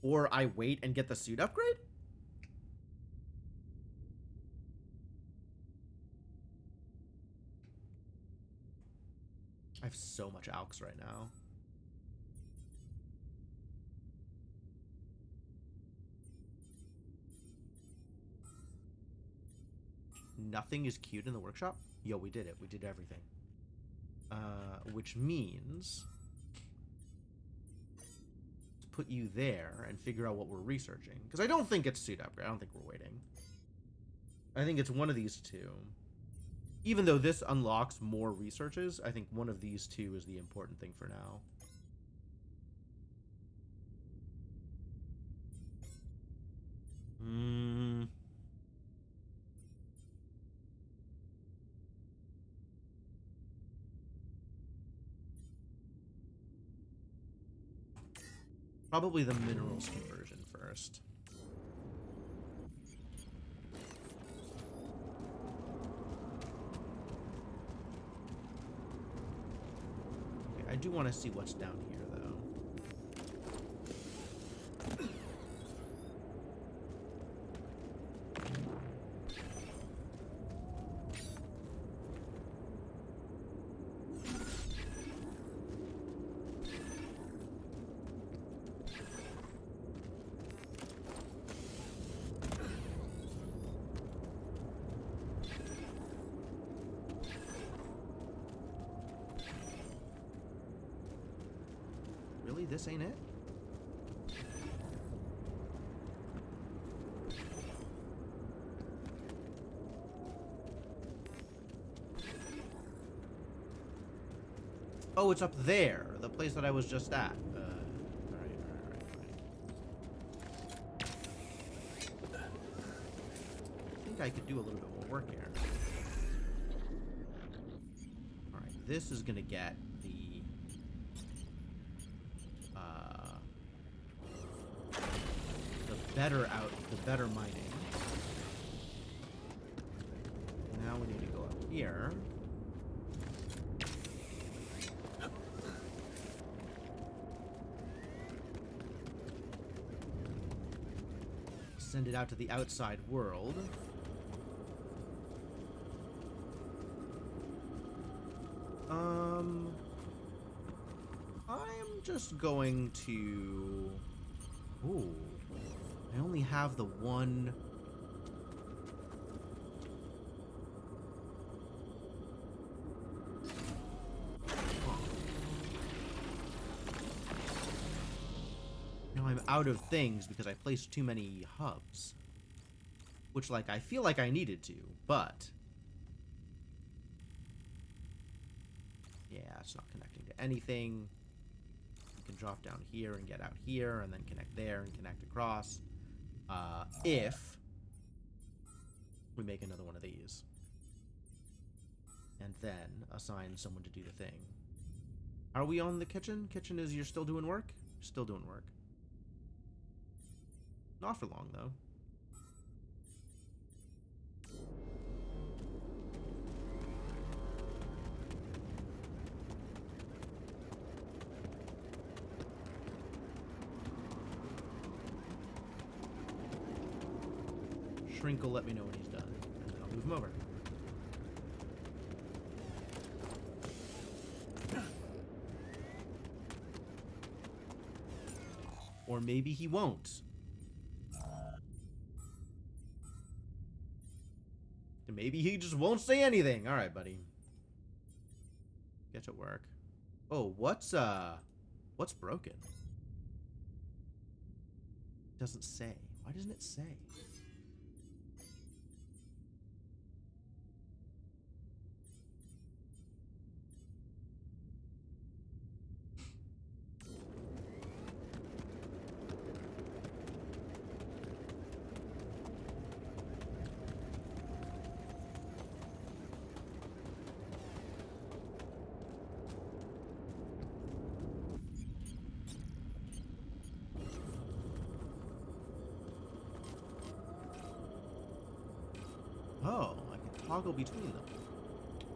Or I wait and get the suit upgrade? I have so much ALKS right now. Nothing is cute in the workshop? Yo, we did it. We did everything. Which means to put you there and figure out what we're researching. Because I don't think it's suit upgrade. I don't think we're waiting. I think it's one of these two. Even though this unlocks more researches, I think one of these two is the important thing for now. Probably the minerals conversion first. Okay, I do want to see what's down here, though. Really? This ain't it? Oh, it's up there. The place that I was just at. Alright. I think I could do a little bit more work here. Alright, this is gonna get the better mining. Now we need to go up here. Send it out to the outside world. I'm just going to... Ooh. I only have the one... Now I'm out of things because I placed too many hubs. Which, like, I feel like I needed to, but... Yeah, it's not connecting to anything. You can drop down here and get out here, and then connect there and connect across. If we make another one of these. And then assign someone to do the thing. Are we on the kitchen? Kitchen is you're still doing work? Still doing work. Not for long, though. Shrink will let me know when he's done, and then I'll move him over. Or maybe he won't. Maybe he just won't say anything. All right, buddy. Get to work. Oh, what's broken? It doesn't say. Why doesn't it say? Oh, I can toggle between them.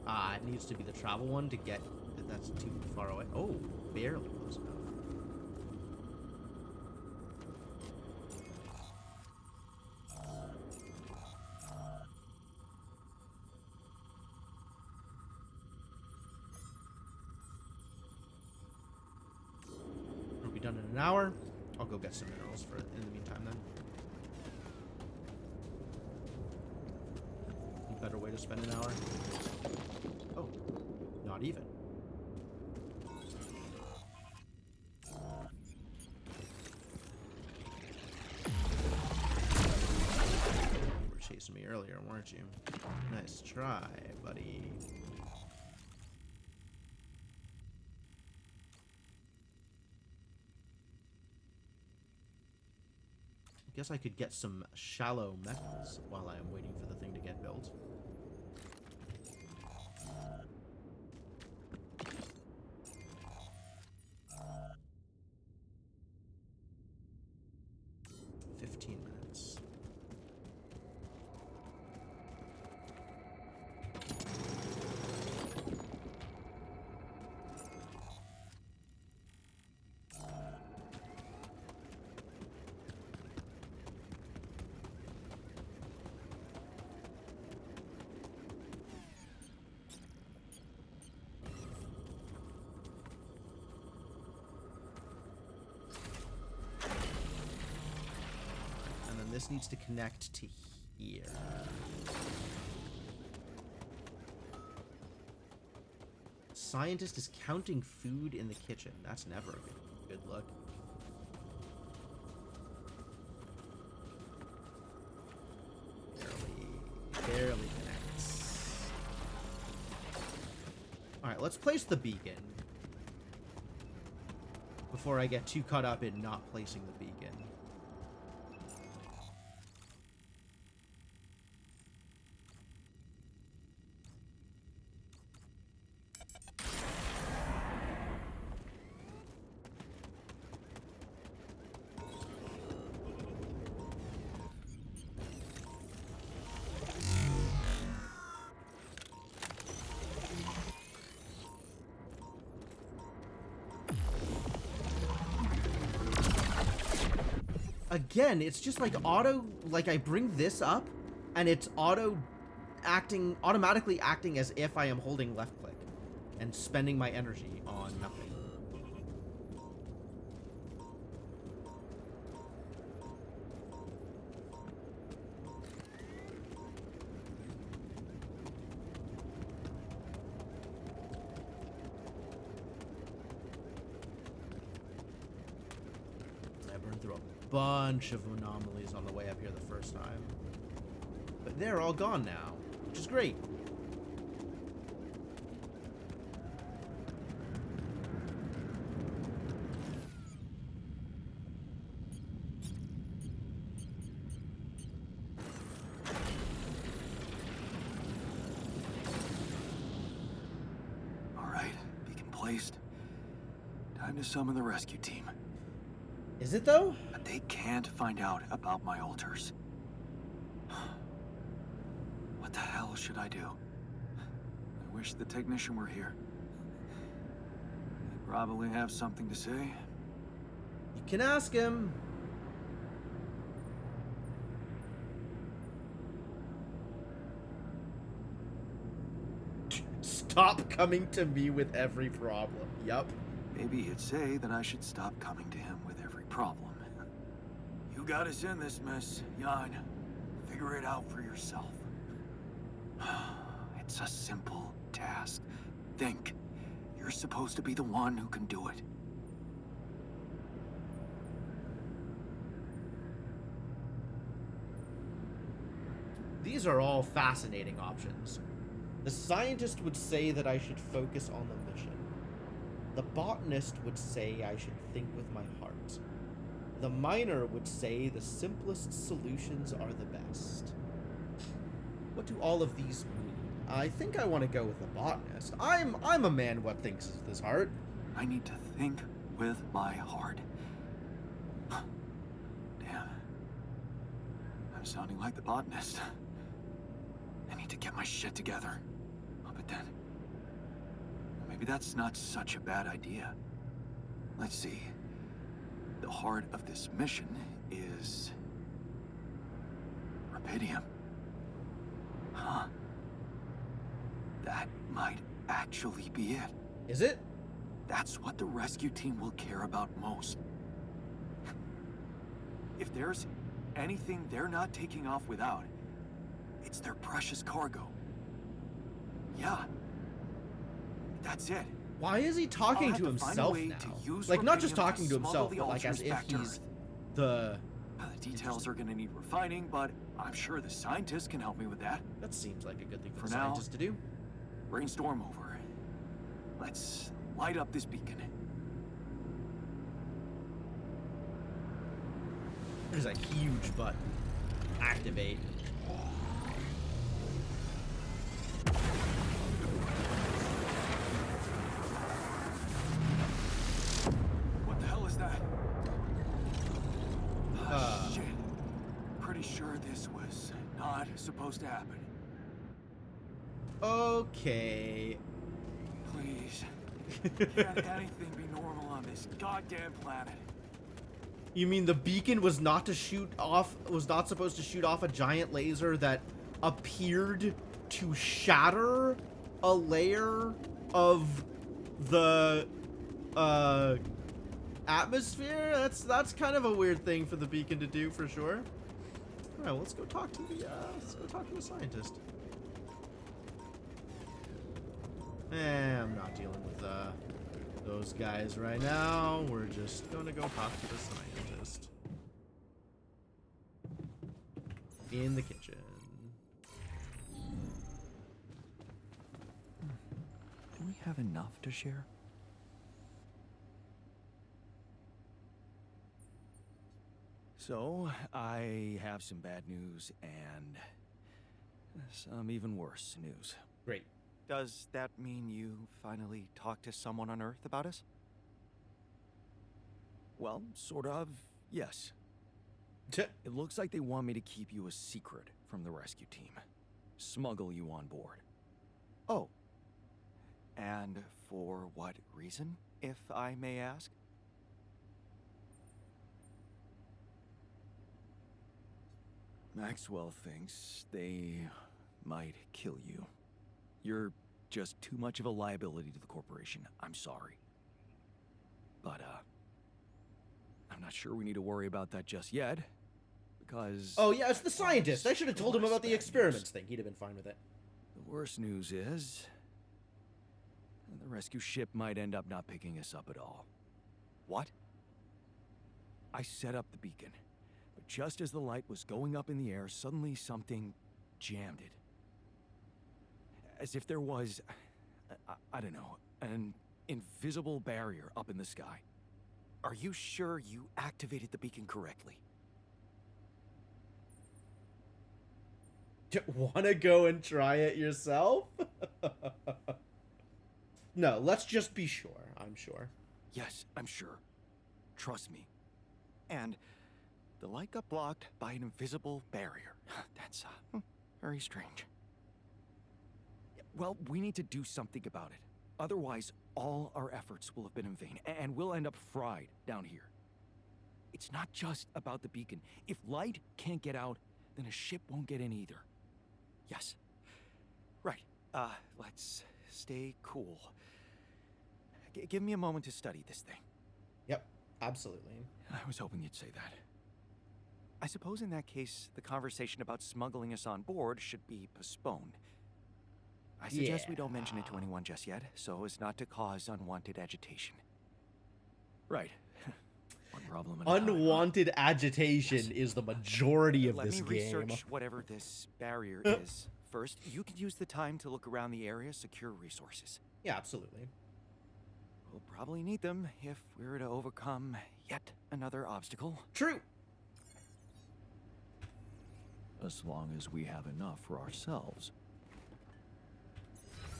Ah, it needs to be the travel one to get... That's too far away. Oh, barely close enough. We'll be done in an hour. I'll go get some minerals for it in the meantime then. Better way to spend an hour. Oh, not even. You were chasing me earlier, weren't you? Nice try, buddy. Guess I could get some shallow metals while I am waiting for the thing to get built. This needs to connect to here. Scientist is counting food in the kitchen. That's never a good look. Barely connects. Alright, let's place the beacon before I get too caught up in not placing the beacon. Again, it's just like auto, like I bring this up and it's automatically acting as if I am holding left click and spending my energy on nothing. Bunch of anomalies on the way up here the first time, but they're all gone now, which is great. All right, beacon placed. Time to summon the rescue team. Is it though? But they can't find out about my altars. What the hell should I do? I wish the technician were here. He'd probably have something to say. You can ask him. Stop coming to me with every problem. Yup. Maybe he'd say that I should stop coming to him with every problem. You got us in this mess, Jan. Figure it out for yourself. It's a simple task. Think. You're supposed to be the one who can do it. These are all fascinating options. The scientist would say that I should focus on the mission. The botanist would say I should think with my heart. The miner would say the simplest solutions are the best. What do all of these mean? I think I want to go with the botanist. I'm a man what thinks with his heart. I need to think with my heart. Damn. I'm sounding like the botanist. I need to get my shit together. Oh, but then... maybe that's not such a bad idea. Let's see. The heart of this mission is... Rapidium. Huh. That might actually be it. Is it? That's what the rescue team will care about most. If there's anything they're not taking off without, it's their precious cargo. Yeah. That's it. Why is he talking to himself now? Like, not just talking to himself, but like as if he's the... The details are gonna need refining, but I'm sure the scientists can help me with that. That seems like a good thing for For the now- scientist to do. Brainstorm over. Let's light up this beacon. There's a huge button. Activate. What the hell is that? Shit. Pretty sure this was not supposed to happen. Okay. Please. Can't anything be normal on this goddamn planet? You mean the beacon was not supposed to shoot off a giant laser that appeared to shatter a layer of the atmosphere? That's kind of a weird thing for the beacon to do, for sure. All right, well, let's go talk to the scientist. I'm not dealing with those guys right now. We're just gonna go talk to the scientist in the kitchen. Do we have enough to share? So, I have some bad news and some even worse news. Great. Does that mean you finally talked to someone on Earth about us? Well, sort of, yes. It looks like they want me to keep you a secret from the rescue team. Smuggle you on board. Oh. And for what reason, if I may ask? Maxwell thinks they might kill you. You're just too much of a liability to the corporation. I'm sorry. But, I'm not sure we need to worry about that just yet. Because... Oh, yeah, it's the scientist. I should have told him about the experiments thing. He'd have been fine with it. The worst news is... the rescue ship might end up not picking us up at all. What? I set up the beacon. But just as the light was going up in the air, suddenly something jammed it. As if there was, I don't know, an invisible barrier up in the sky. Are you sure you activated the beacon correctly? Wanna go and try it yourself? No, let's just be sure. I'm sure. Yes, I'm sure. Trust me. And the light got blocked by an invisible barrier. That's, very strange. Well, we need to do something about it. Otherwise, all our efforts will have been in vain, and we'll end up fried down here. It's not just about the beacon. If light can't get out, then a ship won't get in either. Yes. Right. Let's stay cool. Give me a moment to study this thing. Yep, absolutely. I was hoping you'd say that. I suppose in that case, the conversation about smuggling us on board should be postponed. I suggest we don't mention it to anyone just yet, so as not to cause unwanted agitation. Right. One problem at a time, huh? Unwanted agitation is the majority of Let this me game. research whatever this barrier is. First, you can use the time to look around the area, secure resources. Yeah, absolutely. We'll probably need them if we're to overcome yet another obstacle. True. As long as we have enough for ourselves.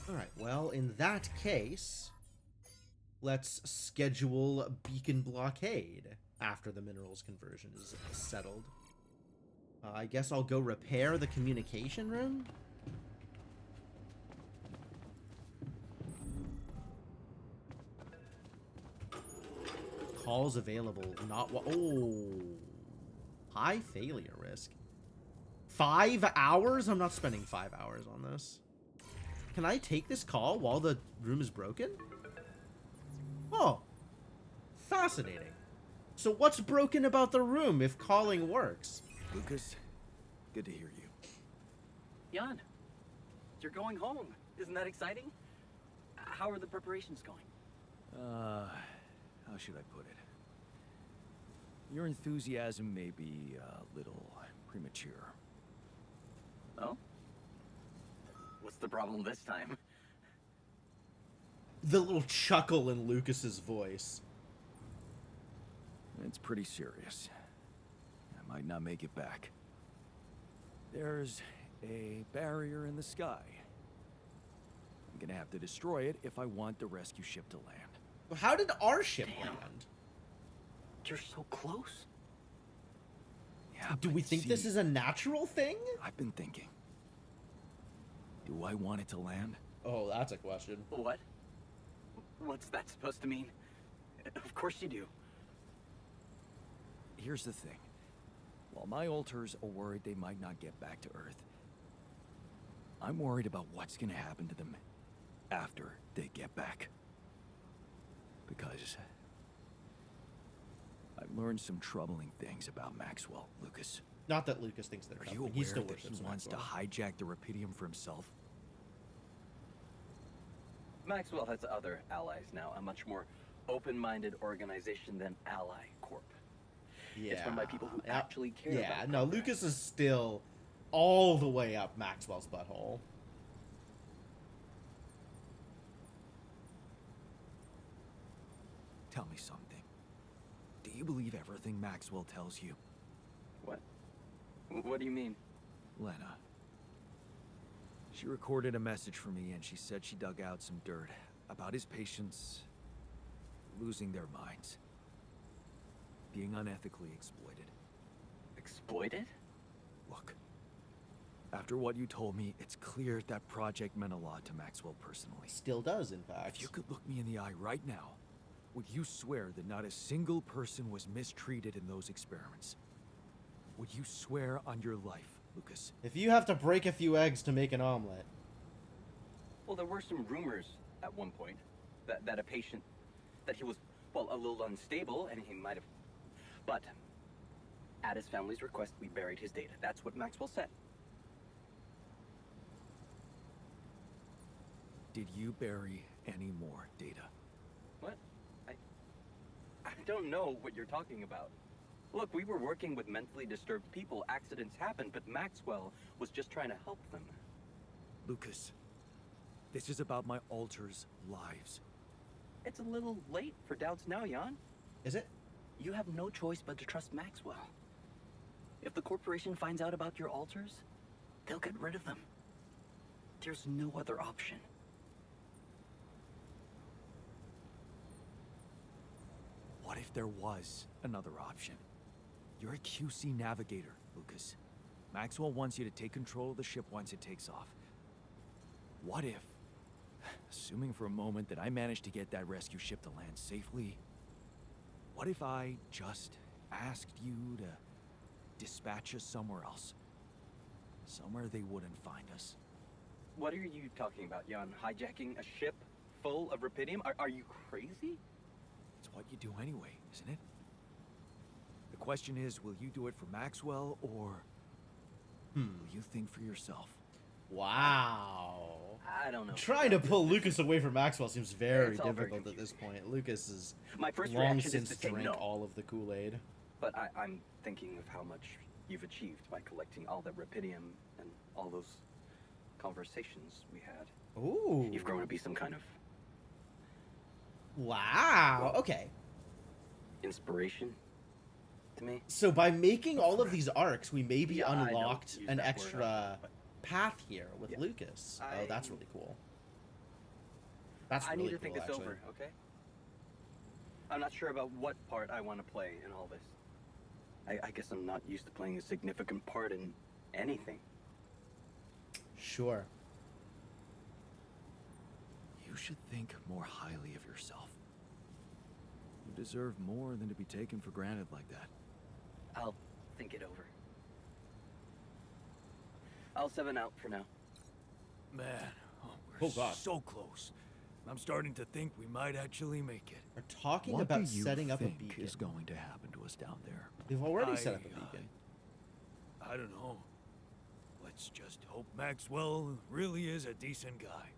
Alright, well, in that case, let's schedule Beacon Blockade after the minerals conversion is settled. I guess I'll go repair the communication room? Calls available, not high failure risk. 5 hours? I'm not spending 5 hours on this. Can I take this call while the room is broken? Oh, fascinating. So what's broken about the room if calling works? Lucas, good to hear you. Jan, you're going home. Isn't that exciting? How are the preparations going? How should I put it? Your enthusiasm may be a little premature. Oh? What's the problem this time? The little chuckle in Lucas's voice. It's pretty serious. I might not make it back. There's a barrier in the sky. I'm gonna have to destroy it if I want the rescue ship to land. How did our ship Damn. land? You're so close. Yeah, Do we but think this see, is a natural thing? I've been thinking. Do I want it to land? Oh, that's a question. What? What's that supposed to mean? Of course you do. Here's the thing. While my alters are worried they might not get back to Earth, I'm worried about what's gonna happen to them after they get back. Because I've learned some troubling things about Maxwell, Lucas. Not that Lucas thinks they're Are you troubling. aware He still that he worships wants to Maxwell. hijack the Rapidium for himself? Maxwell has other allies now, a much more open-minded organization than Ally Corp. Yeah. It's run by people who Yeah. actually care Yeah, about no, progress. Lucas is still all the way up Maxwell's butthole. Tell me something. Do you believe everything Maxwell tells you? What? What do you mean? Lena. She recorded a message for me and she said she dug out some dirt about his patients losing their minds. Being unethically exploited. Exploited? Look, after what you told me, it's clear that project meant a lot to Maxwell personally. Still does, in fact. If you could look me in the eye right now, would you swear that not a single person was mistreated in those experiments? Would you swear on your life, Lucas? If you have to break a few eggs to make an omelet. Well, there were some rumors at one point that a patient, that he was, well, a little unstable and he might have, but at his family's request, we buried his data. That's what Maxwell said. Did you bury any more data? What? I don't know what you're talking about. Look, we were working with mentally disturbed people. Accidents happen, but Maxwell was just trying to help them. Lucas, this is about my alters' lives. It's a little late for doubts now, Jan. Is it? You have no choice but to trust Maxwell. If the corporation finds out about your alters, they'll get rid of them. There's no other option. What if there was another option? You're a QC navigator, Lucas. Maxwell wants you to take control of the ship once it takes off. What if, assuming for a moment that I managed to get that rescue ship to land safely, what if I just asked you to dispatch us somewhere else? Somewhere they wouldn't find us. What are you talking about, Jan? Hijacking a ship full of Rapidium? Are you crazy? It's what you do anyway, isn't it? The question is, will you do it for Maxwell, or will you think for yourself? Wow. I don't know. Trying to pull Lucas away from Maxwell seems very It's all very difficult at this point. Lucas is My first long reaction is since to say drank no. all of the Kool-Aid. But I'm thinking of how much you've achieved by collecting all that Rapidium and all those conversations we had. Ooh. You've grown to be some kind of Wow. Okay. inspiration to me. So by making all of these arcs, we maybe Yeah, I don't unlocked use an that word extra often, but- path here with Yeah. Lucas. Oh, that's really cool. That's I really need to cool, think this actually. over, okay? I'm not sure about what part I want to play in all this. I guess I'm not used to playing a significant part in anything. Sure. You should think more highly of yourself. You deserve more than to be taken for granted like that. I'll think it over. I'll 7 out for now. Man, we're Oh, God. so close. I'm starting to think we might actually make it. We're talking What about do you setting up a think beacon. is going to happen to us down there? We've already set up a beacon. I don't know. Let's just hope Maxwell really is a decent guy.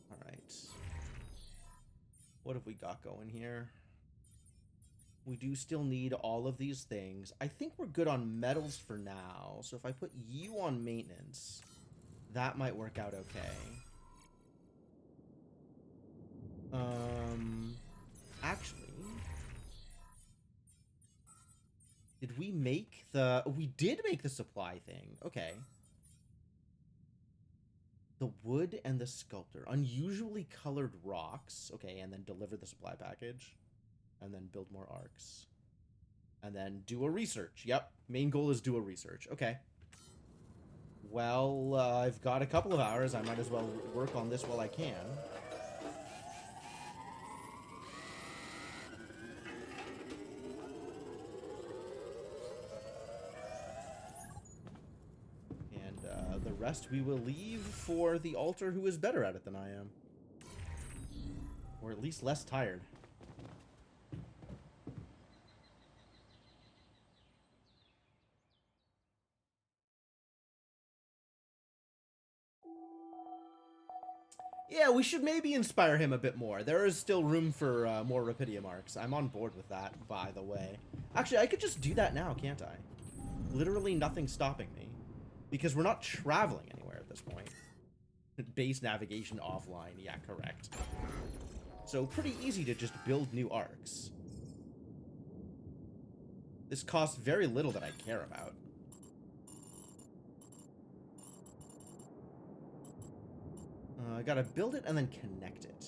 All right. What have we got going here? We do still need all of these things. I think we're good on metals for now. So if I put you on maintenance, that might work out okay. Actually, did we make the... We did make the supply thing. Okay. The wood and the sculptor. Unusually colored rocks. Okay, and then deliver the supply package. And then build more arcs. And then do a research. Yep, main goal is do a research. Okay. Well, I've got a couple of hours. I might as well work on this while I can. And the rest we will leave for the altar who is better at it than I am. Or at least less tired. Yeah, we should maybe inspire him a bit more. There is still room for more Rapidium arcs. I'm on board with that, by the way. Actually, I could just do that now, can't I? Literally nothing's stopping me. Because we're not traveling anywhere at this point. Base navigation offline. Yeah, correct. So pretty easy to just build new arcs. This costs very little that I care about. I gotta build it and then connect it.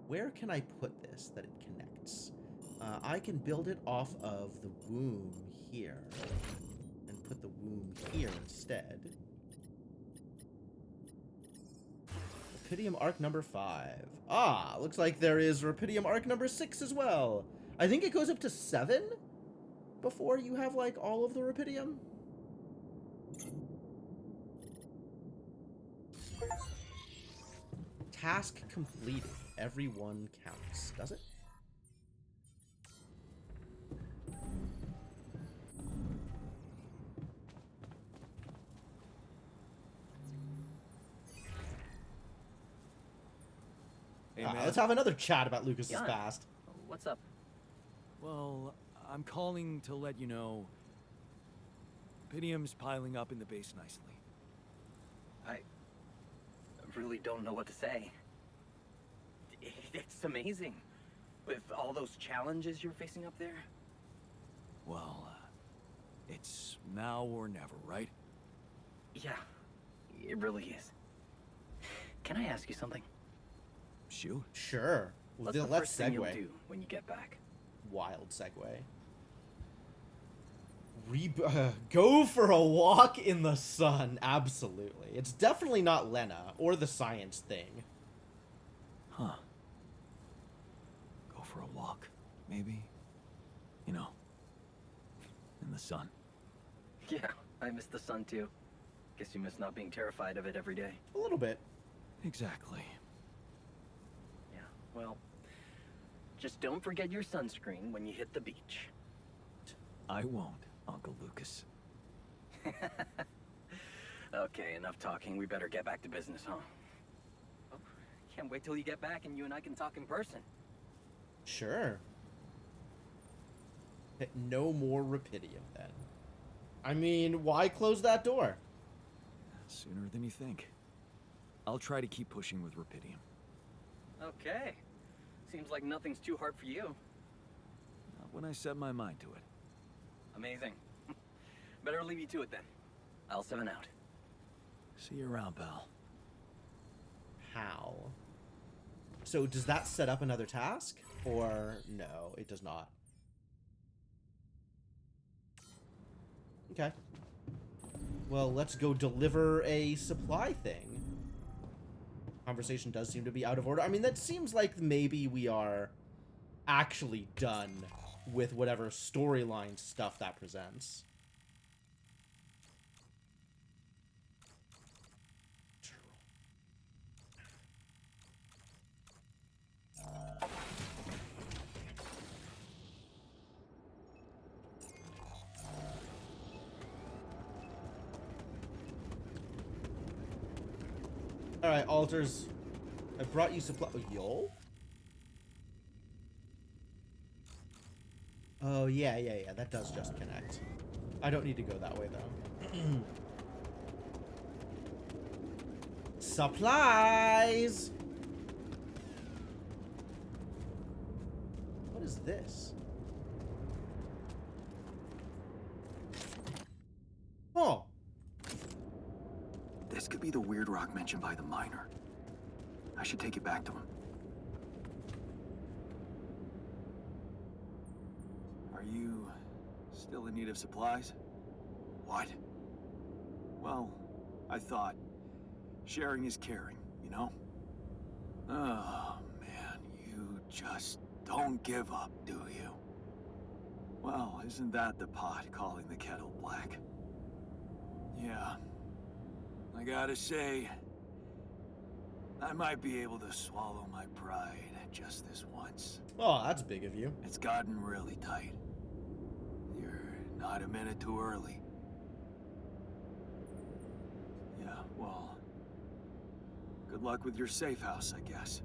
Where can I put this that it connects? I can build it off of the womb here. And put the womb here instead. Rapidium arc number 5. Ah, looks like there is Rapidium arc number 6 as well. I think it goes up to 7 before you have, like, all of the Rapidium. Task completed. Every one counts. Does it? Hey, man. Let's have another chat about Lucas's Yeah. past. What's up? Well, I'm calling to let you know Rapidium's piling up in the base nicely. I really don't know what to say. It's amazing. With all those challenges you're facing up there. Well, it's now or never, right? Yeah, it really is. Can I ask you something? Shoot. Sure. What's the Let's first thing you'll segue. do when you get back? Wild segue. Go for a walk in the sun. Absolutely. It's definitely not Lena or the science thing. Huh. Go for a walk, maybe? You know, in the sun. Yeah, I miss the sun too. Guess you miss not being terrified of it every day. A little bit. Exactly. Yeah, well, just don't forget your sunscreen when you hit the beach. I won't, Uncle Lucas. Okay, enough talking. We better get back to business, huh? Oh, can't wait till you get back and you and I can talk in person. Sure. No more Rapidium then. I mean, why close that door? Sooner than you think. I'll try to keep pushing with Rapidium. Okay. Seems like nothing's too hard for you. Not when I set my mind to it. Amazing. Better leave you to it then. I'll 7 out. See you around, pal. How? So does that set up another task? Or no, it does not. Okay. Well, let's go deliver a supply thing. Conversation does seem to be out of order. I mean, that seems like maybe we are actually done with whatever storyline stuff that presents. Alright, alters. I brought you supply. Oh, yo? Oh, yeah. That does just connect. I don't need to go that way, though. Supplies! What is this? Oh. This could be the weird rock mentioned by the miner. I should take it back to him. Are you still in need of supplies? What? Well, I thought sharing is caring, you know? Oh, man, you just don't give up, do you? Well, isn't that the pot calling the kettle black? Yeah. I gotta say, I might be able to swallow my pride just this once. Oh, that's big of you. It's gotten really tight. You're not a minute too early. Yeah, well, good luck with your safe house, I guess.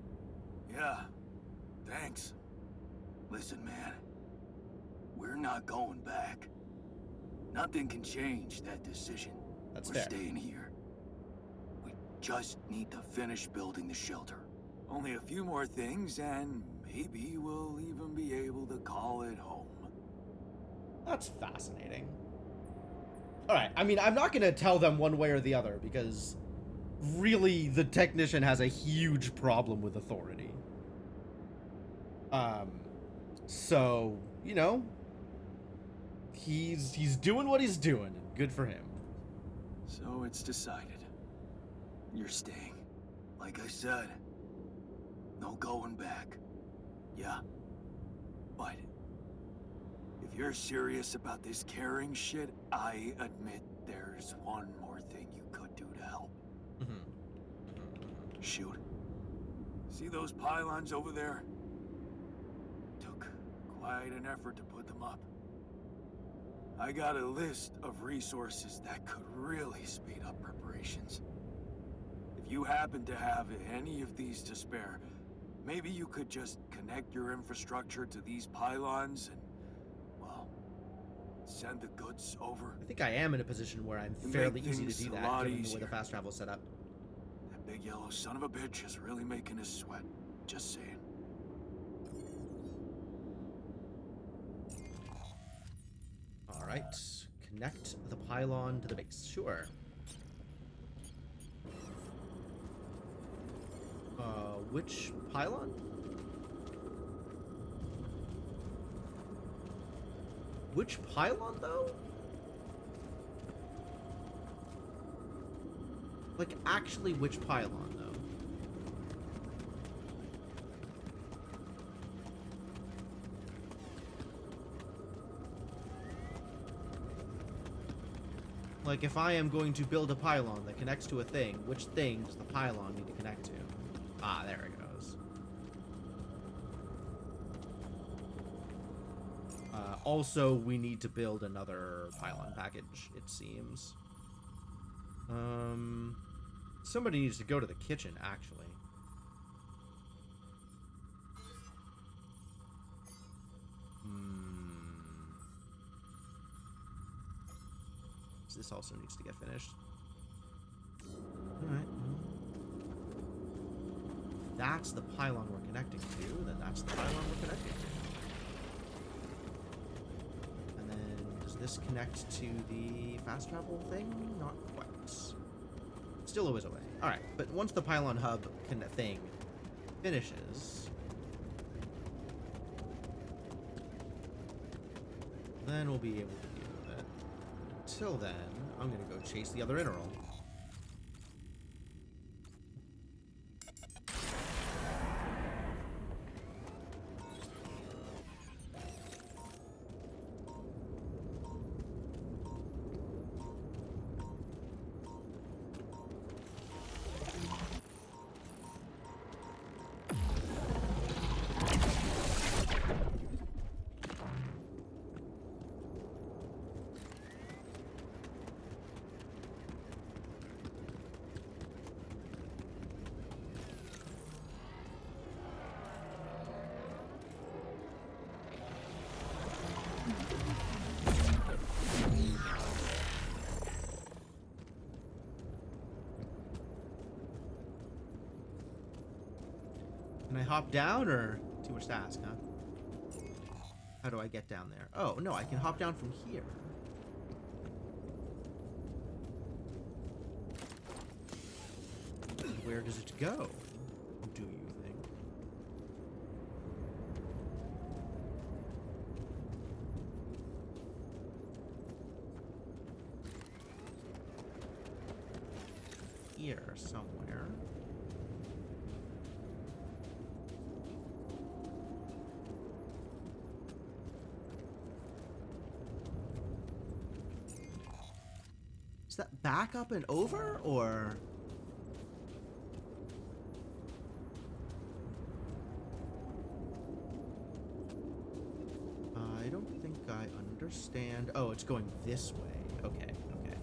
Yeah, thanks. Listen, man, we're not going back. Nothing can change that decision. That's We're fair. staying here. We just need to finish building the shelter. Only a few more things, and maybe we'll even be able to call it home. That's fascinating. Alright, I mean, I'm not going to tell them one way or the other, because really, the technician has a huge problem with authority. So, you know, he's doing what he's doing, and good for him. So it's decided. You're staying. Like I said, no going back. Yeah. But if you're serious about this caring shit, I admit there's one more thing you could do to help. Shoot. See those pylons over there? Took quite an effort to put them up. I got a list of resources that could really speed up preparations. If you happen to have any of these to spare, maybe you could just connect your infrastructure to these pylons and, well, send the goods over. I think I am in a position where I'm You fairly make easy to things do a that, lot given the way the easier. fast travel is set up. That big yellow son of a bitch is really making us sweat. Just saying. Alright, connect the pylon to the base. Sure. Which pylon? Which pylon, though? Like, actually, which pylon, though? Like, if I am going to build a pylon that connects to a thing, which thing does the pylon need to connect to? Ah, there it goes. Also, we need to build another pylon package, it seems. Somebody needs to go to the kitchen, actually. This also needs to get finished. Alright. That's the pylon we're connecting to. Then that's the pylon we're connecting to. And then does this connect to the fast travel thing? Not quite. Still a ways away. Alright, but once the pylon hub thing finishes, then we'll be able to deal with it. Until then, I'm gonna go chase the other Integral. Can I hop down, or too much to ask, huh? How do I get down there? Oh, no, I can hop down from here. Where does it go, do you think? Here, somewhere. Is that back up and over, or? I don't think I understand. Oh, it's going this way. Okay, okay.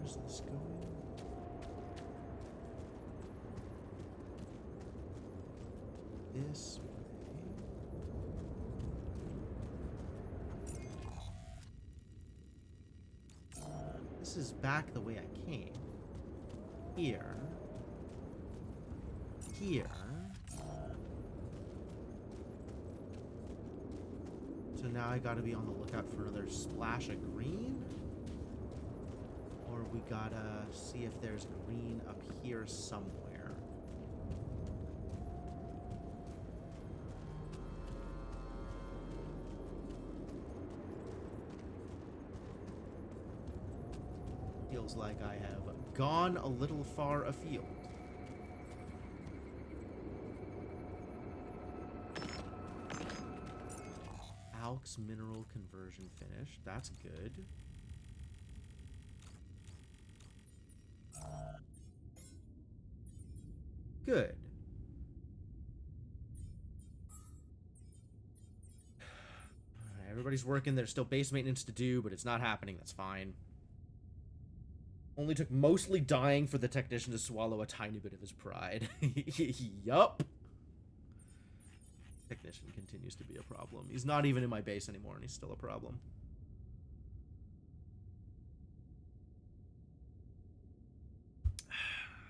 Where's this going? This way. This is back the way I came. Here. Here. So now I gotta be on the lookout for another splash of green? Or we gotta see if there's green up here somewhere. Feels like I have gone a little far afield. Alks mineral conversion finished. That's good. Good. Alright, everybody's working. There's still base maintenance to do, but it's not happening. That's fine. Only took mostly dying for the technician to swallow a tiny bit of his pride. Yup. Technician continues to be a problem. He's not even in my base anymore, and he's still a problem.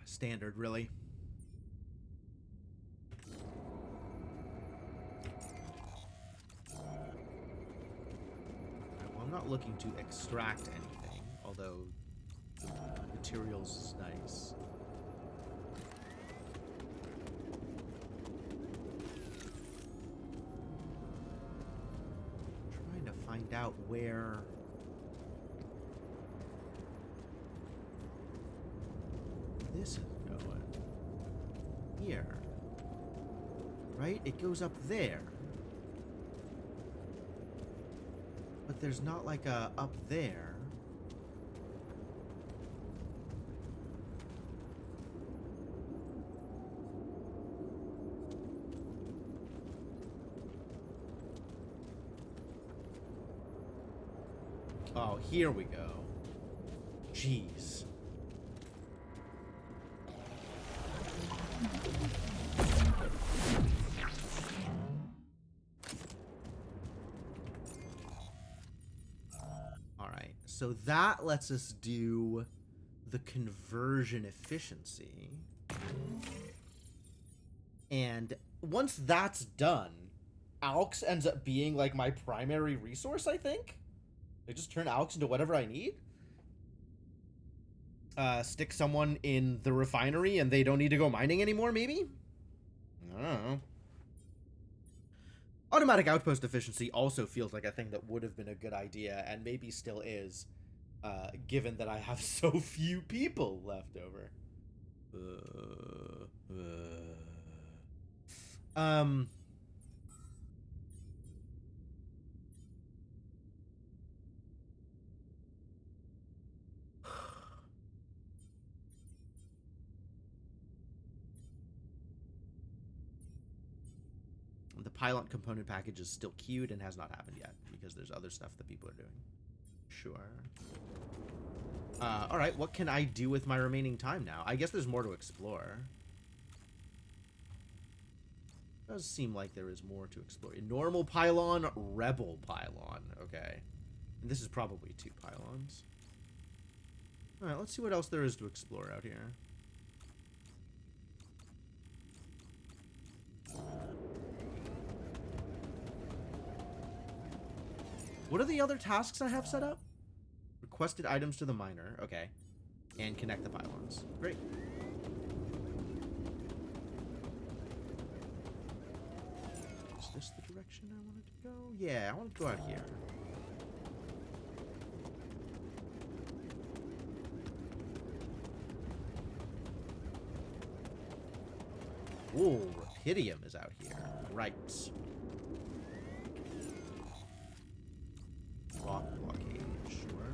Standard, really. not looking to extract anything, although materials is nice. Trying to find out where this is going. Here. Right? It goes up there. But there's not like a up there. Oh, here we go. Jeez. Alright, so that lets us do the conversion efficiency. And once that's done, Alex ends up being like my primary resource, I think. I just turn Alex into whatever I need. Stick someone in the refinery and they don't need to go mining anymore, maybe? I don't know. Automatic outpost efficiency also feels like a thing that would have been a good idea, and maybe still is, given that I have so few people left over. The pylon component package is still queued and has not happened yet because there's other stuff that people are doing. Sure. Alright, what can I do with my remaining time now? I guess there's more to explore. Does seem like there is more to explore. Normal pylon, rebel pylon. Okay. And this is probably 2 pylons. Alright, let's see what else there is to explore out here. What are the other tasks I have set up? Requested items to the miner. Okay. And connect the pylons. Great. Is this the direction I wanted to go? Yeah, I want to go out here. Ooh, Rapidium is out here. Right. Rock blockade, sure.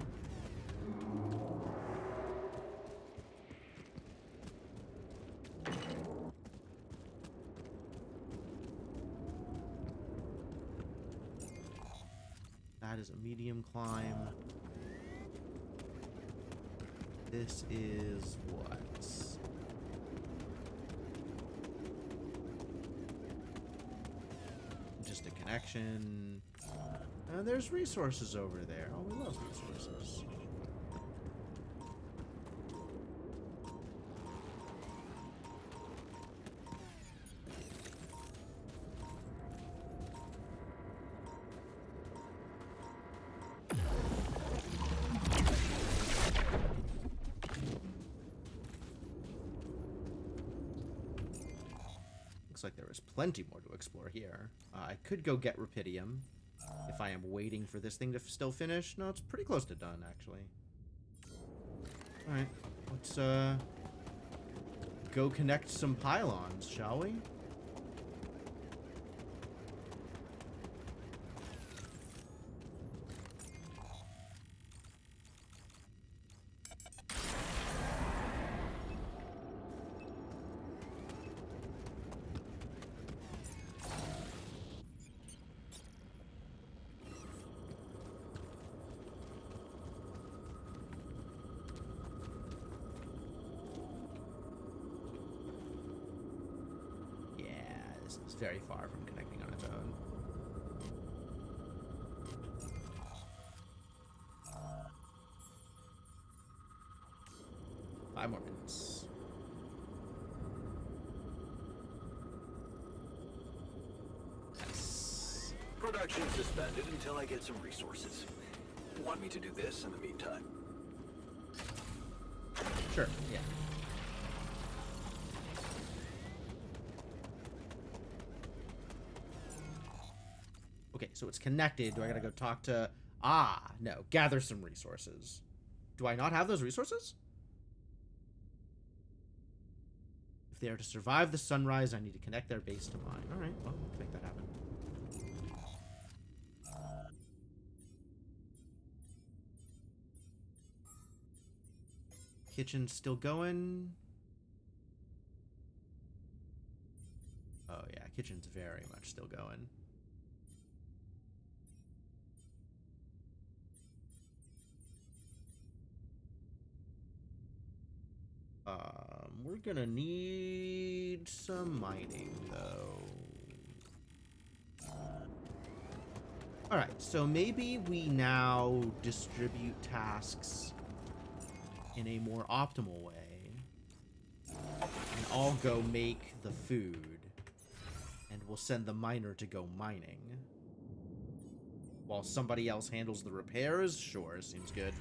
That is a medium climb. This is what? Just a connection. And there's resources over there. Oh, we love resources. Looks like there is plenty more to explore here. I could go get Rapidium. If I am waiting for this thing to still finish. No, it's pretty close to done, actually. Alright, let's go connect some pylons, shall we? It's very far from connecting on its own. Five more minutes. Nice. Production suspended until I get some resources. want me to do this in the meantime? Sure, yeah. Okay, so it's connected. Do I gotta go talk to... Ah, no. Gather some resources. Do I not have those resources? If they are to survive the sunrise, I need to connect their base to mine. Alright, well, let's make that happen. Kitchen's still going. Oh yeah, kitchen's very much still going. We're gonna need some mining though. Alright, so maybe we now distribute tasks in a more optimal way. And I'll go make the food. And we'll send the miner to go mining. While somebody else handles the repairs? Sure, seems good.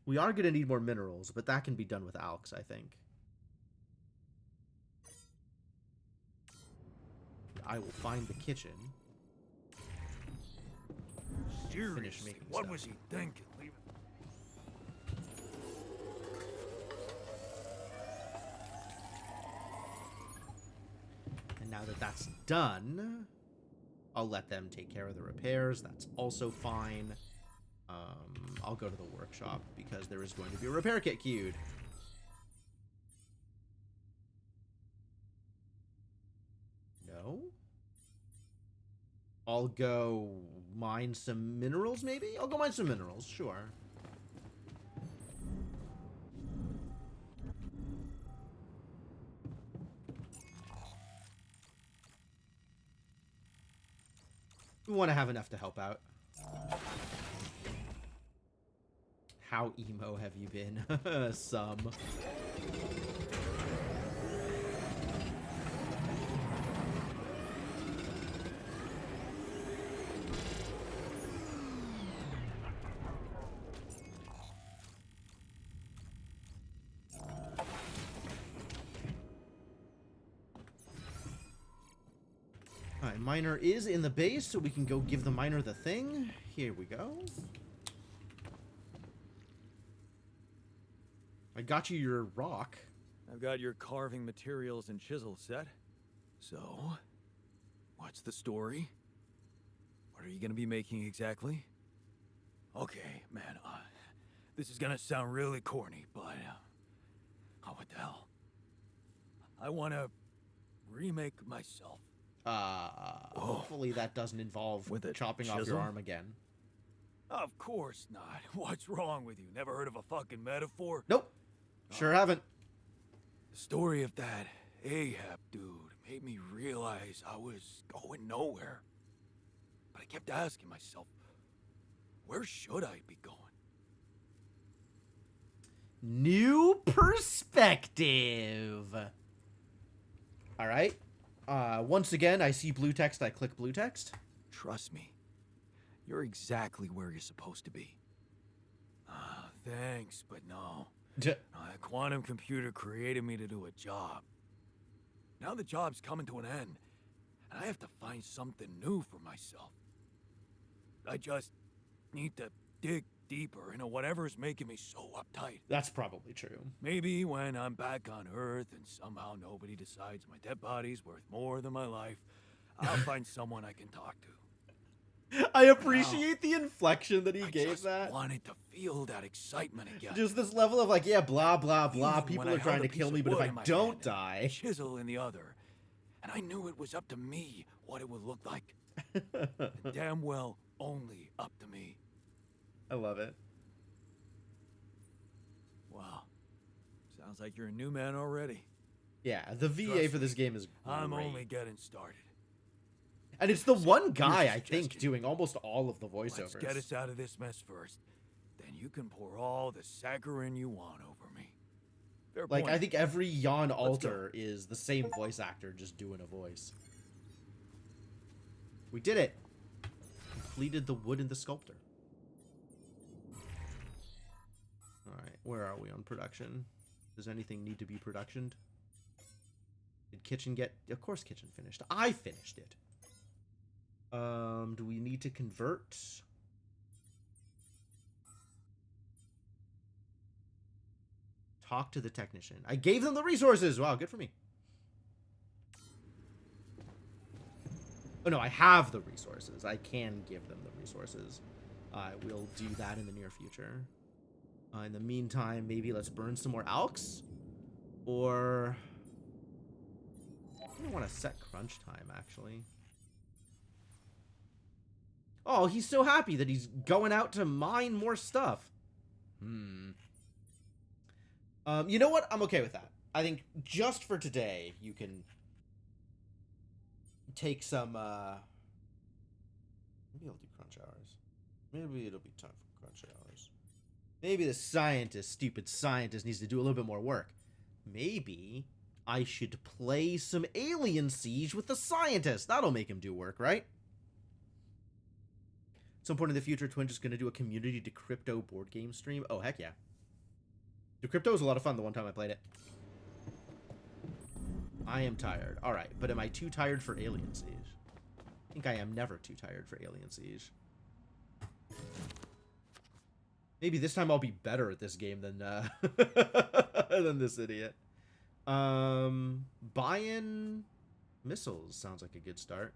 We are going to need more minerals, but that can be done with Alks, I think. I will find the kitchen. Seriously, what was he thinking? And now that that's done, I'll let them take care of the repairs. That's also fine. I'll go to the workshop because there is going to be a repair kit queued. No? I'll go mine some minerals, maybe? I'll go mine some minerals, sure. We want to have enough to help out. How emo have you been? Some. Alright, miner is in the base, so we can go give the miner the thing. Here we go. I got you your rock. I've got your carving materials and chisel set. So, what's the story? What are you gonna be making exactly? Okay, man, this is gonna sound really corny, but, oh, what the hell? I wanna remake myself. Hopefully that doesn't involve With a chopping off your chisel? arm again. Of course not. What's wrong with you? Never heard of a fucking metaphor? Nope. Sure haven't. The story of that Ahab dude made me realize I was going nowhere. But I kept asking myself, where should I be going? New perspective. All right. Once again, I see blue text. I click blue text. Trust me, you're exactly where you're supposed to be. Thanks, but no. The quantum computer created me to do a job. Now the job's coming to an end, and I have to find something new for myself. I just need to dig deeper into whatever's making me so uptight. That's probably true. Maybe when I'm back on Earth and somehow nobody decides my dead body's worth more than my life, I'll find someone I can talk to. I appreciate the inflection that he gave just that. Wanted to feel that excitement again. Just this level of like, yeah, blah, blah, blah. Even People when I are trying to held a kill piece me, of but if wood I in my don't hand, die... chisel in the other, and I knew it was up to me what it would look like. And damn well only up to me. I love it. Wow. Sounds like you're a new man already. Yeah, the VA Trust for this game is great. I'm only getting started. And it's the one guy, here's a I think, suggestion. doing almost all of the voiceovers. Let's get us out of this mess first. Then you can pour all the saccharin you want over me. Fair Like, point. I think every Yawn go. altar is the same voice actor just doing a voice. We did it. Completed the wood and the sculptor. Alright, where are we on production? Does anything need to be productioned? Did kitchen get... Of course kitchen finished. I finished it. Do we need to convert? Talk to the technician. I gave them the resources! Wow, good for me. Oh no, I have the resources. I can give them the resources. I will do that in the near future. In the meantime, maybe let's burn some more alks? Or... I don't want to set crunch time, actually. Oh, he's so happy that he's going out to mine more stuff. You know what? I'm okay with that. I think just for today, you can take some, maybe I'll do crunch hours. Maybe it'll be time for crunch hours. Maybe the stupid scientist, needs to do a little bit more work. Maybe I should play some Alien Siege with the scientist. That'll make him do work, right? At some point in the future, Twinge is going to do a community Decrypto board game stream. Oh, heck yeah. Decrypto was a lot of fun the one time I played it. I am tired. Alright, but am I too tired for Alien Siege? I think I am never too tired for Alien Siege. Maybe this time I'll be better at this game than, than this idiot. Buying missiles sounds like a good start.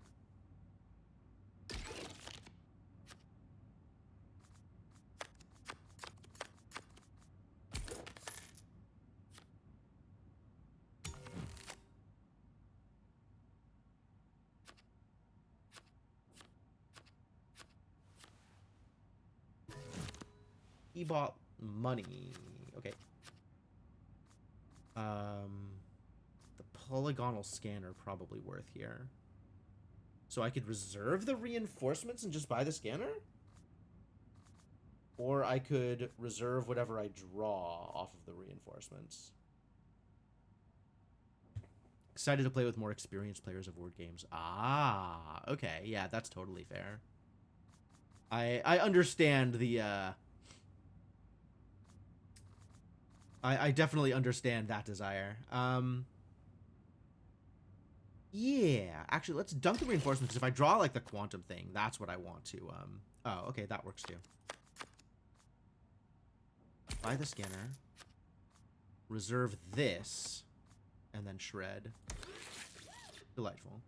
He bought money. Okay. The polygonal scanner probably worth here. So I could reserve the reinforcements and just buy the scanner? Or I could reserve whatever I draw off of the reinforcements. Excited to play with more experienced players of board games. Ah, okay. Yeah, that's totally fair. I understand the, I definitely understand that desire. Yeah, actually, let's dunk the reinforcements, because if I draw, like, the quantum thing, that's what I want to, oh, okay, that works, too. Buy the scanner. Reserve this. And then shred. Delightful.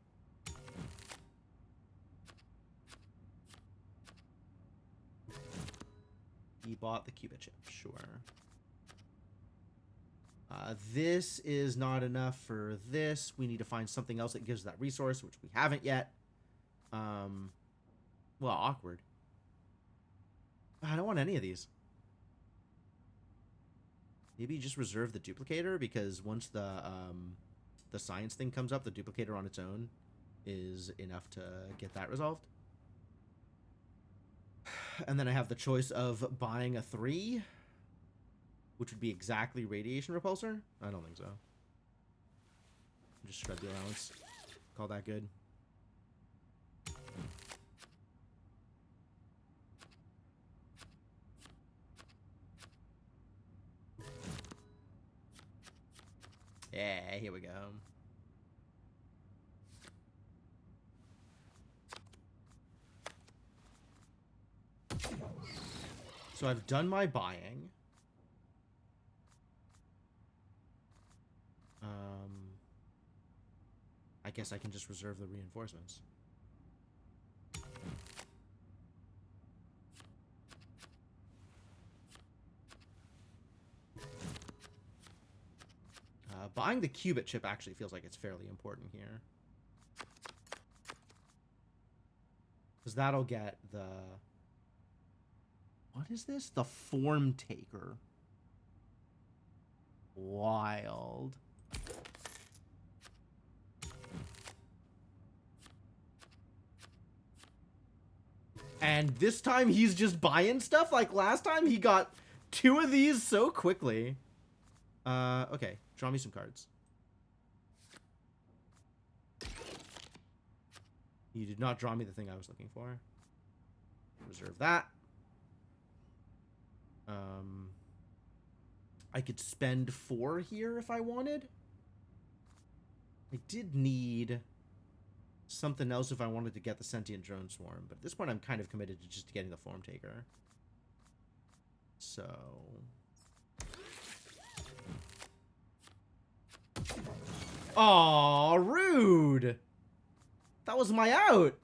He bought the Cuba chip, sure. This is not enough for this. We need to find something else that gives that resource, which we haven't yet. Well, awkward. I don't want any of these. Maybe just reserve the duplicator, because once the science thing comes up, the duplicator on its own is enough to get that resolved. And then I have the choice of buying a 3, which would be exactly radiation repulsor. I don't think so. Just shred the allowance. Call that good. Yeah, here we go. So I've done my buying. I guess I can just reserve the reinforcements. Buying the qubit chip actually feels like it's fairly important here. Because that'll get the... What is this? The form taker. Wild. And this time he's just buying stuff? Like last time he got 2 of these so quickly. Okay. Draw me some cards. You did not draw me the thing I was looking for. Reserve that. I could spend 4 here if I wanted. I did need something else if I wanted to get the Sentient Drone Swarm, but at this point I'm kind of committed to just getting the Form Taker. So... Aw, rude! That was my out!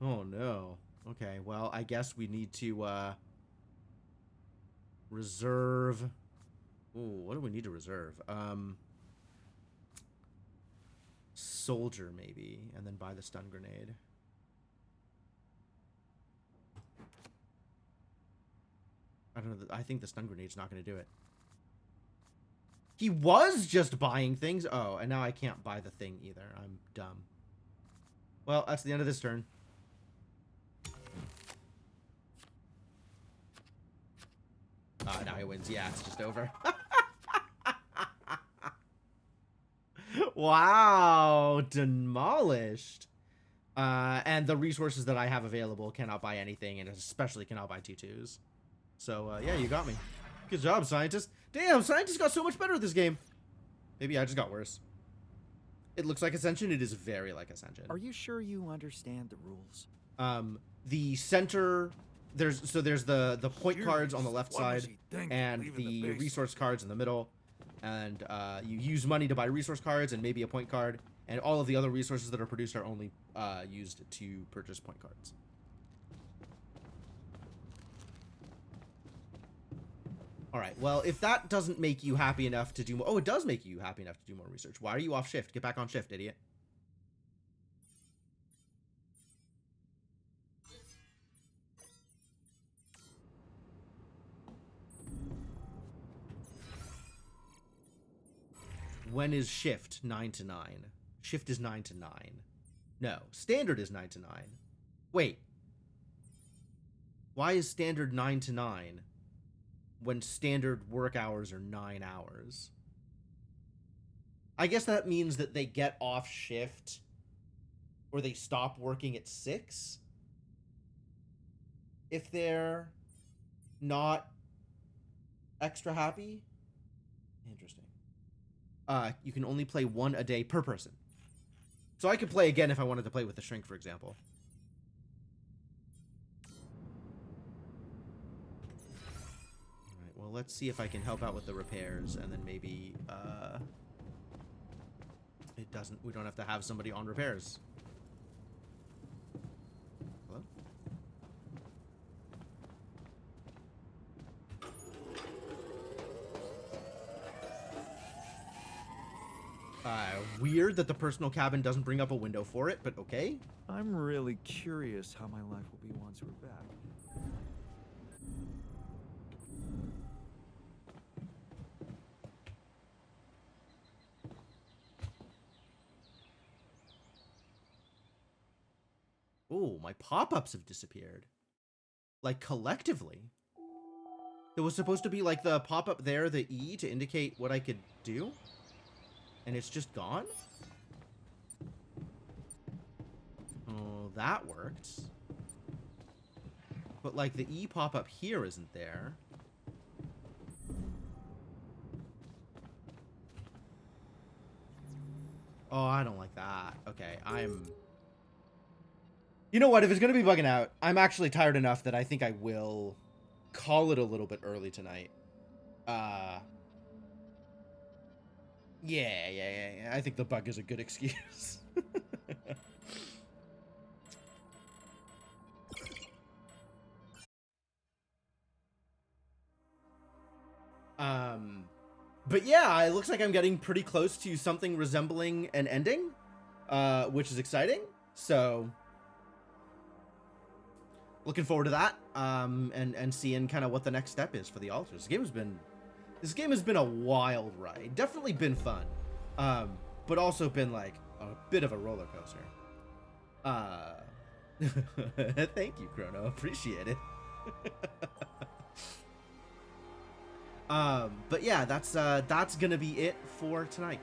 Oh no. Okay, well, I guess we need to, reserve... Ooh, what do we need to reserve? Soldier, maybe, and then buy the stun grenade. I don't know. I think the stun grenade's not going to do it. He was just buying things. Oh, and now I can't buy the thing either. I'm dumb. Well, that's the end of this turn. Now he wins. Yeah, it's just over. Wow, demolished. And the resources that I have available cannot buy anything, and especially cannot buy tutus. So, yeah, you got me. Good job, Scientist. Damn, Scientist got so much better at this game. Maybe I just got worse. It looks like Ascension. It is very like Ascension. Are you sure you understand the rules? The center... There's the point cards on the left side, and the resource cards in the middle. And you use money to buy resource cards and maybe a point card, and all of the other resources that are produced are only used to purchase point cards. All right, well, if that doesn't make you happy enough to do more... Oh, it does make you happy enough to do more research. Why are you off shift? Get back on shift, idiot. When is shift 9 to 9? Shift is 9 to 9. No, standard is 9 to 9. Wait. Why is standard 9 to 9 when standard work hours are 9 hours? I guess that means that they get off shift or they stop working at 6 if they're not extra happy. Interesting. You can only play 1 a day per person. So I could play again if I wanted to play with the Shrink, for example. Alright, well, let's see if I can help out with the repairs, and then maybe, we don't have to have somebody on repairs. Hello? Weird that the personal cabin doesn't bring up a window for it, but okay. I'm really curious how my life will be once we're back. Oh, my pop-ups have disappeared. Like, collectively. It was supposed to be like the pop-up there, the E, to indicate what I could do. And it's just gone? Oh, that worked. But, like, the E pop-up here isn't there. Oh, I don't like that. Okay, You know what? If it's going to be bugging out, I'm actually tired enough that I think I will call it a little bit early tonight. Yeah. I think the bug is a good excuse. But yeah, it looks like I'm getting pretty close to something resembling an ending, which is exciting. So, looking forward to that, and seeing kind of what the next step is for the altars. This game has been a wild ride. Definitely been fun, but also been like a bit of a roller coaster. Thank you, Chrono. Appreciate it. But yeah, that's gonna be it for tonight.